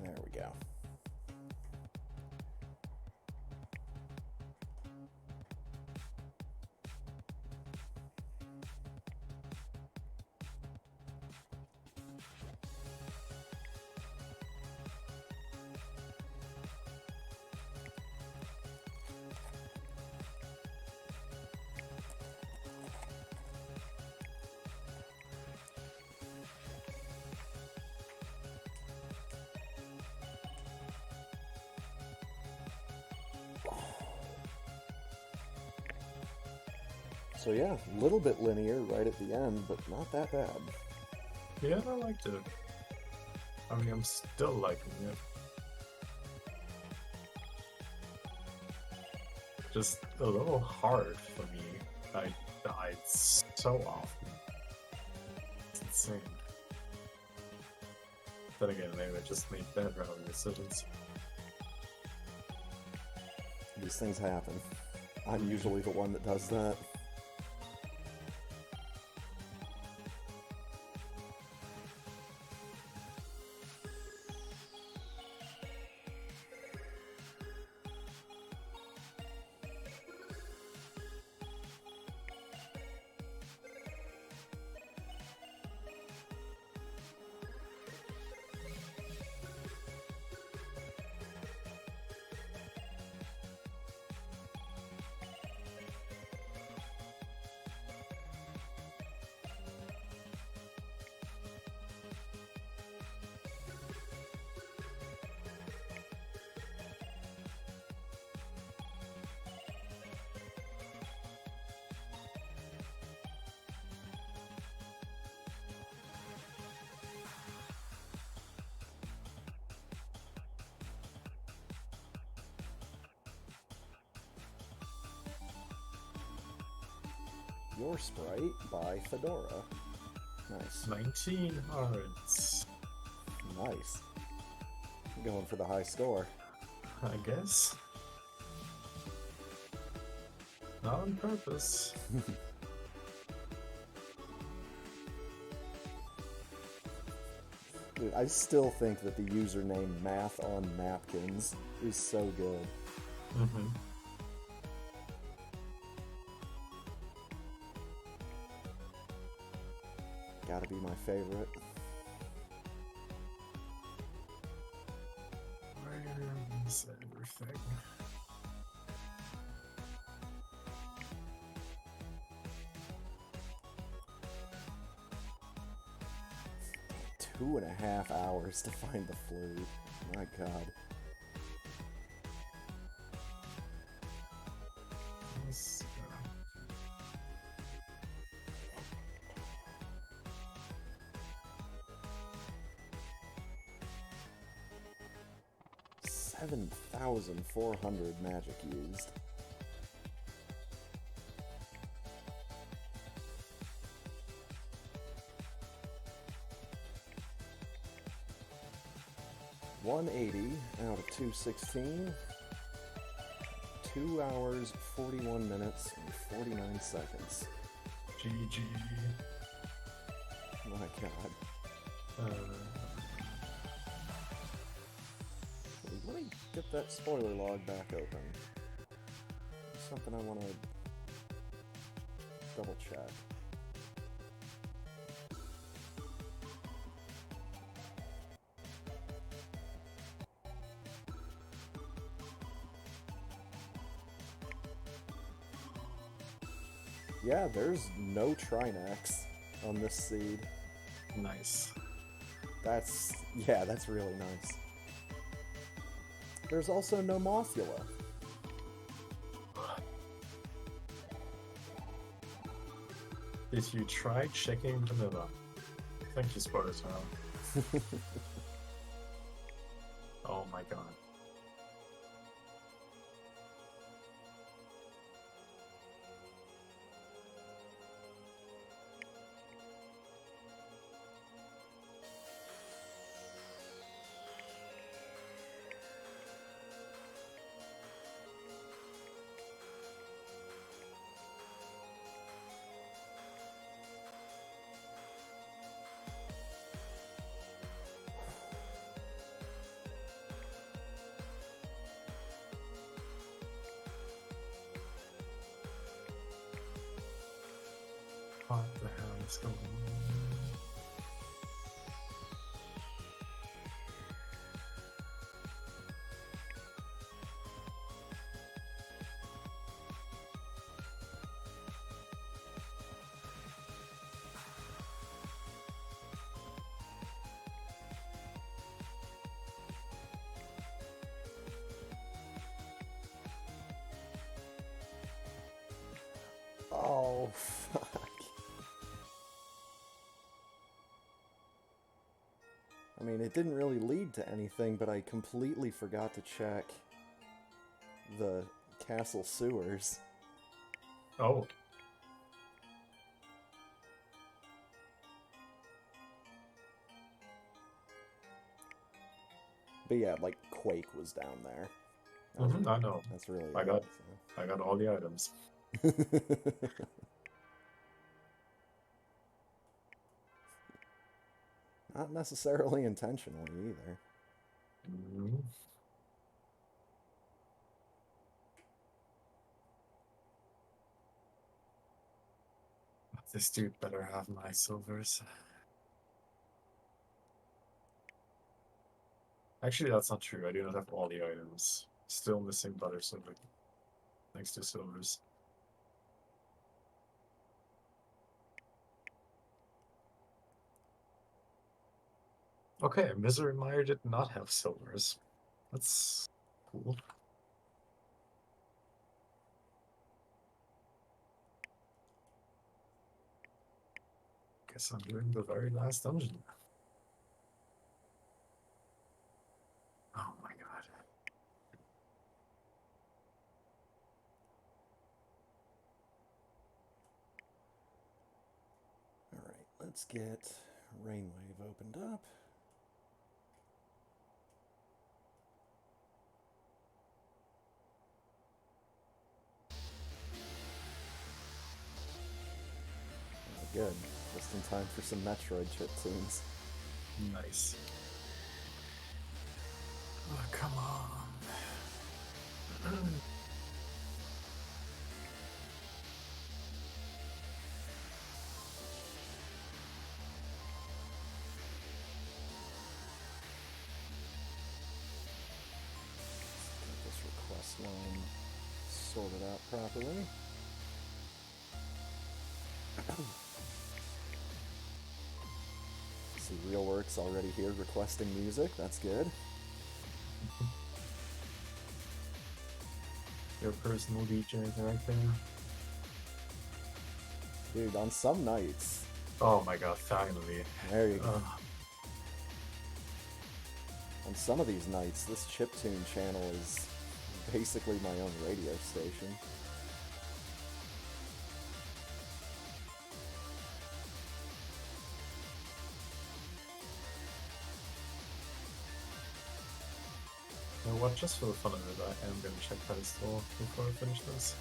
There we go. So yeah, a little bit linear right at the end, but not that bad. Yeah, I liked it. I mean, I'm still liking it. Just a little hard for me. I died so often. It's insane. Then again, maybe I just made bad routing decisions. These things happen. I'm usually the one that does that. Your Sprite by Fedora. Nice. 19 hearts. Nice. Going for the high score. I guess. Not on purpose. Dude, I still think that the username Math on Napkins is so good. Mm-hmm. Gotta be my favorite. Where is everything? Two and a half hours to find the flute. My god. Let's go. $7,400 magic used. 180 out of 216. 2 hours, 41 minutes, and 49 seconds. GG. My god. Let me get that spoiler log back open. Something I want to double check. Yeah, there's no Trinax on this seed. Nice. That's really nice. There's also no Mothula. Did you try checking vanilla? Thank you, Spartan. Oh my god. What the hell is going on? Oh, fuck. I mean, it didn't really lead to anything, but I completely forgot to check the castle sewers. Oh. But yeah, like, Quake was down there. I know. That's really I it, got all the items. so. Not necessarily intentionally either. Mm-hmm. This dude better have my silvers. Actually, that's not true. I do not have all the items. Still missing butter silver. Thanks to silvers. Okay, Misery Mire did not have silvers. That's cool. Guess I'm doing the very last dungeon. Oh my god. Alright, let's get Rainwave opened up. Oh, good. Just in time for some Metroid chiptunes. Nice. Oh, come on. Get this request line sorted out properly. See, RealWorks already here requesting music. That's good. Your personal DJ right there. Dude, on some nights. Oh my god, finally. There you go. On some of these nights, this chiptune channel is basically my own radio station. what? Just for the fun of it, I am gonna check pedestal before I finish this.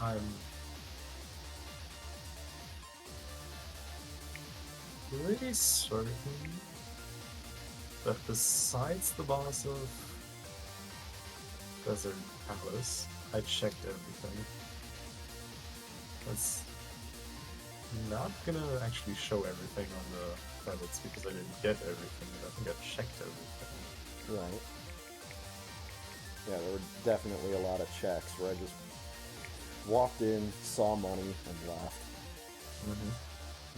I'm pretty certain that besides the boss of Desert Palace, I checked everything. It's not gonna actually show everything on the credits because I didn't get everything, but I think I checked everything. Right. Yeah, there were definitely a lot of checks where I just walked in, saw money, and left.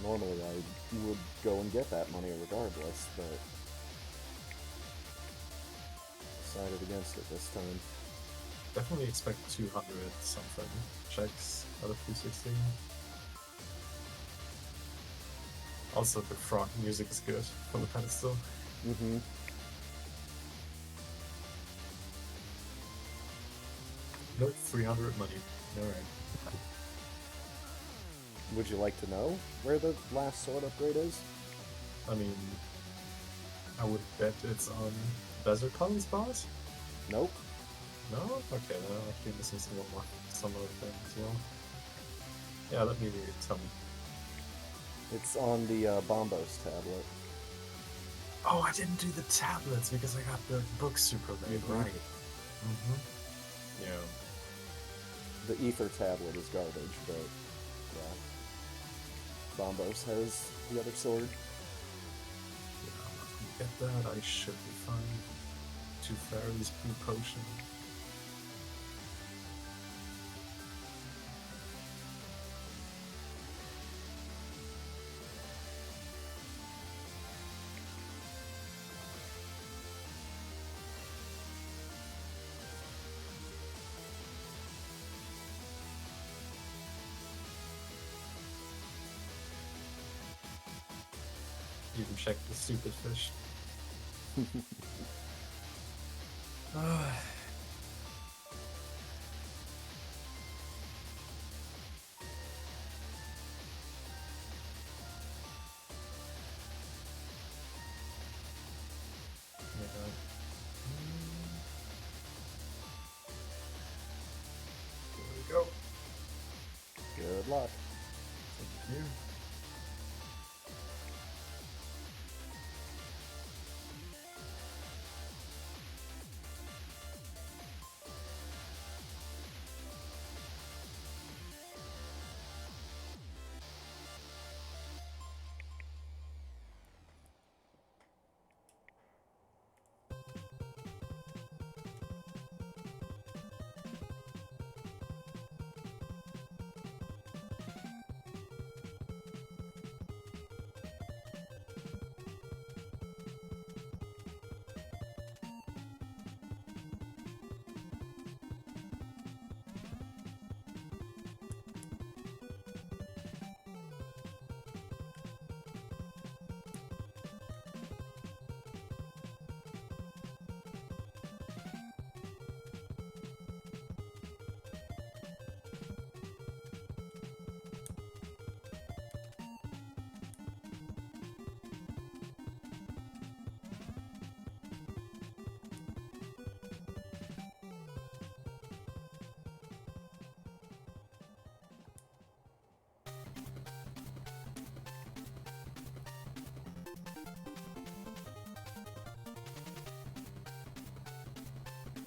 Normally I would go and get that money regardless, but decided against it this time. Definitely expect 200 something checks out of 216. Also, the frog music is good for the pedestal. Mm-hmm. Nope, 300 money. Alright. Would you like to know where the last sword upgrade is? I mean, I would bet it's on Desert Palace boss? Nope. No? Okay, then I'm actually missing some other thing as well. Yeah, let me tell me. It's on the Bombos tablet. Oh, I didn't do the tablets because I got the book super late, right? Yeah. The Ether tablet is garbage, but yeah. Bombos has the other sword. Yeah, I'm not gonna get that. I should be fine. 2 fairies per potion. Even check the stupid fish. There we go. Good luck. Thank you.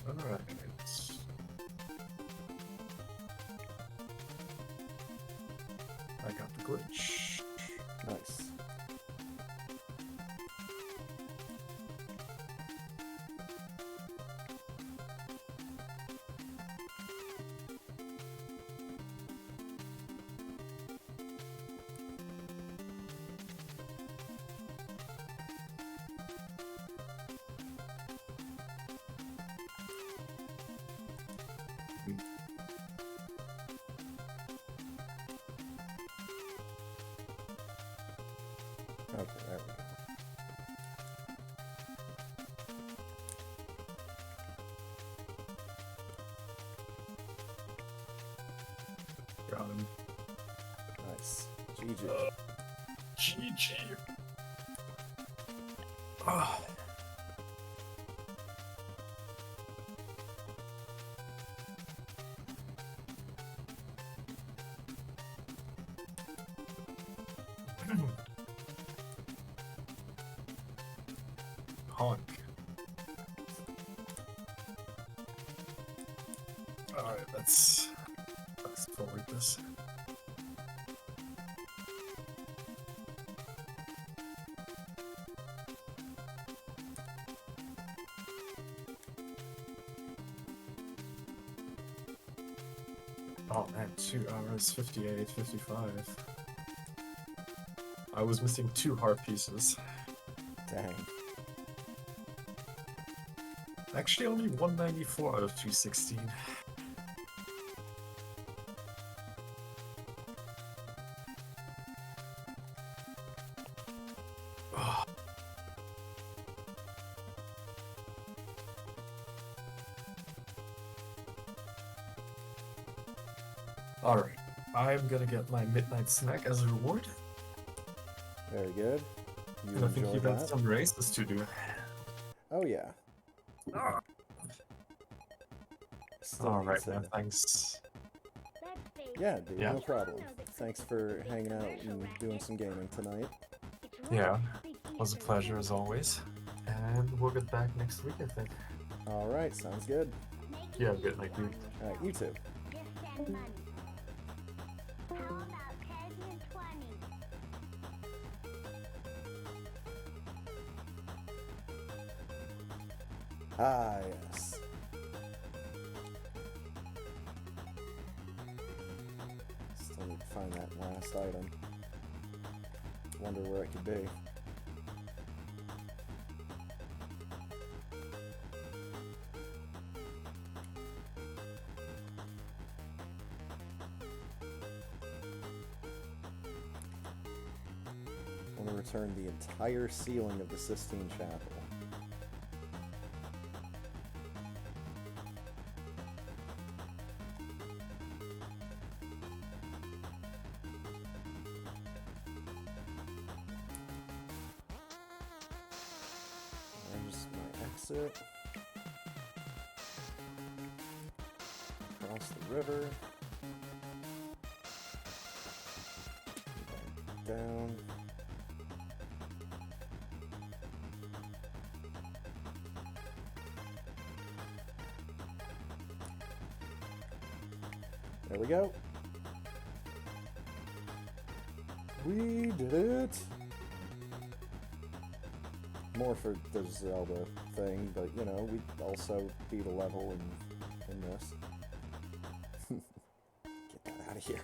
Alright. I got the glitch. Nice. Okay, there we go. Got him. Nice. GG. GG. Ah. Ponk. Alright, let's forward this. Oh man, 2 hours, 58, 55. I was missing 2 heart pieces. Dang. Actually, only 194 out of 216. Ah. Alright, I'm gonna get my midnight snack as a reward. Very good. You And I think enjoy you got that? some races to do. Oh yeah. Ah. Still Alright, needs man, to- thanks. Yeah, dude, Yeah. no problem. Thanks for hanging out and doing some gaming tonight. Yeah, it was a pleasure as always. And we'll get back next week, I think. Alright, sounds good. Yeah, have a good night, dude. Alright, you too. Ah, yes. Still need to find that last item. Wonder where it could be. I want to return the entire ceiling of the Sistine Chapel. There's my exit. Cross the river. Back down. There we go. We did it! More for the Zelda thing, but you know, we also beat a level in this. Get that out of here.